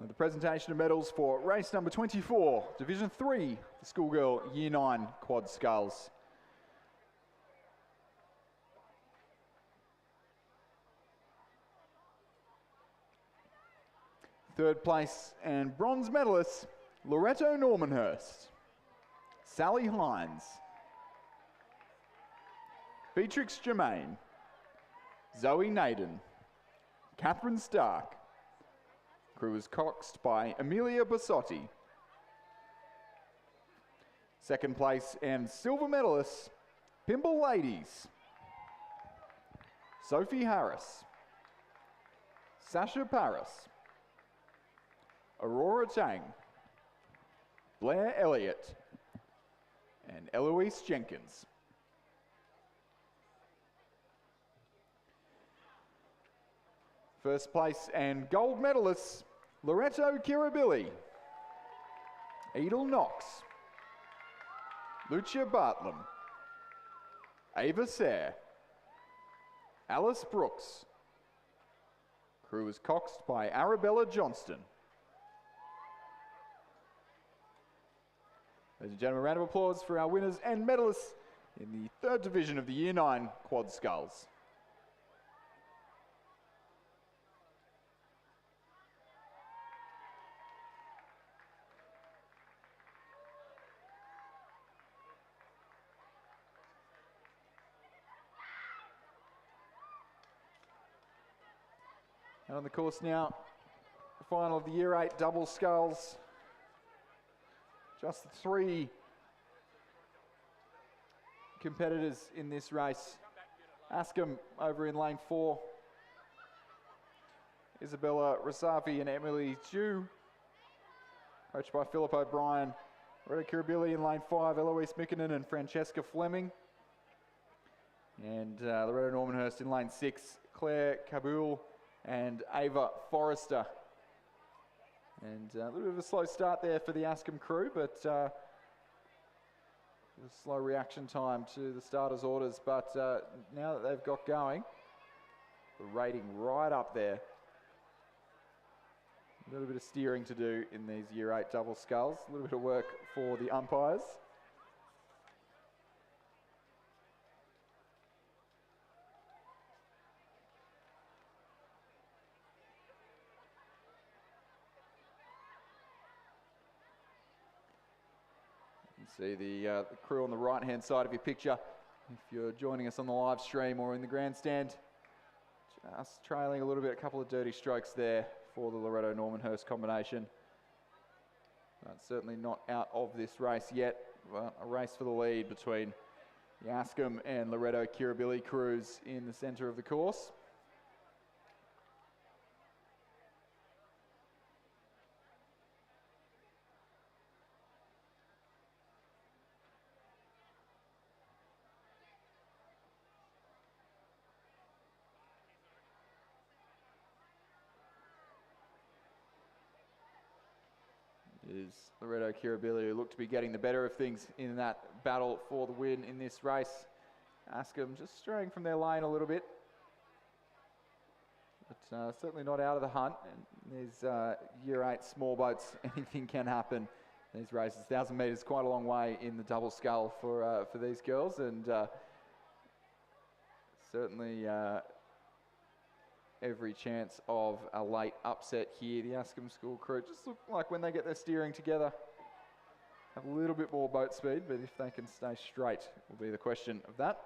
S2: The presentation of medals for race number 24, Division 3, the schoolgirl Year 9 Quad Sculls. Third place and bronze medalists, Loretto Normanhurst, Sally Hines, Beatrix Germain, Zoe Naden, Catherine Stark. Crew was coxed by Amelia Bassotti. Second place and silver medalists, Pimble Ladies, Sophie Harris, Sasha Paris, Aurora Tang, Blair Elliott, and Eloise Jenkins. First place and gold medalists, Loretto Kirribilli, Edel Knox, Lucia Bartlam, Ava Sayre, Alice Brooks. Crew was coxed by Arabella Johnston. Ladies and gentlemen, a round of applause for our winners and medalists in the third division of the Year 9 Quad Sculls. And on the course now, the final of the Year 8 double sculls. Just 3 competitors in this race. Askham over in lane 4. Isabella Rasafi and Emily Jew, coached by Philip O'Brien. Loretto Kirribilli in lane 5, Eloise Mikkonen and Francesca Fleming. And Loretto Normanhurst in lane 6, Claire Kabul and Ava Forrester. And a little bit of a slow start there for the Askham crew, but a slow reaction time to the starters' orders. But now that they've got going, the rating right up there. A little bit of steering to do in these Year 8 double sculls. A little bit of work for the umpires. See the crew on the right-hand side of your picture. If you're joining us on the live stream or in the grandstand, just trailing a little bit, a couple of dirty strokes there for the Loretto Normanhurst combination. But certainly not out of this race yet. Well, a race for the lead between the Askham and Loretto Kirribilli crews in the centre of the course. Is Loretto Kirribilli, who look to be getting the better of things in that battle for the win in this race. Askham just straying from their lane a little bit, but certainly not out of the hunt. And these Year 8 small boats, anything can happen in these races. 1,000 metres, quite a long way in the double scull for these girls, and certainly every chance of a late upset here. The Askham School crew just look like when they get their steering together, have a little bit more boat speed, but if they can stay straight will be the question of that.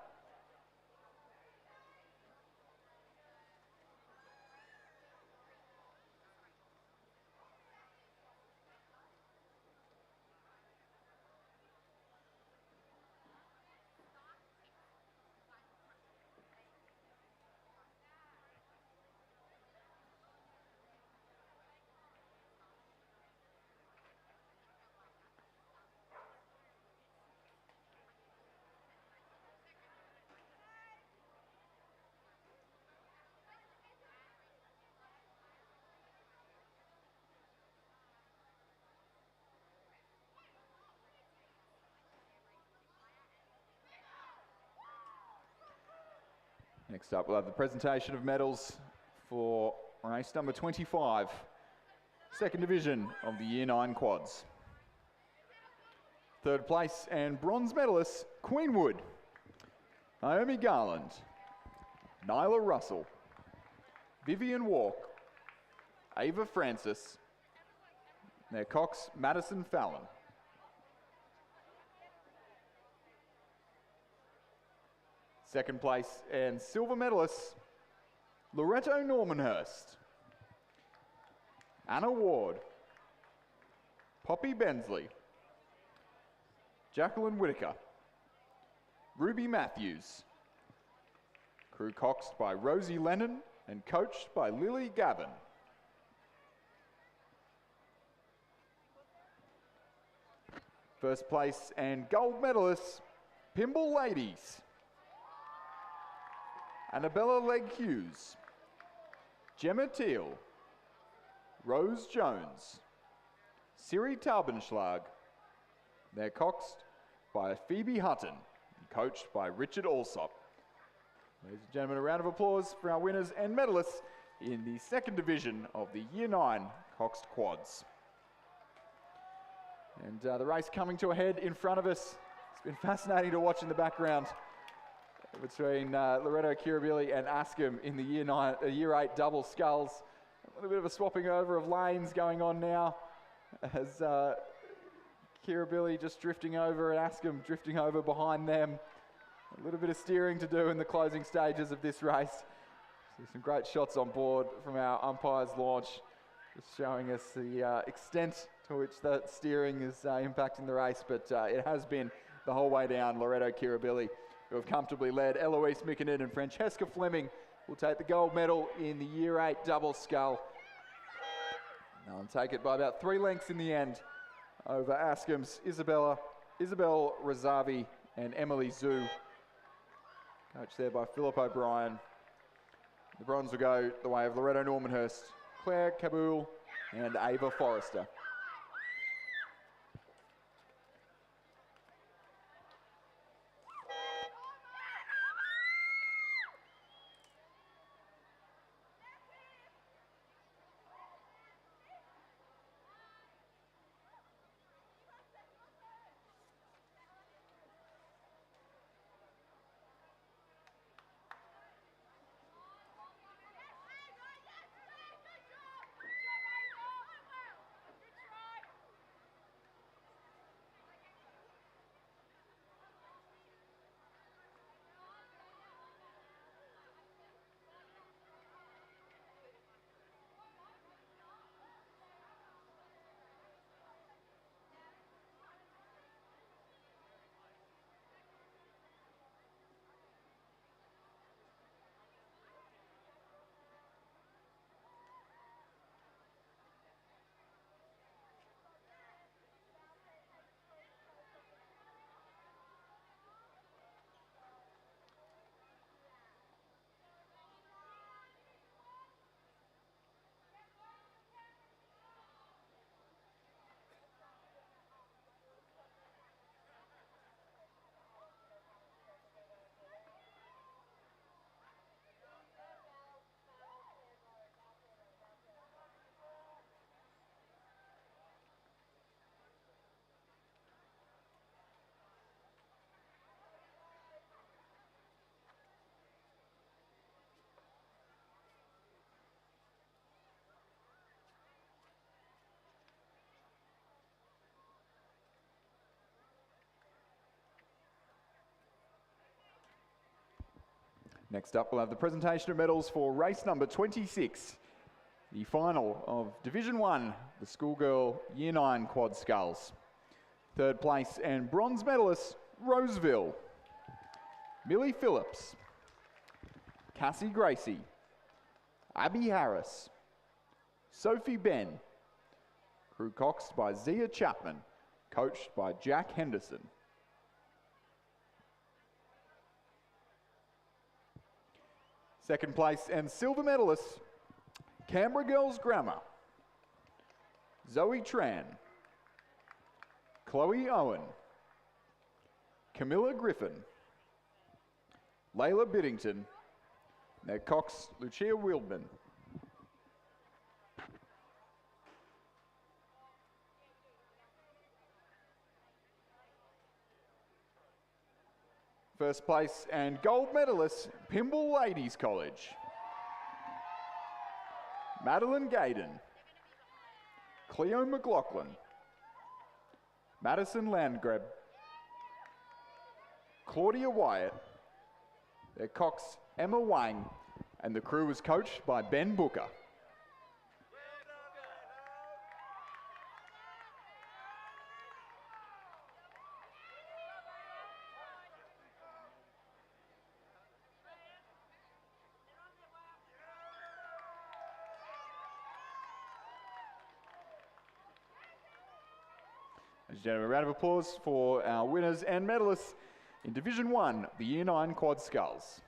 S2: Next up, we'll have the presentation of medals for race number 25, second division of the Year 9 Quads. Third place and bronze medalists, Queenwood, Naomi Garland, Nyla Russell, Vivian Walk, Ava Francis. Their Cox, Madison Fallon. Second place and silver medalists, Loretto Normanhurst, Anna Ward, Poppy Bensley, Jacqueline Whitaker, Ruby Matthews. Crew coxed by Rosie Lennon and coached by Lily Gavin. First place and gold medalists, Pimble Ladies, Annabella Legg Hughes, Gemma Teal, Rose Jones, Siri Taubenschlag. They're coxed by Phoebe Hutton and coached by Richard Alsop. Ladies and gentlemen, a round of applause for our winners and medalists in the second division of the Year 9 Coxed Quads. And the race coming to a head in front of us. It's been fascinating to watch in the background between Loretto Kirribilli and Askham in the Year 8 double sculls. A little bit of a swapping over of lanes going on now as Kirribilli just drifting over and Askham drifting over behind them. A little bit of steering to do in the closing stages of this race. See some great shots on board from our umpire's launch, just showing us the extent to which that steering is impacting the race, but it has been the whole way down. Loretto Kirribilli, who have comfortably led. Eloise Mikkonen and Francesca Fleming will take the gold medal in the Year 8 double scull. They'll take it by about 3 lengths in the end over Askham's Isabel Razavi and Emily Zhu. Coached there by Philip O'Brien. The bronze will go the way of Loretto Normanhurst, Claire Kabul and Ava Forrester. Next up, we'll have the presentation of medals for race number 26, the final of Division 1, the schoolgirl Year 9 quad sculls. Third place and bronze medalist, Roseville, Millie Phillips, Cassie Gracie, Abby Harris, Sophie Ben, crew coxed by Zia Chapman, coached by Jack Henderson. Second place and silver medalists, Canberra Girls Grammar, Zoe Tran, Chloe Owen, Camilla Griffin, Layla Biddington, and their cox, Lucia Wildman. First place and gold medalist, Pimble Ladies College, Madeline Gaydon, Cleo McLaughlin, Madison Landgrab, Claudia Wyatt, their cox Emma Wang, and the crew was coached by Ben Booker. Ladies and gentlemen, a round of applause for our winners and medalists in Division 1, the Year 9 Quad Sculls.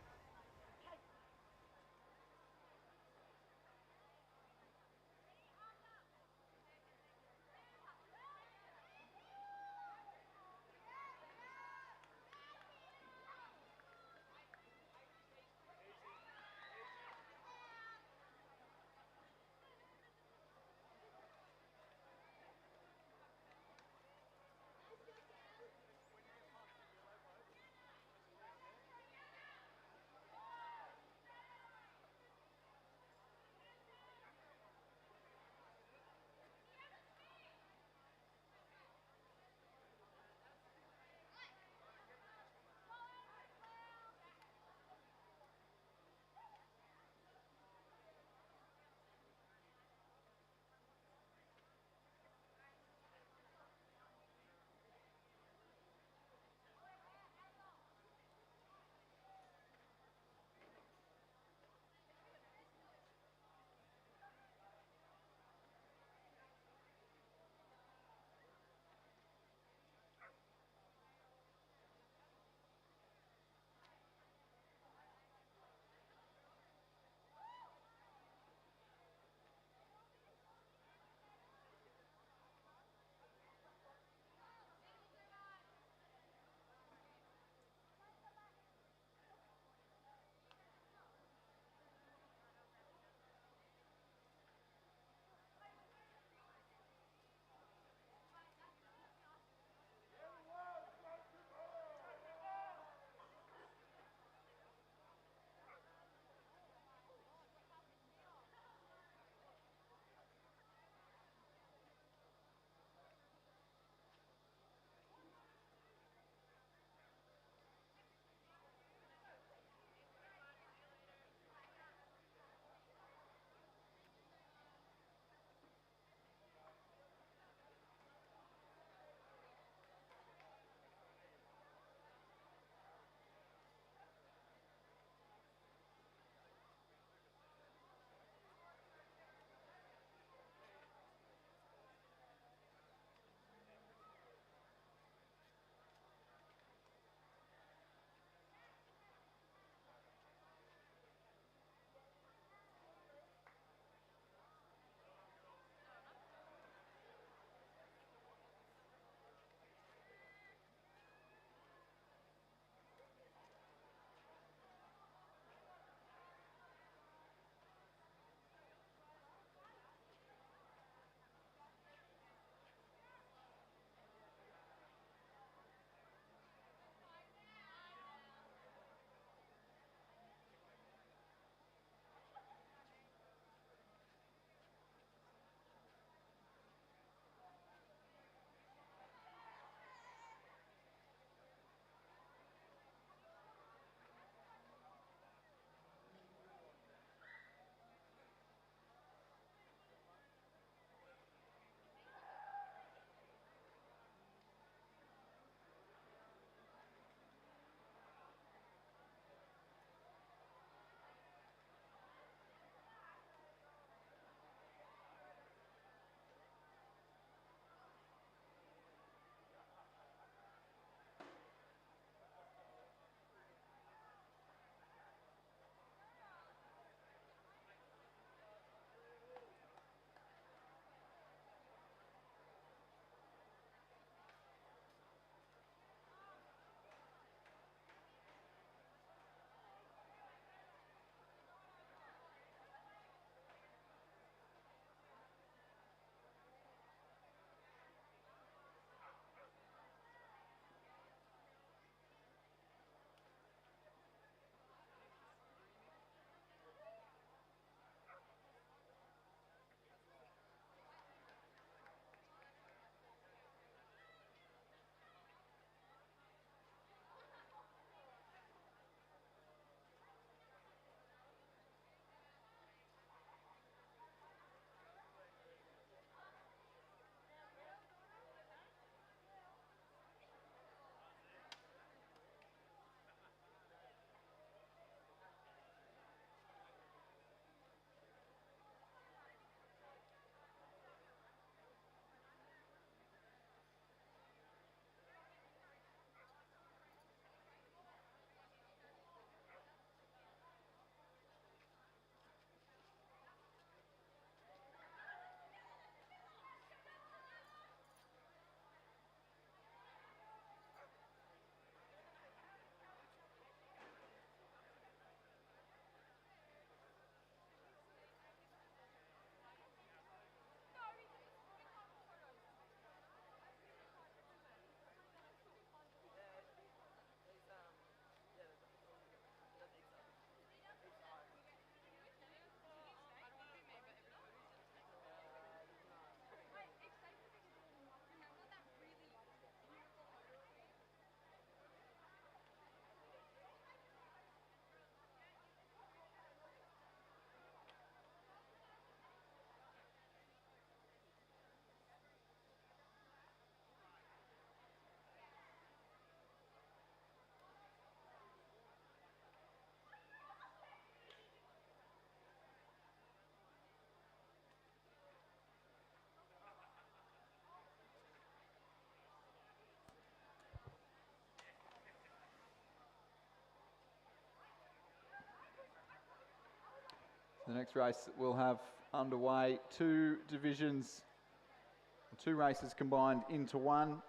S2: The next race that we'll have underway, two divisions, two races combined into one.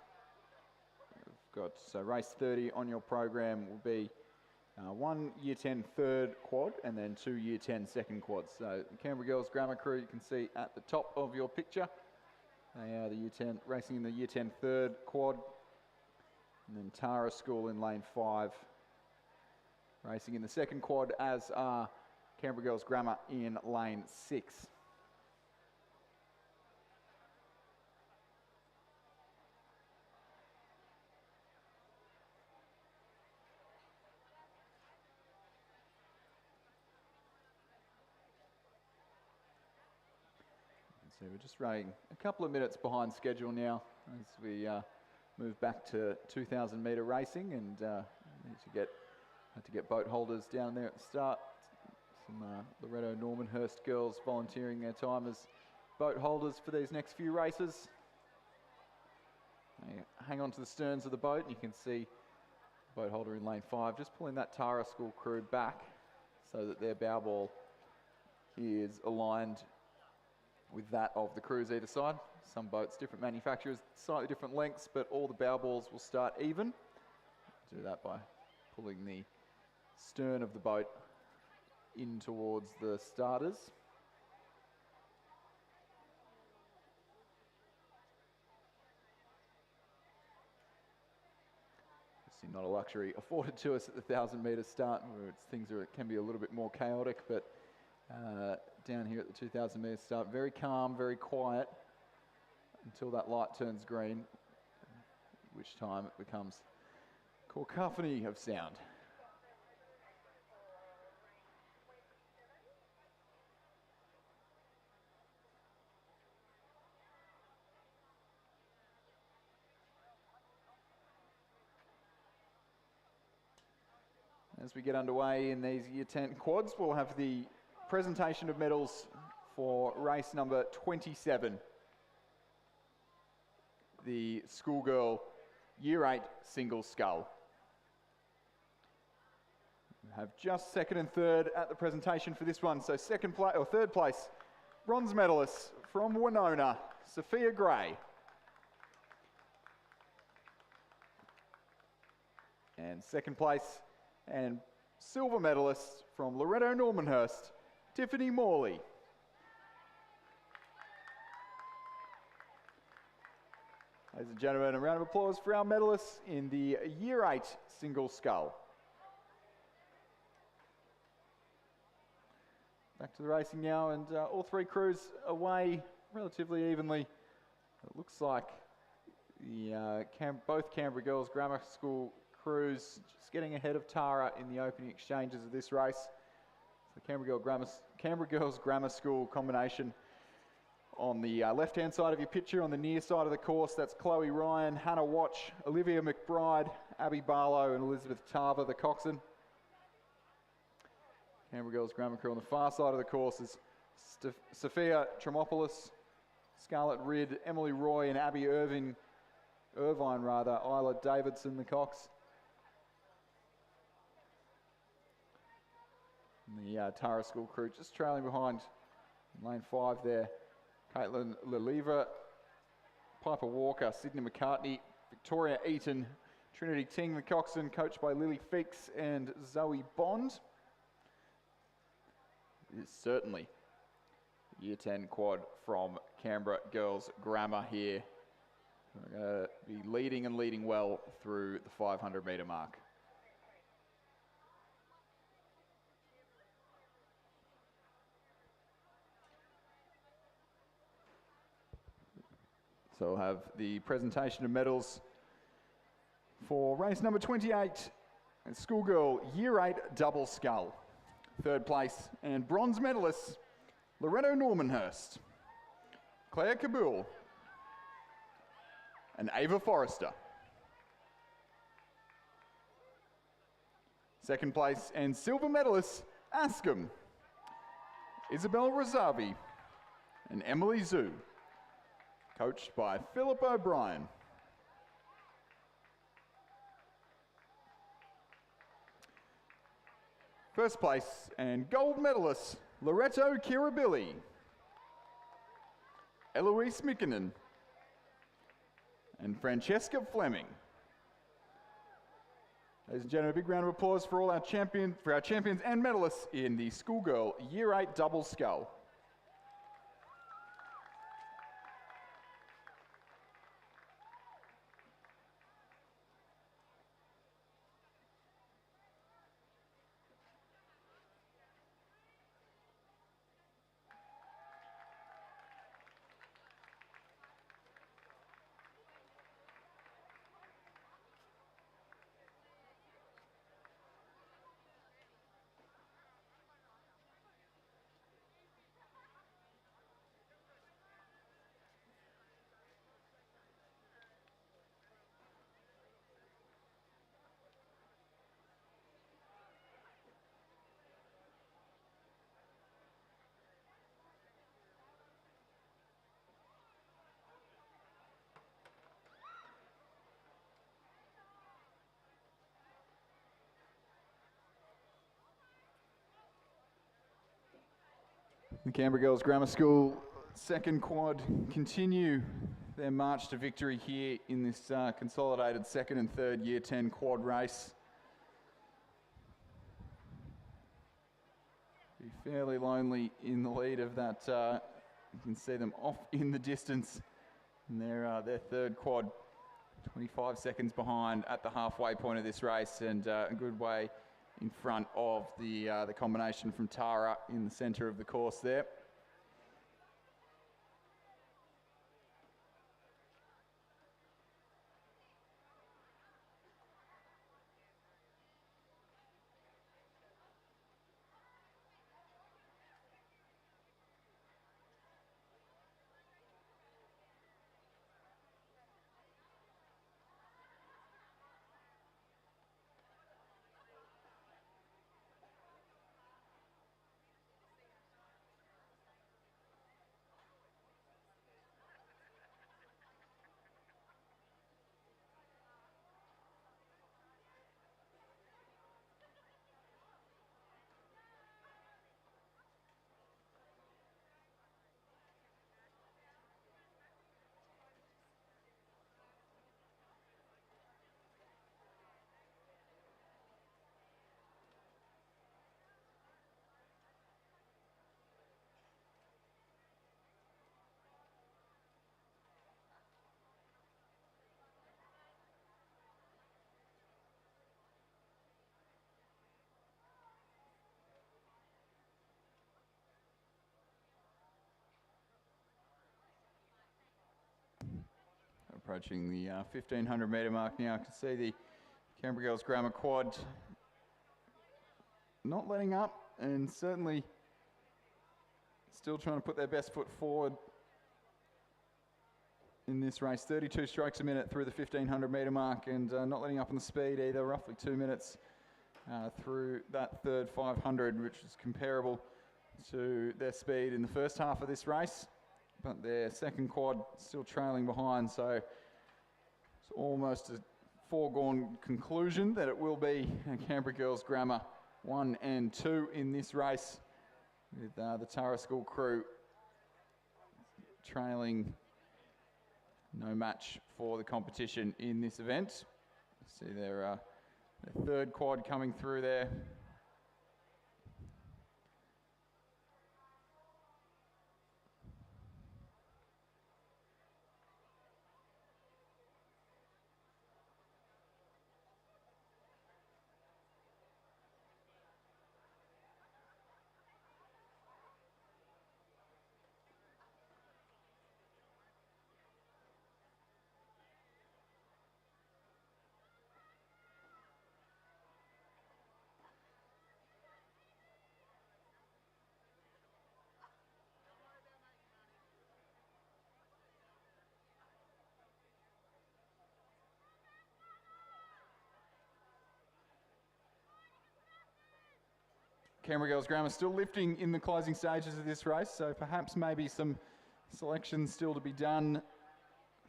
S2: We've got, so race 30 on your program will be one Year 10 third quad and then two Year 10 second quads. So the Canberra Girls Grammar crew you can see at the top of your picture. They are the Year 10, racing in the Year 10 third quad. And then Tara School in lane 5, racing in the second quad, as are Canberra Girls Grammar in lane 6. So we're just running a couple of minutes behind schedule now as we move back to 2,000 metre racing, and need to get boat holders down there at the start. Some Loretto Normanhurst girls volunteering their time as boat holders for these next few races. They hang on to the sterns of the boat, and you can see the boat holder in lane 5 just pulling that Tara School crew back so that their bow ball is aligned with that of the crews either side. Some boats, different manufacturers, slightly different lengths, but all the bow balls will start even. Do that by pulling the stern of the boat in towards the starters. Obviously not a luxury afforded to us at the 1,000 metre start, where can be a little bit more chaotic, but down here at the 2,000 metre start, very calm, very quiet until that light turns green, at which time it becomes cacophony of sound. As we get underway in these Year 10 quads, we'll have the presentation of medals for race number 27. The schoolgirl Year 8 single scull. We have just second and third at the presentation for this one. So third place, bronze medalist from Winona, Sophia Gray. And second place and silver medalist from Loretto Normanhurst, Tiffany Morley. Ladies and gentlemen, a round of applause for our medalists in the Year 8 single scull. Back to the racing now, and all three crews away relatively evenly. It looks like both Canberra Girls Grammar School crews just getting ahead of Tara in the opening exchanges of this race. The Canberra Girls Grammar School combination on the left-hand side of your picture, on the near side of the course, that's Chloe Ryan, Hannah Watch, Olivia McBride, Abby Barlow and Elizabeth Tarver, the coxswain. Canberra Girls Grammar crew on the far side of the course is Sophia Tremopoulos, Scarlett Ridd, Emily Roy and Abby Irvine, Isla Davidson, the cox. And the Tara School crew just trailing behind in lane 5 there. Caitlin Leliva, Piper Walker, Sydney McCartney, Victoria Eaton, Trinity Ting, the coxswain, coached by Lily Fix and Zoe Bond. It is certainly Year 10 quad from Canberra Girls Grammar here. We're going to be leading well through the 500 metre mark. So we'll have the presentation of medals for race number 28, schoolgirl Year 8 double scull. Third place and bronze medalists, Loretto Normanhurst, Claire Kabul and Ava Forrester. Second place and silver medalists, Ascom, Isabel Rosavi and Emily Zhu, coached by Philip O'Brien. First place and gold medalists,
S1: Loretto Kirribilli, Eloise Mikkonen, and Francesca Fleming. Ladies and gentlemen, a big round of applause for all our champions and medalists in the schoolgirl Year 8 double scull. The Canberra Girls Grammar School second quad continue their march to victory here in this consolidated second and third Year 10 quad race. Be fairly lonely in the lead of that. You can see them off in the distance. And their third quad, 25 seconds behind at the halfway point of this race, and a good way in front of the combination from Tara in the centre of the course there. Approaching the 1500 metre mark now. I can see the Canberra Girls Grammar quad not letting up, and certainly still trying to put their best foot forward in this race. 32 strokes a minute through the 1500 metre mark, and not letting up on the speed either. Roughly 2 minutes through that third 500, which is comparable to their speed in the first half of this race. But their second quad still trailing behind, so it's almost a foregone conclusion that it will be Canberra Girls Grammar 1 and 2 in this race, with the Tara School crew trailing no match for the competition in this event. See their third quad coming through there. Canberra Girls Grammar still lifting in the closing stages of this race, so perhaps maybe some selections still to be done.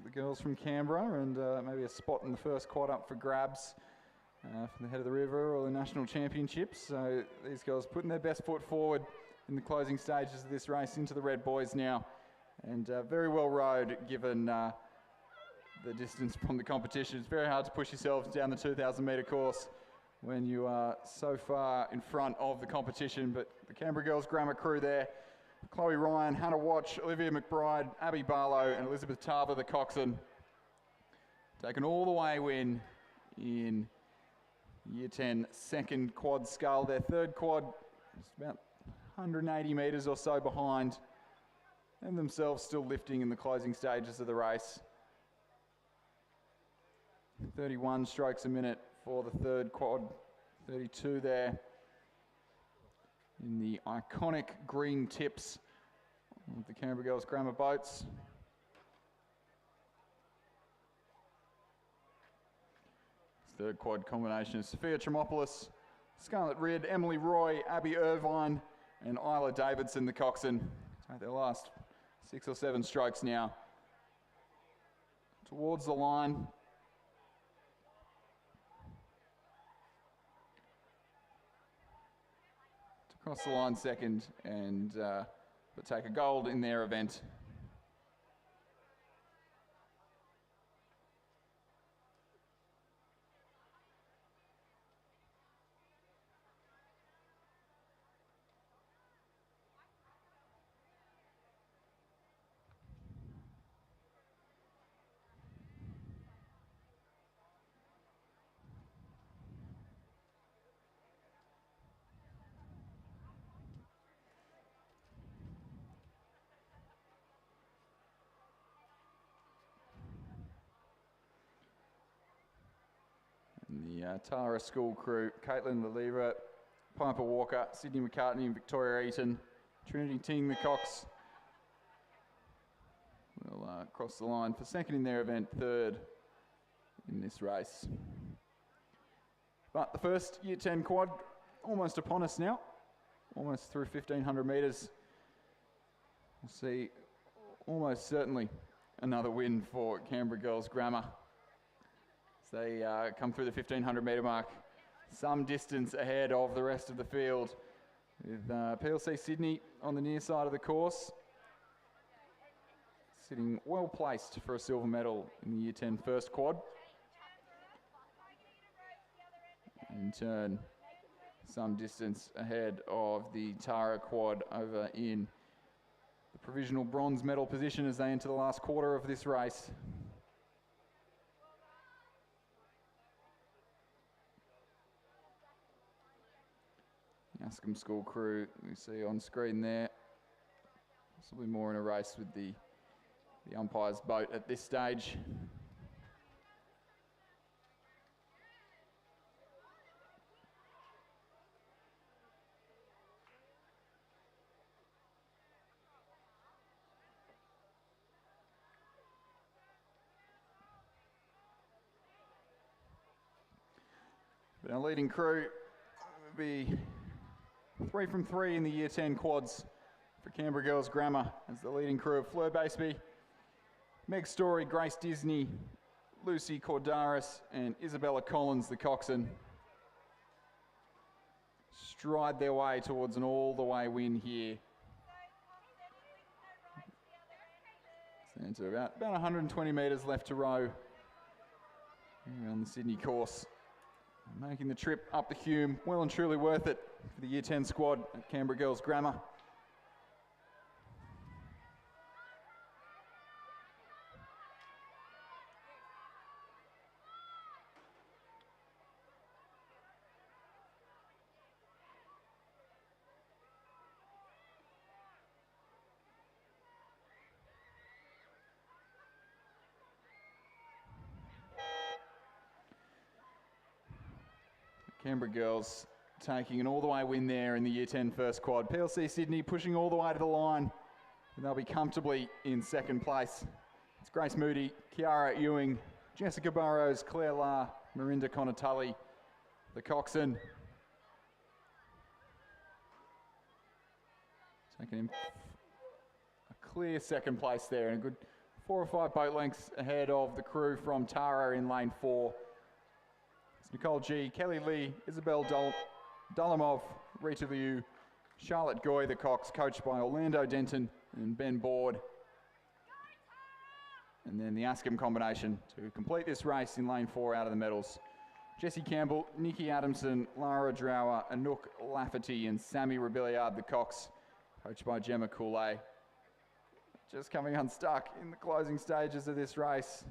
S1: The girls from Canberra, and maybe a spot in the first quad up for grabs from the head of the river or the national championships. So these girls putting their best foot forward in the closing stages of this race into the red boys now. And very well rowed given the distance from the competition. It's very hard to push yourselves down the 2,000 metre course when you are so far in front of the competition. But the Canberra Girls Grammar crew there, Chloe Ryan, Hannah Watch, Olivia McBride, Abby Barlow and Elizabeth Tarver, the coxswain, taken all the way win in Year 10 second quad scull. Their third quad is about 180 metres or so behind, and themselves still lifting in the closing stages of the race. 31 strokes a minute for the third quad, 32 there in the iconic green tips of the Canberra Girls Grammar boats. Third quad combination of Sophia Tremopoulos, Scarlett Ridd, Emily Roy, Abby Irvine and Isla Davidson, the coxswain. So their last 6 or 7 strokes now towards the line. To cross the line second and but take a gold in their event. The Tara School crew, Caitlin Leliva, Piper Walker, Sydney McCartney and Victoria Eaton, Trinity Ting the Cox will cross the line for second in their event, third in this race. But the first Year 10 quad almost upon us now, almost through 1,500 metres. We'll see almost certainly another win for Canberra Girls Grammar. They come through the 1,500 metre mark, some distance ahead of the rest of the field, with PLC Sydney on the near side of the course, sitting well placed for a silver medal in the Year 10 first quad. In turn, some distance ahead of the Tara quad over in the provisional bronze medal position as they enter the last quarter of this race. Ascombe School crew we see on screen there, possibly more in a race with the umpire's boat at this stage. But our leading crew will be 3 from 3 in the Year 10 quads for Canberra Girls Grammar, as the leading crew of Fleur Baseby, Meg Story, Grace Disney, Lucy Cordaris and Isabella Collins, the coxswain, stride their way towards an all-the-way win here. So into about 120 metres left to row around the Sydney course. Making the trip up the Hume, well and truly worth it for the Year 10 squad at Canberra Girls Grammar. Canberra Girls taking an all-the-way win there in the Year 10 first quad. PLC Sydney pushing all the way to the line, and they'll be comfortably in second place. It's Grace Moody, Kiara Ewing, Jessica Burrows, Claire La, Marinda Conatulli, the coxswain. Taking him a clear second place there, and a good 4 or 5 boat lengths ahead of the crew from Tara in lane 4. Nicole G, Kelly Lee, Isabel Dulamov, Rita Liu, Charlotte Goy, the Cox, coached by Orlando Denton and Ben Board. And then the Askham combination to complete this race in lane 4 out of the medals. Jessie Campbell, Nikki Adamson, Lara Drower, Anouk Lafferty and Sammy Rebelliard, the Cox, coached by Gemma Coulet. Just coming unstuck in the closing stages of this race.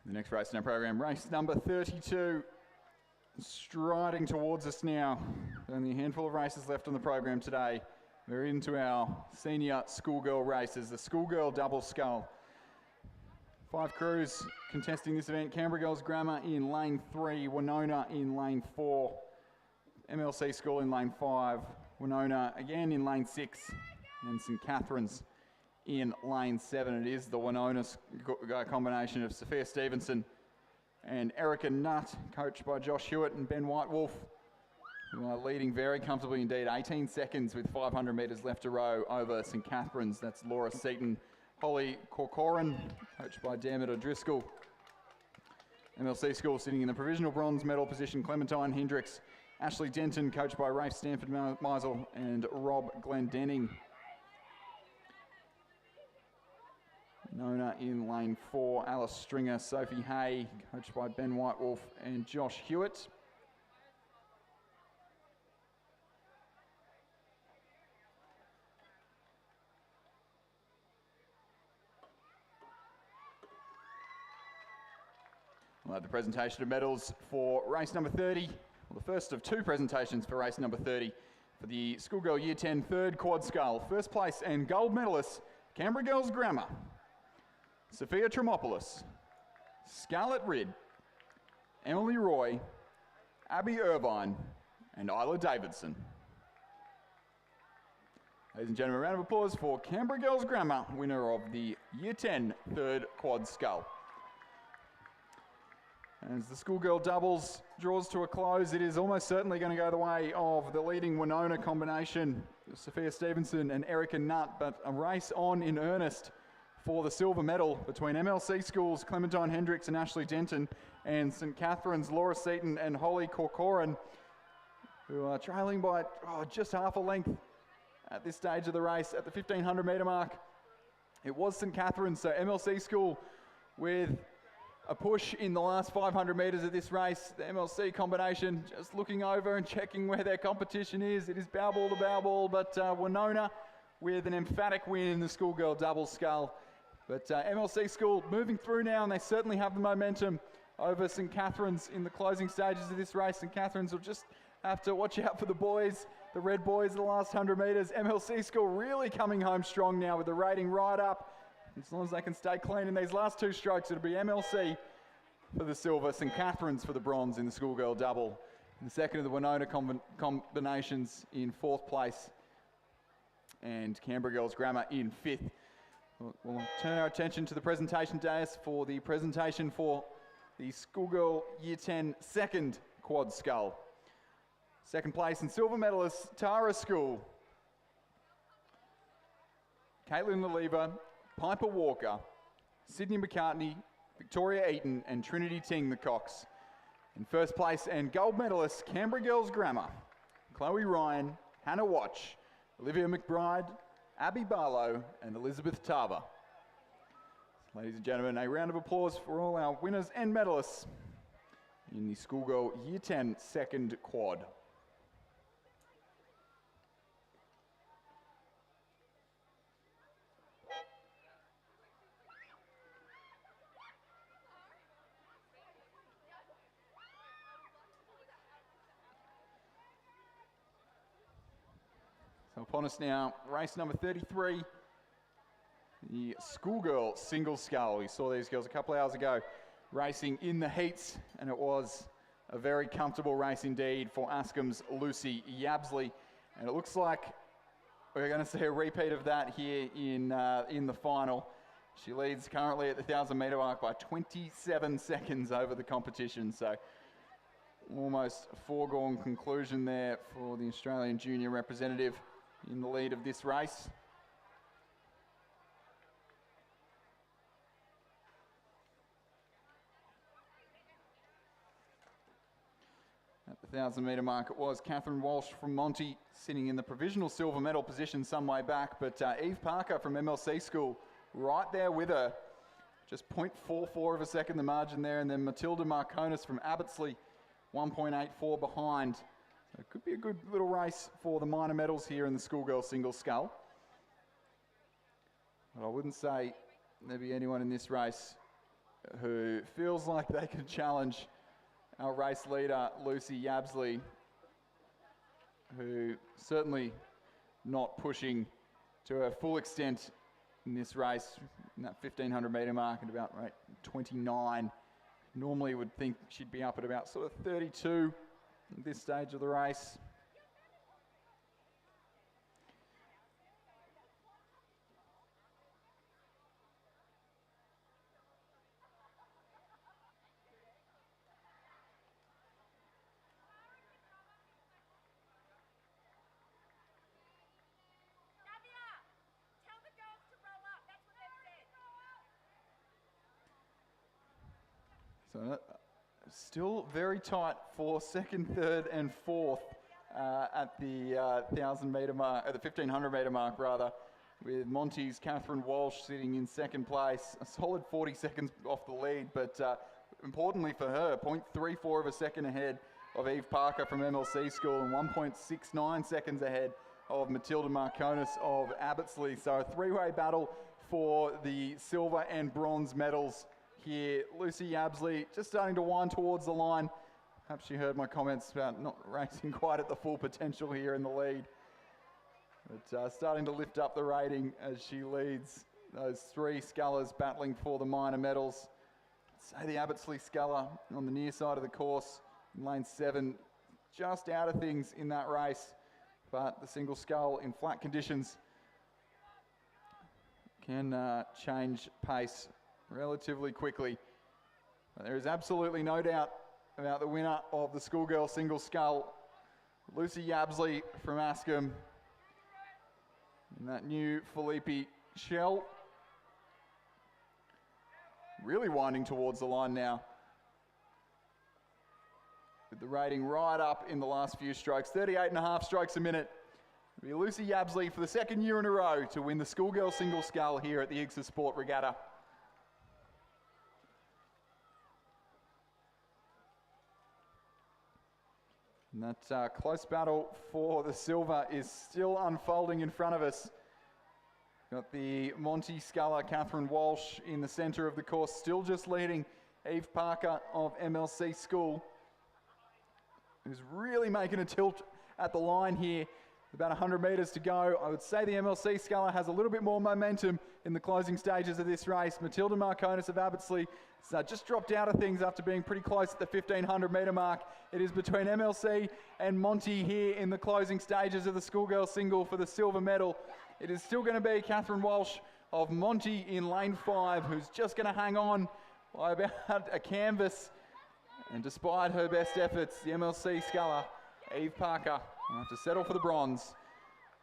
S1: The next race in our program, race number 32, striding towards us now. Only a handful of races left on the program today. We're into our senior schoolgirl races, the schoolgirl double scull. 5 crews contesting this event: Canberra Girls Grammar in lane 3, Winona in lane 4, MLC School in lane 5, Winona again in lane 6, and St Catherine's in lane 7. It is the Winona combination of Sophia Stevenson and Erica Nutt, coached by Josh Hewitt and Ben Whitewolf, who are leading very comfortably indeed. 18 seconds with 500 metres left to row over St Catherine's. That's Laura Seaton, Holly Corcoran, coached by Dermot O'Driscoll. MLC School sitting in the provisional bronze medal position: Clementine Hendricks, Ashley Denton, coached by Rafe Stanford-Meisel and Rob Glendenning. Nona in lane 4, Alice Stringer, Sophie Hay, coached by Ben Whitewolf and Josh Hewitt. We'll have the presentation of medals for race number 30, well, the first of 2 presentations for race number 30 for the Schoolgirl Year 10 third quad scull. First place and gold medalists, Canberra Girls Grammar, Sophia Tremopoulos, Scarlett Ridd, Emily Roy, Abby Irvine, and Isla Davidson. Ladies and gentlemen, a round of applause for Canberra Girls Grammar, winner of the Year 10 third quad scull. As the schoolgirl doubles draws to a close, it is almost certainly going to go the way of the leading Winona combination, Sophia Stevenson and Erica Nutt, but a race on in earnest for the silver medal between MLC Schools Clementine Hendricks and Ashley Denton and St Catherine's Laura Seaton and Holly Corcoran, who are trailing by just half a length at this stage of the race at the 1500 metre mark. It was St Catherine's, so MLC School with a push in the last 500 metres of this race. The MLC combination just looking over and checking where their competition is. It is bow ball to bow ball, but Winona with an emphatic win in the schoolgirl double scull. But MLC School moving through now, and they certainly have the momentum over St Catherine's in the closing stages of this race. St Catherine's will just have to watch out for the boys, the red boys, the last 100 metres. MLC School really coming home strong now with the rating right up. As long as they can stay clean in these last 2 strokes, it'll be MLC for the silver, St Catherine's for the bronze in the schoolgirl double. And the second of the Winona combinations in 4th place, and Canberra Girls Grammar in 5th. We'll turn our attention to the presentation dais for the presentation for the Schoolgirl Year 10 second quad scull. Second place and silver medalists, Tara School, Caitlin Laliva, Piper Walker, Sydney McCartney, Victoria Eaton and Trinity Ting, the Cox. In first place and gold medalists, Canberra Girls Grammar, Chloe Ryan, Hannah Watch, Olivia McBride, Abby Barlow and Elizabeth Tarver. Ladies and gentlemen, a round of applause for all our winners and medalists in the Schoolgirl Year 10 second quad. So upon us now, race number 33, the schoolgirl single scull. We saw these girls a couple of hours ago racing in the heats, and it was a very comfortable race indeed for Ascom's Lucy Yabsley. And it looks like we're going to see a repeat of that here in the final. She leads currently at the 1,000 metre mark by 27 seconds over the competition. So almost a foregone conclusion there for the Australian junior representative in the lead of this race. At the 1,000 metre mark, it was Catherine Walsh from Monty sitting in the provisional silver medal position some way back, but Eve Parker from MLC School right there with her. Just 0.44 of a second the margin there, and then Matilda Marconis from Abbottsley 1.84 behind. So it could be a good little race for the minor medals here in the schoolgirl single scull. But I wouldn't say there'd be anyone in this race who feels like they can challenge our race leader, Lucy Yabsley, who certainly not pushing to her full extent in this race, in that 1,500 metre mark at about 29. Normally would think she'd be up at about sort of 32 at this stage of the race. So still very tight for second, third and fourth at the 1,000 metre mark, at the 1,500 metre mark rather, with Monty's Catherine Walsh sitting in second place, a solid 40 seconds off the lead, but importantly for her, 0.34 of a second ahead of Eve Parker from MLC School and 1.69 seconds ahead of Matilda Marconis of Abbottsley. So a three-way battle for the silver and bronze medals here. Lucy Yabsley just starting to wind towards the line. Perhaps you heard my comments about not racing quite at the full potential here in the lead. But starting to lift up the rating as she leads those three scullers battling for the minor medals. Say the Abbottsley sculler on the near side of the course in lane 7, just out of things in that race. But the single scull in flat conditions can change pace relatively quickly. But there is absolutely no doubt about the winner of the schoolgirl single scull, Lucy Yabsley from Ascom, in that new Philippi shell. Really winding towards the line now, with the rating right up in the last few strokes, 38.5 strokes a minute. It'll be Lucy Yabsley for the second year in a row to win the schoolgirl single scull here at the IGSA Sport Regatta. And that close battle for the silver is still unfolding in front of us. Got the Monty sculler, Catherine Walsh, in the centre of the course, still just leading Eve Parker of MLC School, who's really making a tilt at the line here. About 100 metres to go. I would say the MLC sculler has a little bit more momentum in the closing stages of this race. Matilda Marconis of Abbottsley just dropped out of things after being pretty close at the 1,500 metre mark. It is between MLC and Monty here in the closing stages of the schoolgirl single for the silver medal. It is still going to be Catherine Walsh of Monty in lane 5, who's just going to hang on by about a canvas. And despite her best efforts, the MLC sculler, Eve Parker, will have to settle for the bronze.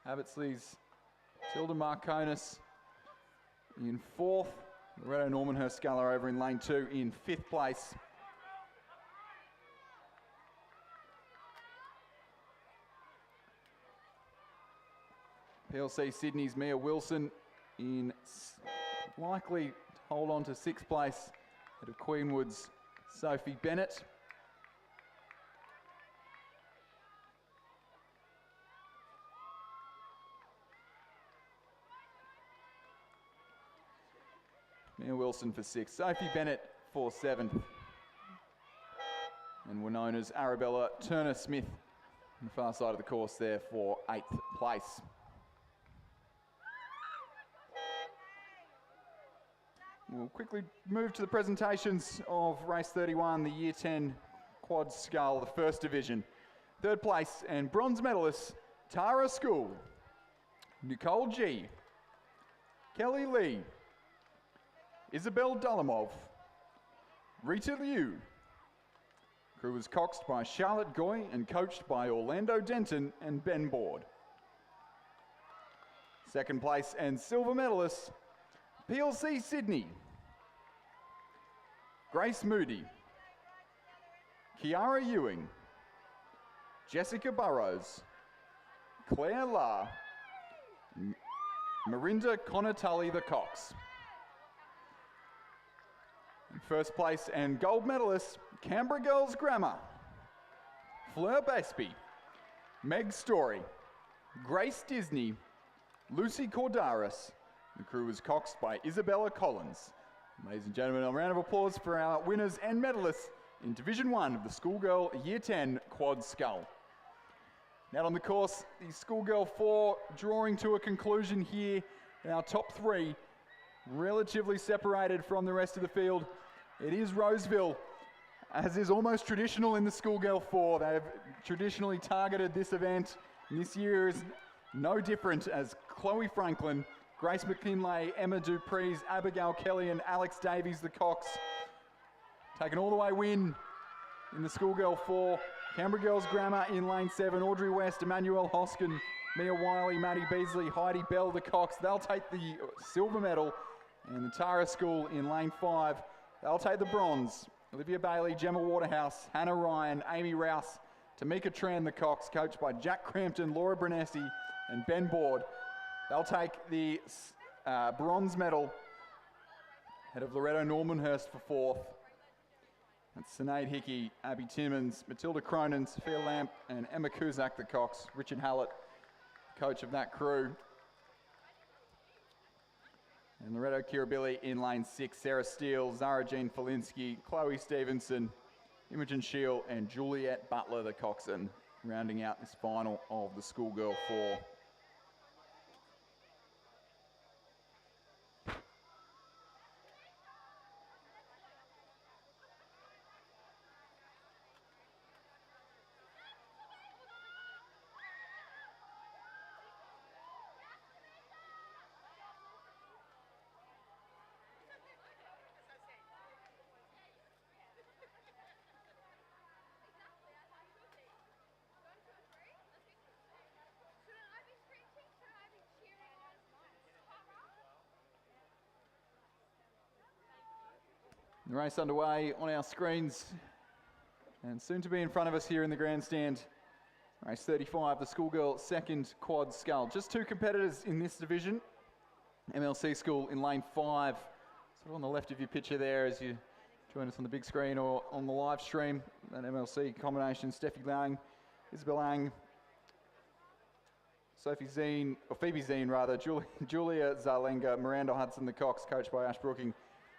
S1: Abbottsley's Tilda Marconis in 4th. Loretto Norman, her sculler, over in lane 2 in 5th place. PLC Sydney's Mia Wilson in likely to hold on to 6th place. Out of Queenwood's Sophie Bennett. Mia Wilson for 6th, Sophie Bennett for 7th. And Winona's Arabella Turner-Smith on the far side of the course there for 8th place. we'll quickly move to the presentations of race 31, the Year 10 quad scull, the first division. Third place and bronze medalists, Tara School, Nicole G, Kelly Lee, Isabel Dulamov, Rita Liu. Crew was coxed by Charlotte Goy and coached by Orlando Denton and Ben Board. Second place and silver medalists, PLC Sydney, Grace Moody, Kiara Ewing, Jessica Burrows, Claire La, Marinda Conatulli the Cox. In first place and gold medalists, Canberra Girls Grammar, Fleur Baseby, Meg Story, Grace Disney, Lucy Cordaris. The crew was coxed by Isabella Collins. Ladies and gentlemen, a round of applause for our winners and medalists in Division 1 of the Schoolgirl Year 10 Quad Scull. Now on the course, the Schoolgirl 4 drawing to a conclusion here. Our top 3 relatively separated from the rest of the field. It is Roseville, as is almost traditional in the Schoolgirl 4. They have traditionally targeted this event, and this year is no different, as Chloe Franklin, Grace McKinlay, Emma Dupreez, Abigail Kelly and Alex Davies the Cox taken all the way win in the Schoolgirl 4. Canberra Girls Grammar in lane 7, Audrey West, Emmanuel Hoskin, Mia Wiley, Maddie Beasley, Heidi Bell the Cox. They'll take the silver medal. And the Tara School in lane 5, they'll take the bronze. Olivia Bailey, Gemma Waterhouse, Hannah Ryan, Amy Rouse, Tamika Tran the Cox, coached by Jack Crampton, Laura Brunessi and Ben Board. They'll take the bronze medal, ahead of Loretto Normanhurst for 4th. That's Sinead Hickey, Abby Timmons, Matilda Cronin, Sophia Lamp and Emma Kuzak the Cox. Richard Hallett, coach of that crew. And Loretto Kirribilli in lane 6, Sarah Steele, Zara Jean Felinsky, Chloe Stevenson, Imogen Shield and Juliet Butler the coxswain, rounding out this final of the Schoolgirl 4. The race underway on our screens and soon to be in front of us here in the grandstand. Race 35, the Schoolgirl second quad scull. Just 2 competitors in this division. MLC School in lane 5, sort of on the left of your picture there as you join us on the big screen or on the live stream. That MLC combination, Steffi Lang, Isabel Lang, Sophie Zine, or Phoebe Zine rather, Julia Zarlenga, Miranda Hudson the Cox, coached by Ash Brooking,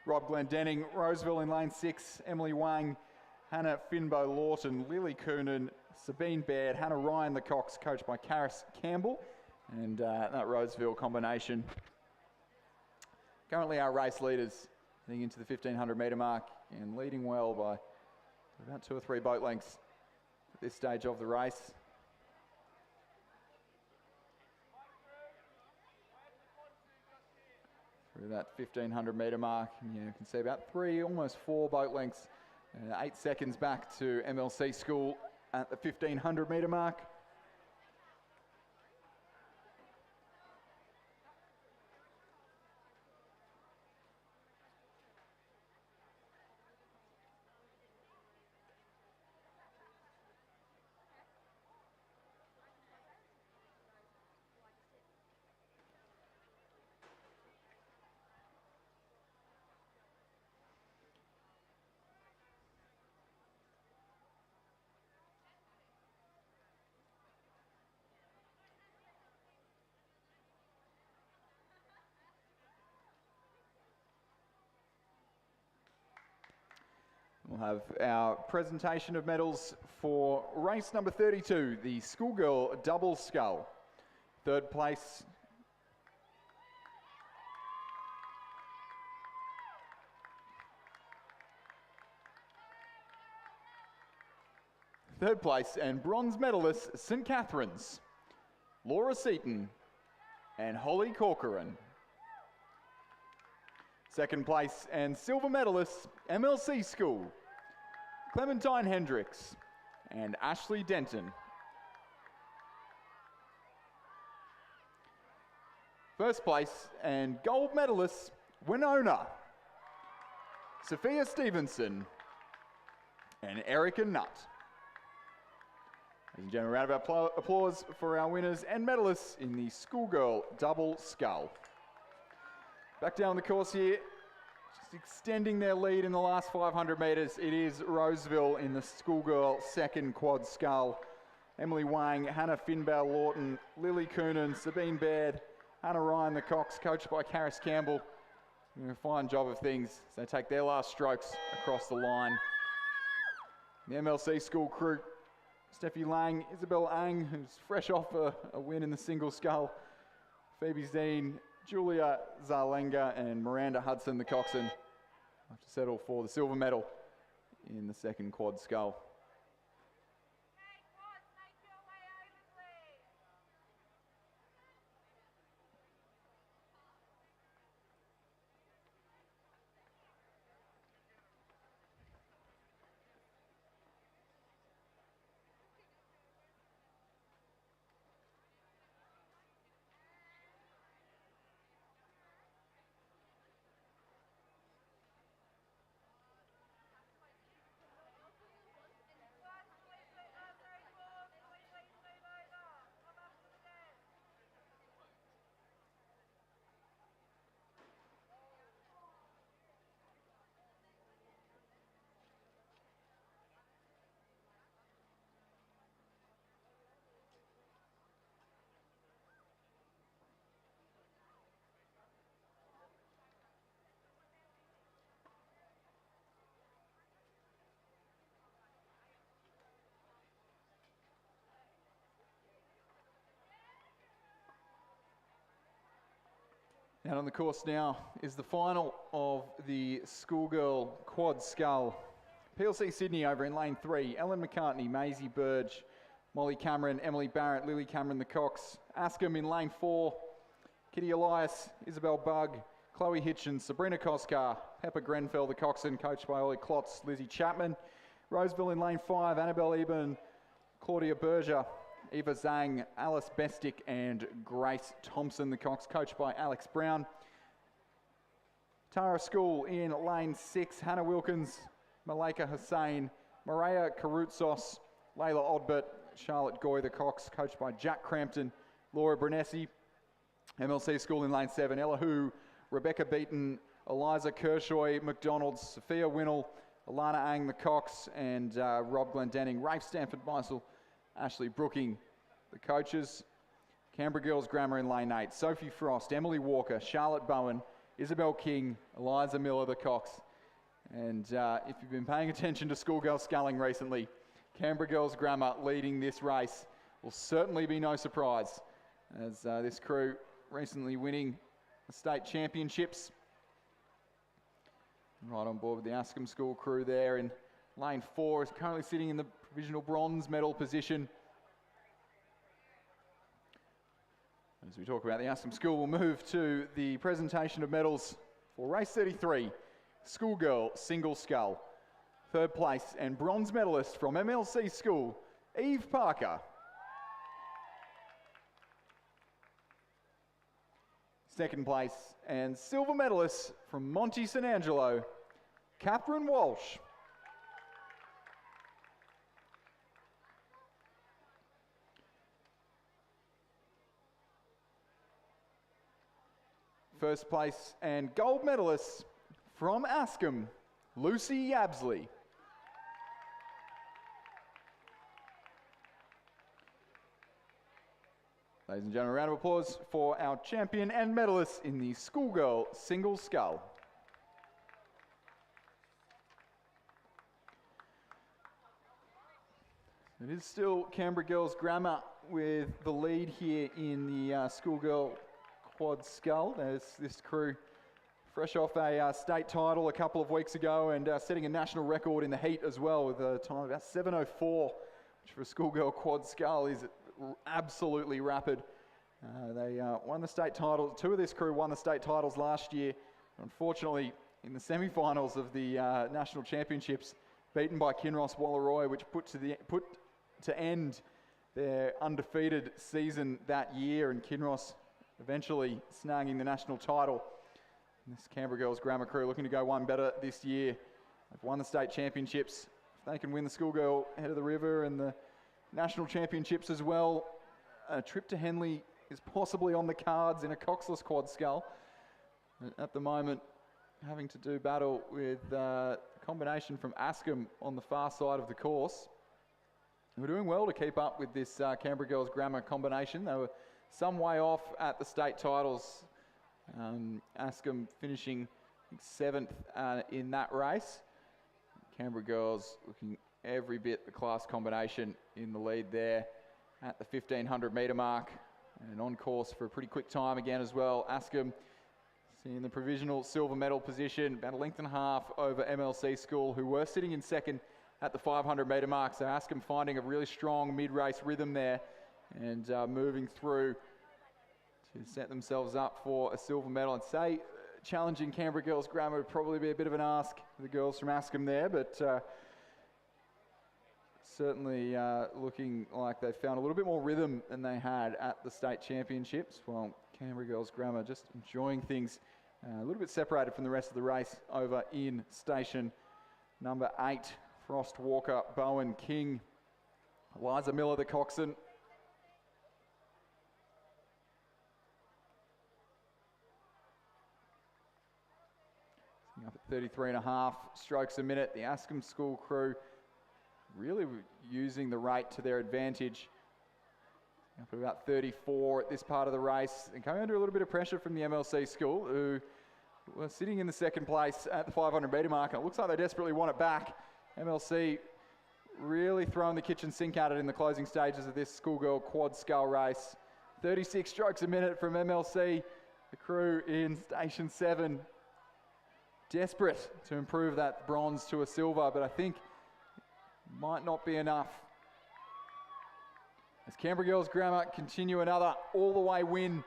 S1: Rob Glendenning, Roseville in lane 6, Emily Wang, Hannah Finbo Lawton, Lily Coonan, Sabine Baird, Hannah Ryan the Cox, coached by Karis Campbell, and that Roseville combination. Currently our race leaders heading into the 1500 metre mark and leading well by about 2 or 3 boat lengths at this stage of the race. Through that 1500 metre mark, you can see about 3, almost 4 boat lengths, 8 seconds back to MLC School at the 1500 metre mark. We'll have our presentation of medals for race number 32, the Schoolgirl Double Scull. Third place
S2: Third place and bronze medalist, St Catherine's, Laura Seaton and Holly Corcoran. Second place and silver medalist, MLC School, Clementine Hendricks and Ashley Denton. First place and gold medalist, Winona, Sophia Stevenson and Erica Nutt. Ladies and gentlemen, a round of applause for our winners and medalists in the schoolgirl double scull. Back down the course here, just extending their lead in the last 500 metres. It is Roseville in the schoolgirl second quad scull. Emily Wang, Hannah Finbell Lawton, Lily Coonan, Sabine Baird, Hannah Ryan, the Cox, coached by Karis Campbell. Doing a fine job of things as they take their last strokes across the line. The MLC school crew, Steffi Lang, Isabel Ang, who's fresh off a win in the single scull, Phoebe Zeen, Julia Zarlenga and Miranda Hudson, the coxswain, have to settle for the silver medal in the second quad scull. Out on the course now is the final of the schoolgirl quad scull. PLC Sydney over in lane 3, Ellen McCartney, Maisie Burge, Molly Cameron, Emily Barrett, Lily Cameron the Cox. Askham in lane 4, Kitty Elias, Isabel Bugg, Chloe Hitchens, Sabrina Koskar, Pepper Grenfell the coxswain, coached by Ollie Klotz, Lizzie Chapman. Roseville in lane 5, Annabelle Eben, Claudia Berger, Eva Zhang, Alice Bestick and Grace Thompson, the Cox, coached by Alex Brown. Tara School in lane 6, Hannah Wilkins, Malika Hussain, Maria Karutsos, Layla Odbert, Charlotte Goy, the Cox, coached by Jack Crampton, Laura Brunessi. MLC School in lane 7, Ella Hu, Rebecca Beaton, Eliza Kershaw, McDonald's, Sophia Winnell, Alana Ang, the Cox, and Rob Glendenning, Rafe Stanford Meisel, Ashley Brooking, the coaches. Canberra Girls Grammar in lane 8, Sophie Frost, Emily Walker, Charlotte Bowen, Isabel King, Eliza Miller, the Cox. And if you've been paying attention to schoolgirl sculling recently, Canberra Girls Grammar leading this race will certainly be no surprise, as this crew recently winning the state championships. Right on board with the Askham School crew there in lane 4, is currently sitting in the provisional bronze medal position. As we talk about the Askham School, we'll move to the presentation of medals for race 33, schoolgirl single scull. Third place and bronze medalist from MLC School, Eve Parker. Second place and silver medalist from Monty St Angelo, Catherine Walsh. First place and gold medalist from Askham, Lucy Yabsley. Ladies and gentlemen, a round of applause for our champion and medalist in the schoolgirl single scull. It is still Canberra Girls Grammar with the lead here in the schoolgirl quad scull. There's this crew fresh off a state title a couple of weeks ago and setting a national record in the heat as well with a time of about 7:04 which for a schoolgirl quad scull is absolutely rapid. They won the state title. Two of this crew won the state titles last year. Unfortunately, in the semi-finals of the national championships, beaten by Kinross Wallaroi, which put to end their undefeated season that year, and Kinross eventually snagging the national title. And this Canberra Girls Grammar crew looking to go one better this year. They've won the state championships. If they can win the schoolgirl head of the river and the national championships as well, a trip to Henley is possibly on the cards in a coxless quad scull. At the moment, having to do battle with a combination from Askham on the far side of the course. We're doing well to keep up with this Canberra Girls Grammar combination. They were some way off at the state titles. Askham finishing 7th in that race. Canberra Girls looking every bit the class combination in the lead there at the 1500 metre mark, and on course for a pretty quick time again as well. Askham in the provisional silver medal position, about a length and a half over MLC School, who were sitting in second at the 500 metre mark. So Askham finding a really strong mid-race rhythm there and moving through to set themselves up for a silver medal. I'd say challenging Canberra Girls Grammar would probably be a bit of an ask for the girls from Askham there, but certainly looking like they found a little bit more rhythm than they had at the state championships. Well, Canberra Girls Grammar just enjoying things a little bit separated from the rest of the race over in station number 8. Frost, Walker, Bowen, King, Eliza Miller, the coxswain. Up at 33.5 strokes a minute. The Askham School crew really using the rate to their advantage. Up at about 34 at this part of the race, and coming under a little bit of pressure from the MLC School, who were sitting in the second place at the 500 metre mark. And it looks like they desperately want it back. MLC really throwing the kitchen sink at it in the closing stages of this schoolgirl quad scull race. 36 strokes a minute from MLC, the crew in station 7. Desperate to improve that bronze to a silver, but I think might not be enough. As Canberra Girls Grammar continue another all-the-way win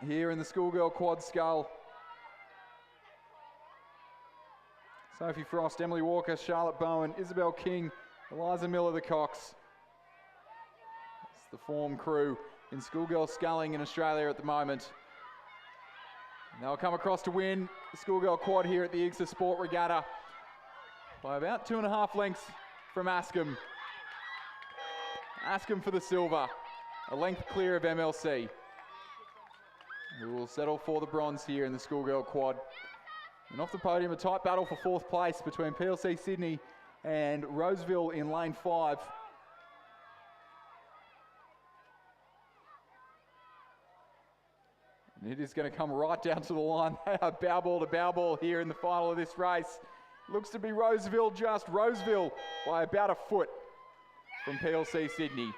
S2: here in the schoolgirl quad scull. Sophie Frost, Emily Walker, Charlotte Bowen, Isabel King, Eliza Miller the Cox. It's the form crew in schoolgirl sculling in Australia at the moment. And they'll come across to win the schoolgirl quad here at the IGSA Sport Regatta by about 2.5 lengths from Askham. Askham for the silver, a length clear of MLC, who will settle for the bronze here in the schoolgirl quad. And off the podium, a tight battle for 4th place between PLC Sydney and Roseville in lane 5. And it is going to come right down to the line. They are bow ball to bow ball here in the final of this race. Looks to be Roseville by about a foot from PLC Sydney.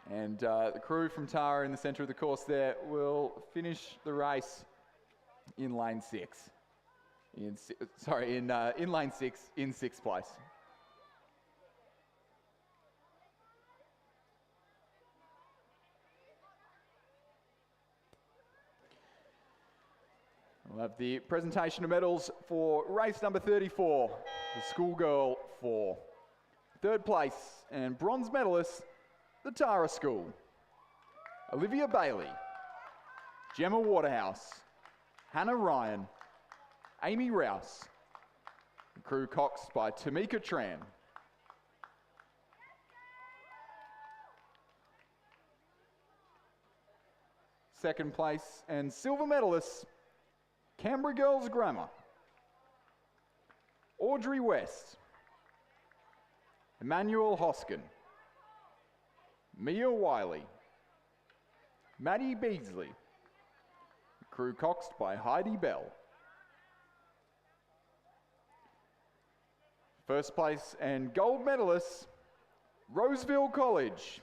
S2: And the crew from Tara in the centre of the course there will finish the race in lane 6. In lane 6 in 6th place. We'll have the presentation of medals for race number 34, the schoolgirl 4. 3rd place and bronze medalist, the Tara School. Olivia Bailey, Gemma Waterhouse, Hannah Ryan, Amy Rouse. The crew coxed by Tamika Tran. Second place and silver medalists, Canberra Girls Grammar. Audrey West, Emmanuel Hoskin, Mia Wiley, Maddie Beasley. Crew coxed by Heidi Bell. First place and gold medalists, Roseville College.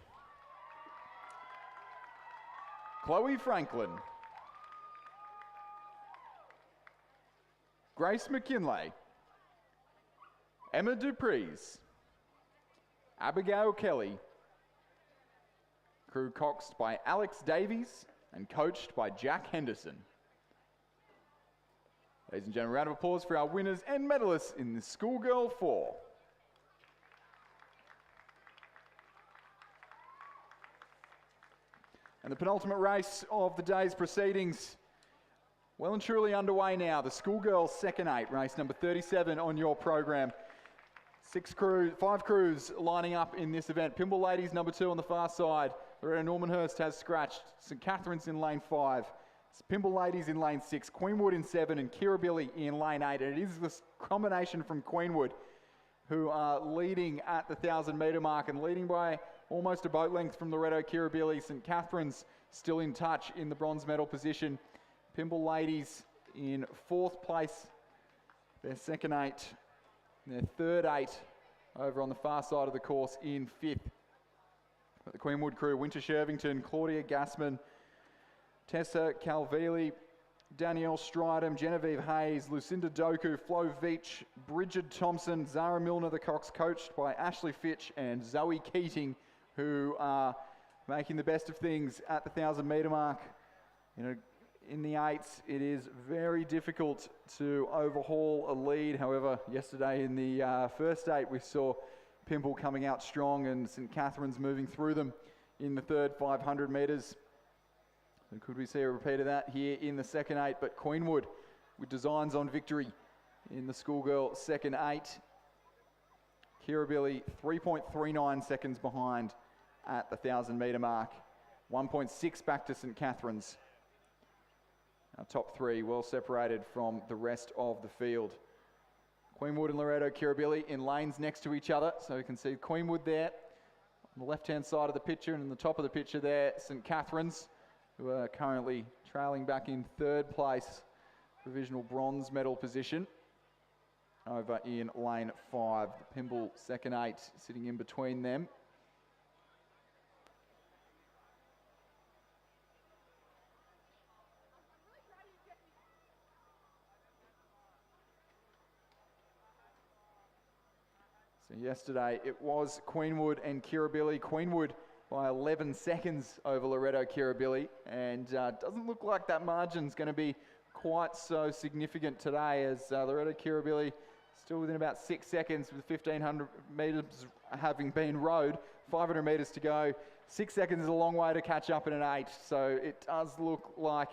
S2: Chloe Franklin, Grace McKinlay, Emma Dupreez, Abigail Kelly. Crew coxed by Alex Davies and coached by Jack Henderson. Ladies and gentlemen, round of applause for our winners and medalists in the Schoolgirl 4. And the penultimate race of the day's proceedings, well and truly underway now. The Schoolgirls Second 8, race number 37 on your program. 5 crews lining up in this event. Pymble Ladies number 2 on the far side. Loretta Normanhurst has scratched. St Catherine's in lane 5. Pymble Ladies in lane 6. Queenwood in 7 and Kirribilli in lane 8. And it is this combination from Queenwood who are leading at the 1,000 metre mark and leading by almost a boat length from Loretto Kirribilli. St Catherine's still in touch in the bronze medal position. Pymble Ladies in 4th place. Their second 8. Their third 8 over on the far side of the course in 5th. But the Queenwood crew, Winter Shervington, Claudia Gassman, Tessa Calvili, Danielle Stridham, Genevieve Hayes, Lucinda Doku, Flo Veach, Bridget Thompson, Zara Milner, the Cox, coached by Ashley Fitch and Zoe Keating, who are making the best of things at the 1,000 metre mark. In the 8s, it is very difficult to overhaul a lead. However, yesterday in the first 8, we saw Pymble coming out strong and St Catherine's moving through them in the third 500 metres. So could we see a repeat of that here in the second 8? But Queenwood with designs on victory in the Schoolgirl second 8. Kirribilli 3.39 seconds behind at the 1,000 metre mark. 1.6 back to St Catherine's. Our top 3 well separated from the rest of the field. Queenwood and Loretto Kirribilli in lanes next to each other. So you can see Queenwood there on the left-hand side of the picture, and in the top of the picture there, St Catherine's, who are currently trailing back in 3rd place, provisional bronze medal position. Over in lane 5, the Pymble second 8 sitting in between them. So yesterday it was Queenwood and Kirribilli. Queenwood by 11 seconds over Loretto Kirribilli, and doesn't look like that margin's going to be quite so significant today, as Loretto Kirribilli still within about 6 seconds with 1,500 metres having been rowed, 500 metres to go. 6 seconds is a long way to catch up in an 8, so it does look like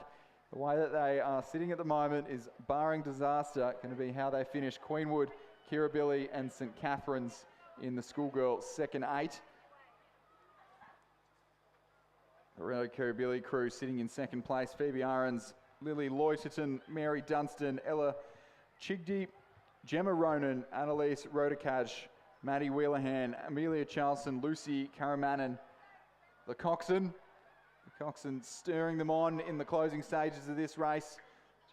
S2: the way that they are sitting at the moment is, barring disaster, going to be how they finish. Queenwood, Kirribilli and St Catherine's in the Schoolgirl second 8. The Loretto Kirribilli crew sitting in second place. Phoebe Ahrens, Lily Loiterton, Mary Dunstan, Ella Chigdy, Gemma Ronan, Annalise Rodakaj, Maddie Wheelerhan, Amelia Charlson, Lucy Karamanen, the Coxswain. The Coxswain stirring them on in the closing stages of this race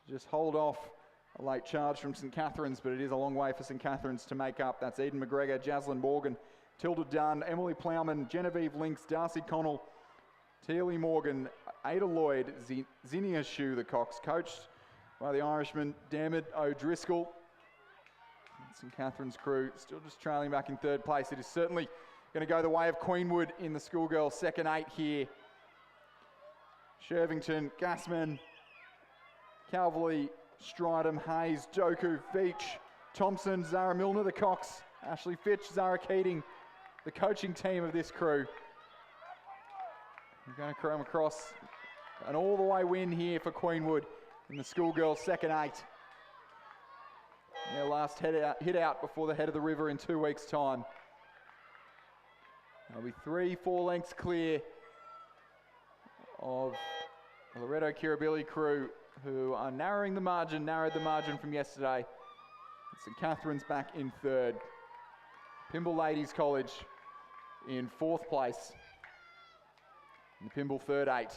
S2: to just hold off a late charge from St Catherine's, but it is a long way for St Catherine's to make up. That's Eden McGregor, Jaslyn Morgan, Tilda Dunn, Emily Plowman, Genevieve Links, Darcy Connell, Tealy Morgan, Ada Lloyd, Zinnia Shue, the Cox, coached by the Irishman Dermot O'Driscoll. St Catherine's crew still just trailing back in 3rd place. It is certainly going to go the way of Queenwood in the Schoolgirl second 8 here. Shervington, Gassman, Calverley, Stridham, Hayes, Doku, Veach, Thompson, Zara Milner, the Cox, Ashley Fitch, Zara Keating, the coaching team of this crew. We're going to come across an all-the-way win here for Queenwood in the Schoolgirls second 8. Their last hit out before the head of the river in 2 weeks' time. They'll be 3-4 lengths clear of the Loretto Kirribilli crew, who are narrowed the margin from yesterday. St Catherine's back in 3rd. Pymble Ladies College in 4th place. And the Pymble third 8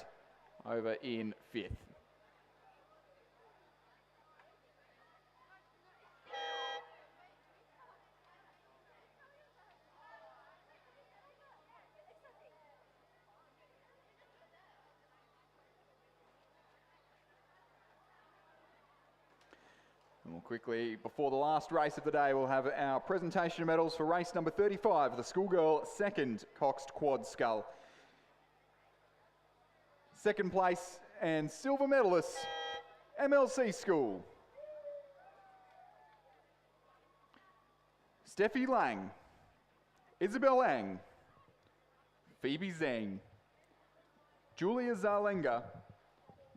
S2: over in 5th. quickly, before the last race of the day, we'll have our presentation of medals for race number 35, the schoolgirl second coxed quad scull. Second place and silver medalists, MLC School. Steffi Lang, Isabel Ang, Phoebe Zhang, Julia Zarlenga,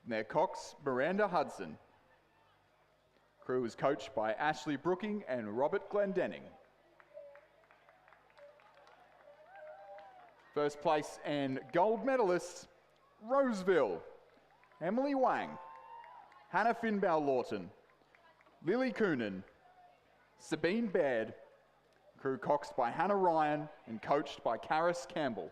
S2: and their cox Miranda Hudson. Crew is coached by Ashley Brooking and Robert Glendenning. First place and gold medalists, Roseville, Emily Wang, Hannah Finbow-Lawton, Lily Coonan, Sabine Baird. Crew coxed by Hannah Ryan and coached by Karis Campbell.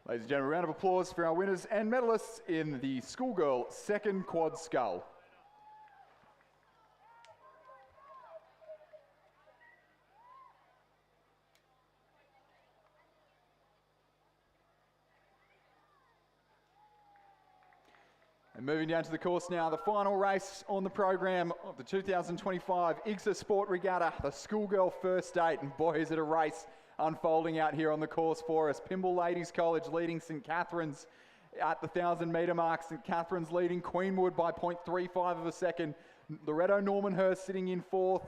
S2: Ladies and gentlemen, a round of applause for our winners and medalists in the schoolgirl second quad scull. And moving down to the course now, the final race on the program of the 2025 IGSA Sport Regatta, the schoolgirl first date, and boy is it a race unfolding out here on the course for us. Pymble Ladies College leading St Catherine's at the 1,000 metre mark. St Catherine's leading Queenwood by 0.35 of a second. Loretto Normanhurst sitting in fourth,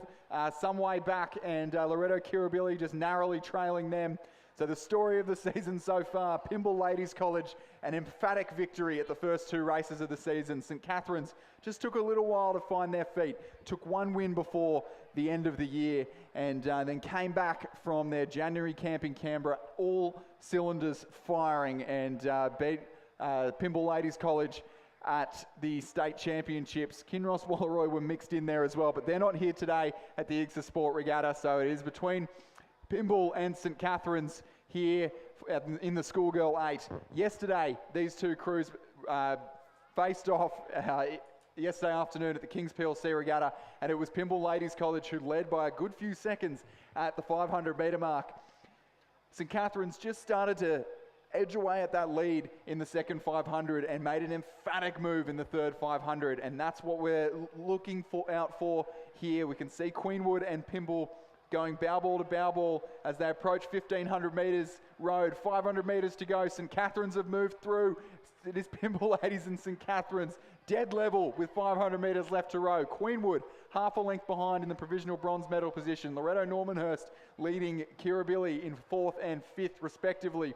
S2: some way back, and Loretto Kirribilli just narrowly trailing them. So the story of the season so far, Pymble Ladies College, an emphatic victory at the first two races of the season. St Catherine's just took a little while to find their feet, took one win before the end of the year, and then came back from their January camp in Canberra, all cylinders firing, and beat Pymble Ladies College at the state championships. Kinross Wallaroi were mixed in there as well, but they're not here today at the IGSA Sport Regatta, so it is between Pymble and St Catherine's here in the schoolgirl 8. Yesterday, these two crews faced off yesterday afternoon at the Kings PLC Regatta, and it was Pymble Ladies College who led by a good few seconds at the 500 metre mark. St Catherine's just started to edge away at that lead in the second 500 and made an emphatic move in the third 500, and that's what we're looking out for here. We can see Queenwood and Pymble going bow ball to bow ball as they approach 1,500 metres road. 500 metres to go. St Catherine's have moved through. It is Pymble Ladies and St Catherine's dead level with 500 metres left to row. Queenwood half a length behind in the provisional bronze medal position. Loretto Normanhurst leading Kirribilli in fourth and fifth respectively.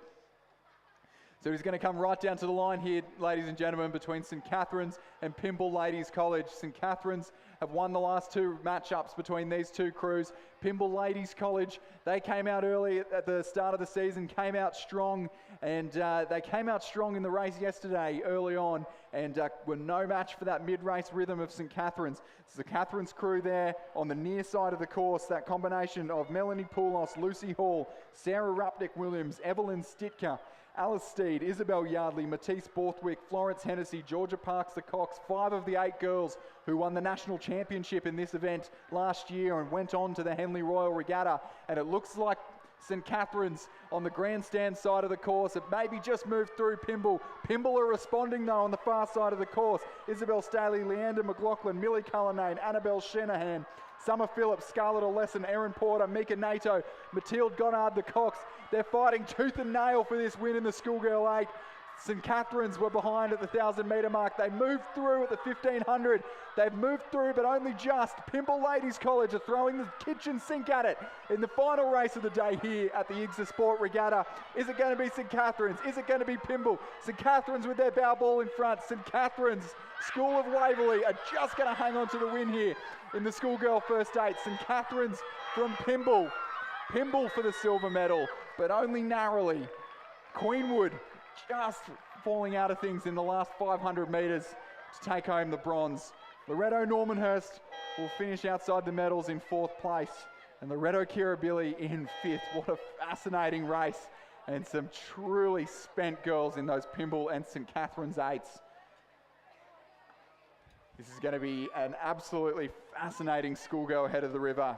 S2: So he's going to come right down to the line here, ladies and gentlemen, between St Catherine's and Pymble Ladies College. St Catherine's have won the last two matchups between these two crews. Pymble Ladies College, they came out early at the start of the season, came out strong, and they came out strong in the race yesterday early on, and were no match for that mid-race rhythm of St Catherine's. St Catherine's crew there on the near side of the course, that combination of Melanie Poulos, Lucy Hall, Sarah Rupnick-Williams, Evelyn Stitka, Alice Steed, Isabel Yardley, Matisse Borthwick, Florence Hennessy, Georgia Parks the Cox, 5 of the 8 girls who won the national championship in this event last year and went on to the Henley Royal Regatta. And it looks like St Catherine's on the grandstand side of the course. It maybe just moved through Pymble. Pymble are responding though on the far side of the course. Isabel Staley, Leander McLaughlin, Millie Cullinane, Annabelle Shanahan, Summer Phillips, Scarlett Oleson, Erin Porter, Mika Nato, Mathilde Goddard the Cox. They're fighting tooth and nail for this win in the schoolgirl 8. St Catherine's were behind at the 1,000 metre mark. They moved through at the 1,500. They've moved through, but only just. Pymble Ladies College are throwing the kitchen sink at it in the final race of the day here at the IGSA Sport Regatta. Is it going to be St Catherine's? Is it going to be Pymble? St Catherine's with their bow ball in front. St Catherine's School of Waverley are just going to hang on to the win here in the schoolgirl first 8. St Catherine's from Pymble. Pymble for the silver medal, but only narrowly. Queenwood just falling out of things in the last 500 metres to take home the bronze. Loretto Normanhurst will finish outside the medals in 4th place, and Loretto Kirribilli in 5th. What a fascinating race, and some truly spent girls in those Pymble and St Catherine's 8s. This is going to be an absolutely fascinating schoolgirl head of the river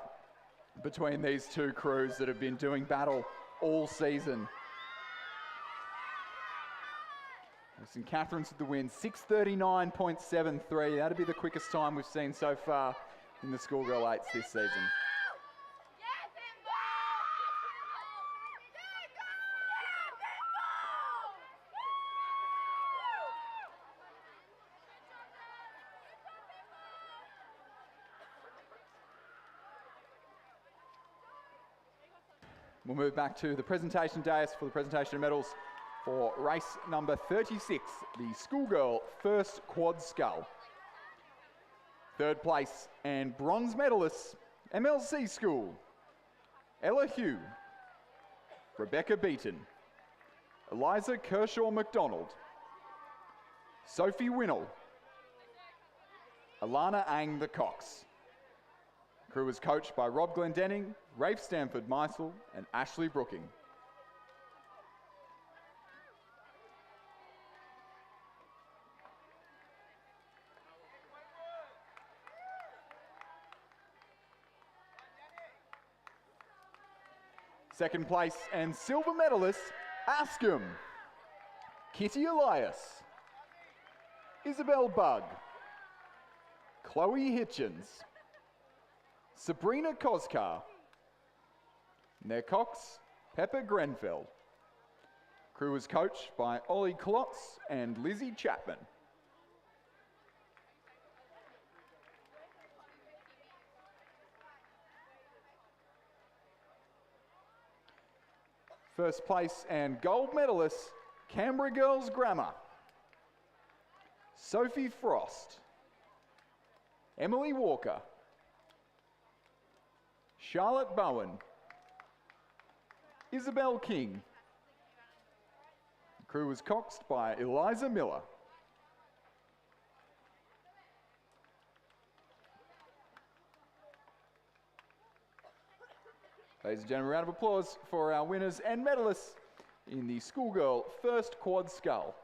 S2: between these two crews that have been doing battle all season. St Catherine's with the win, 6:39.73. That'll be the quickest time we've seen so far in the schoolgirl eights this season. We'll move back to the presentation dais for the presentation of medals for race number 36, the schoolgirl first quad scull. Third place and bronze medalists, MLC School, Ella Hugh, Rebecca Beaton, Eliza Kershaw McDonald, Sophie Winnell, Alana Ang the Cox. Crew was coached by Rob Glendenning, Rafe Stanford Meisel and Ashley Brooking. Second place and silver medalist, Askham, Kitty Elias, Isabel Bugg, Chloe Hitchens, Sabrina Koskar, Nair Cox, Pepper Grenfell. Crew was coached by Ollie Klotz and Lizzie Chapman. First place and gold medalist, Canberra Girls Grammar, Sophie Frost, Emily Walker, Charlotte Bowen, Isabel King. The crew was coxed by Eliza Miller. Ladies and gentlemen, a round of applause for our winners and medalists in the schoolgirl first quad scull.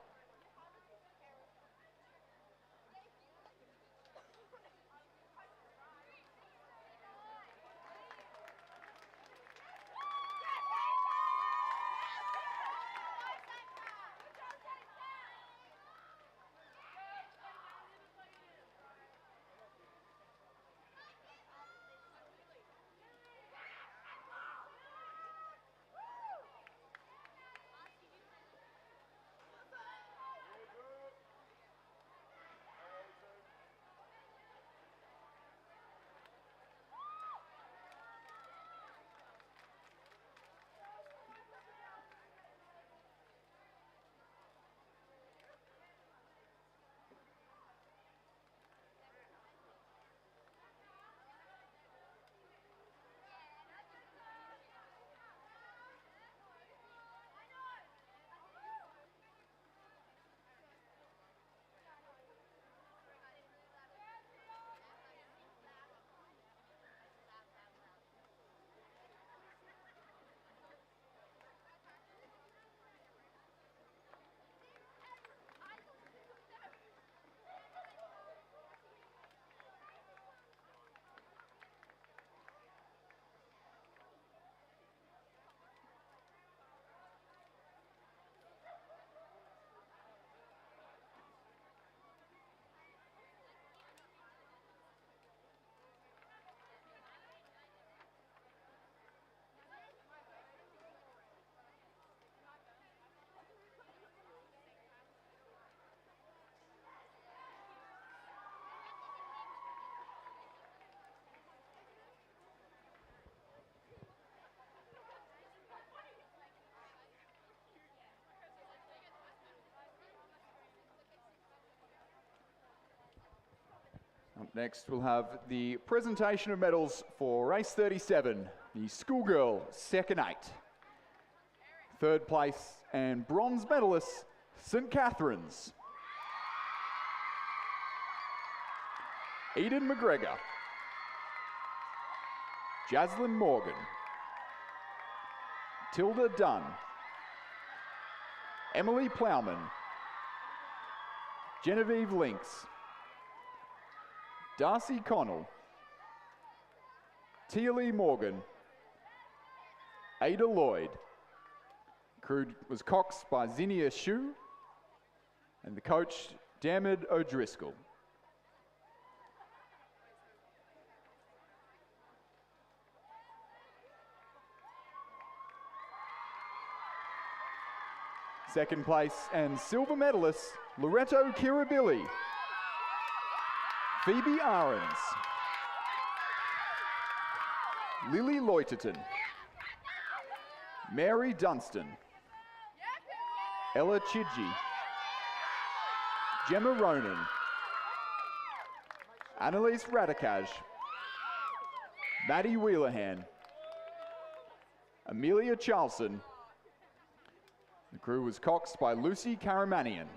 S2: Up next, we'll have the presentation of medals for race 37, the schoolgirl second eight. Third place and bronze medalists, St Catherine's, Eden McGregor, Jaslyn Morgan, Tilda Dunn, Emily Plowman, Genevieve Links, Darcy Connell, Tia Lee Morgan, Ada Lloyd. Crew was coxed by Zinnia Shu, And the coach, Dermot O'Driscoll. Second place and silver medalist, Loretto Kirribilli. Phoebe Ahrens. Lily Loiterton. Mary Dunstan. Ella Chidgey. Gemma Ronan. Annalise Radikaj. Maddie Wheelerhan. Amelia Charlson. The crew was coxed by Lucy Karamanian.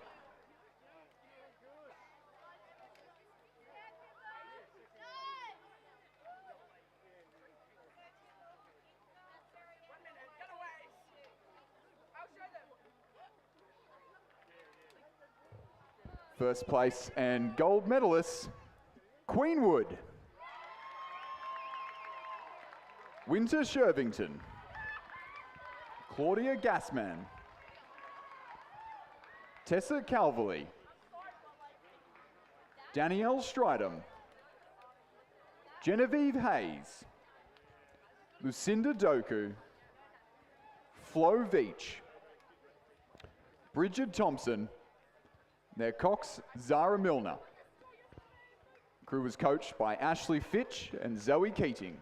S2: First place and gold medalists, Queenwood. Winter Shervington. Claudia Gassman. Tessa Calverley. Danielle Stridham. Genevieve Hayes. Lucinda Doku. Flo Veach. Bridget Thompson. Their cox, Zara Milner. Crew was coached by Ashley Fitch and Zoe Keating.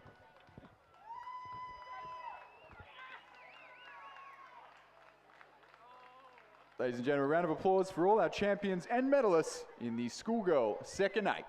S2: Ladies and gentlemen, a round of applause for all our champions and medalists in the schoolgirl second 8.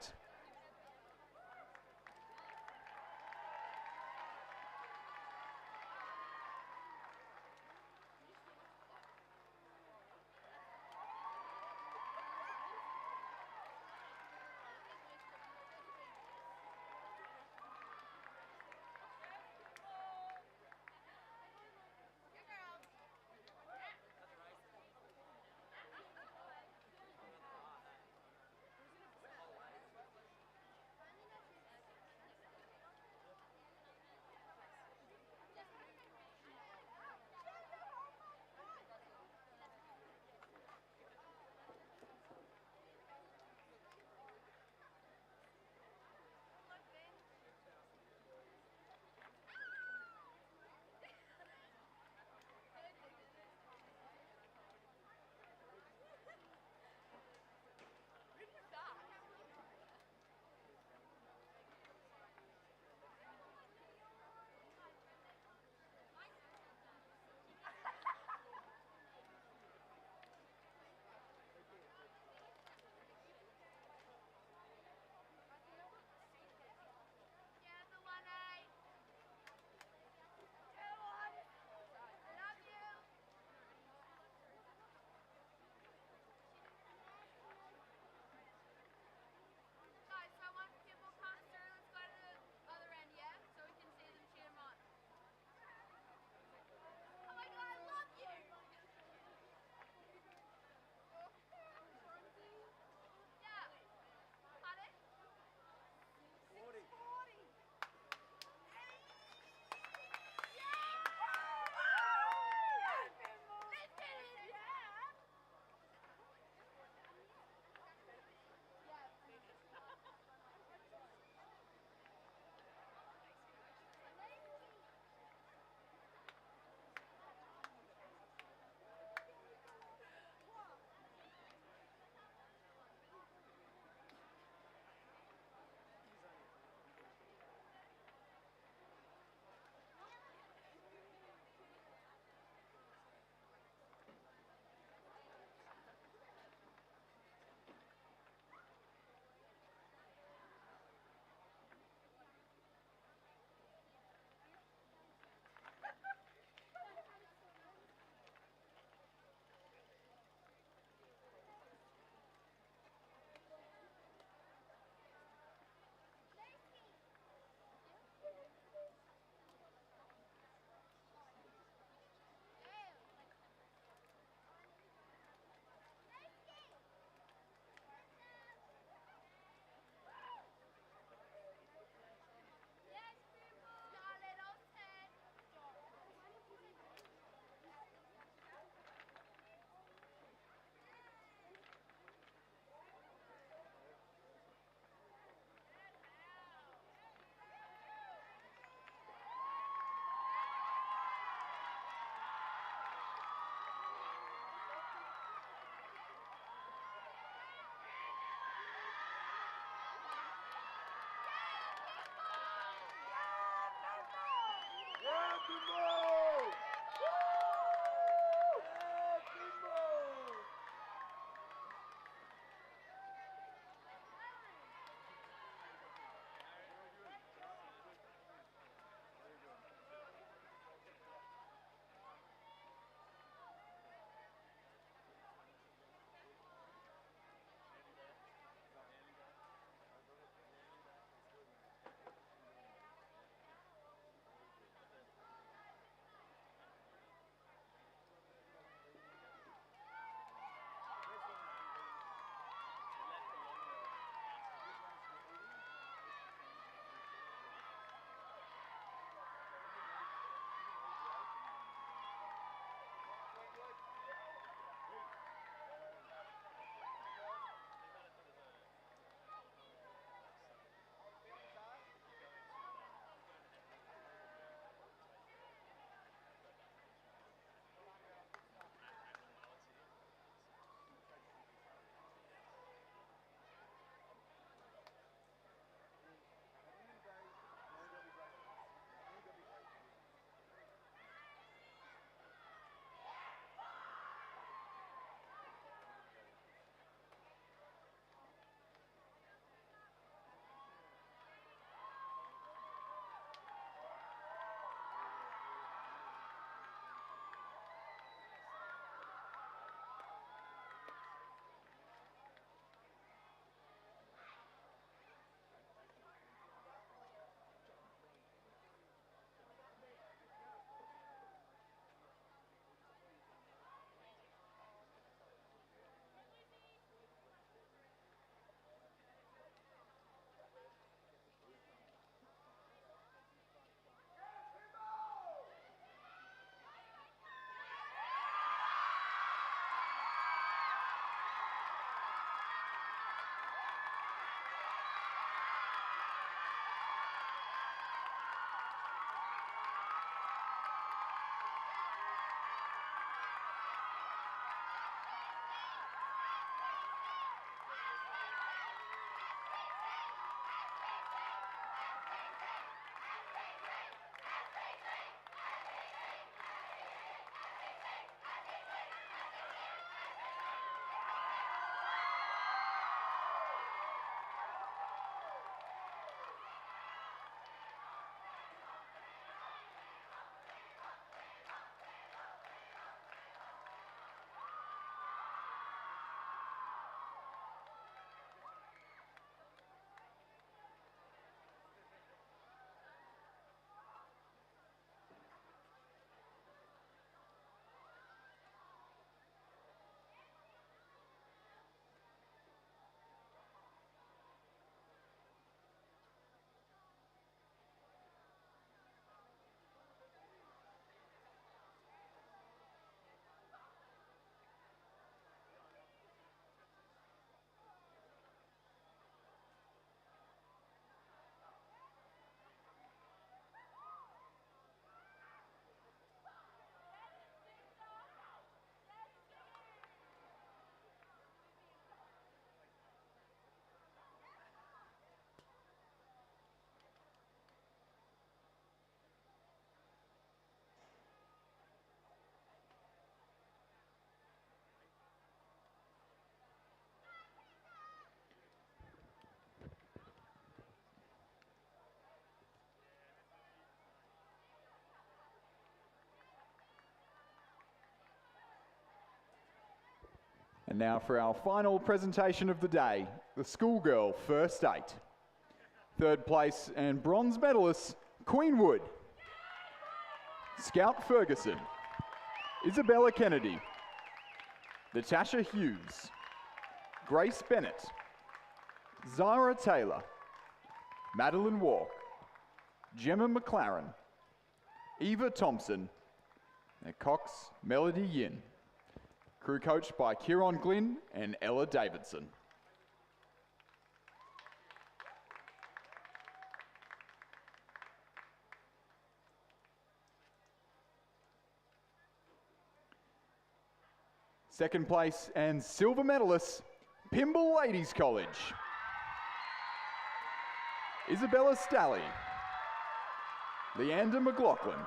S1: And now for our final presentation of the day, the schoolgirl first eight. Third place and bronze medalists, Queenwood, Scout Ferguson, Isabella Kennedy, Natasha Hughes, Grace Bennett, Zara Taylor, Madeline Walk, Gemma McLaren, Eva Thompson, and Cox Melody Yin. Crew coached by Kieron Glynn and Ella Davidson. Second place and silver medalists, Pymble Ladies College, Isabella Stalley, Leander McLaughlin,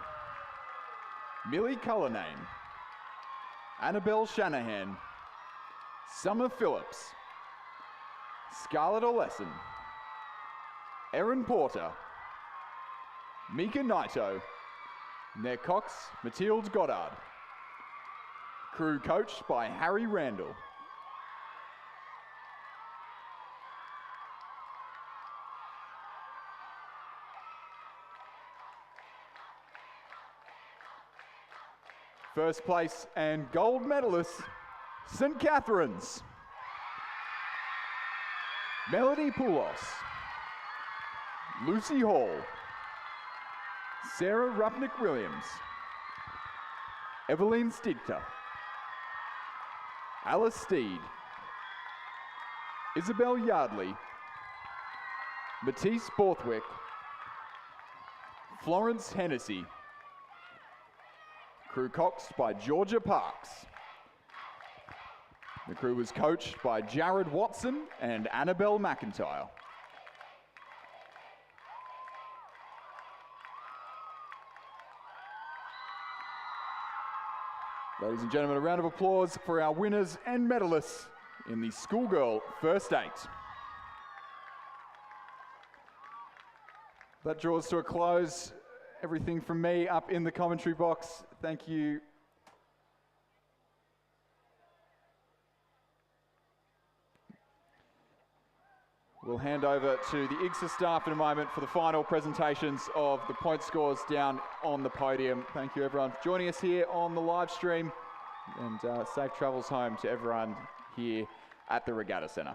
S1: Millie Cullinane, Annabelle Shanahan, Summer Phillips, Scarlett Oleson, Erin Porter, Mika Naito, Nair Cox, Mathilde Goddard. Crew coached by Harry Randall. First place and gold medalist, St. Catherine's. Melody Poulos, Lucy Hall, Sarah Rupnick-Williams, Eveline Stigter, Alice Steed, Isabel Yardley, Matisse Borthwick, Florence Hennessy. Crew coxed by Georgia Parks. The crew was coached by Jared Watson and Annabelle McIntyre. Ladies and gentlemen, a round of applause for our winners and medalists in the schoolgirl first 8. That draws to a close. Everything from me up in the commentary box. Thank you. We'll hand over to the IGSA staff in a moment for the final presentations of the point scores down on the podium. Thank you everyone for joining us here on the live stream, and safe travels home to everyone here at the Regatta Centre.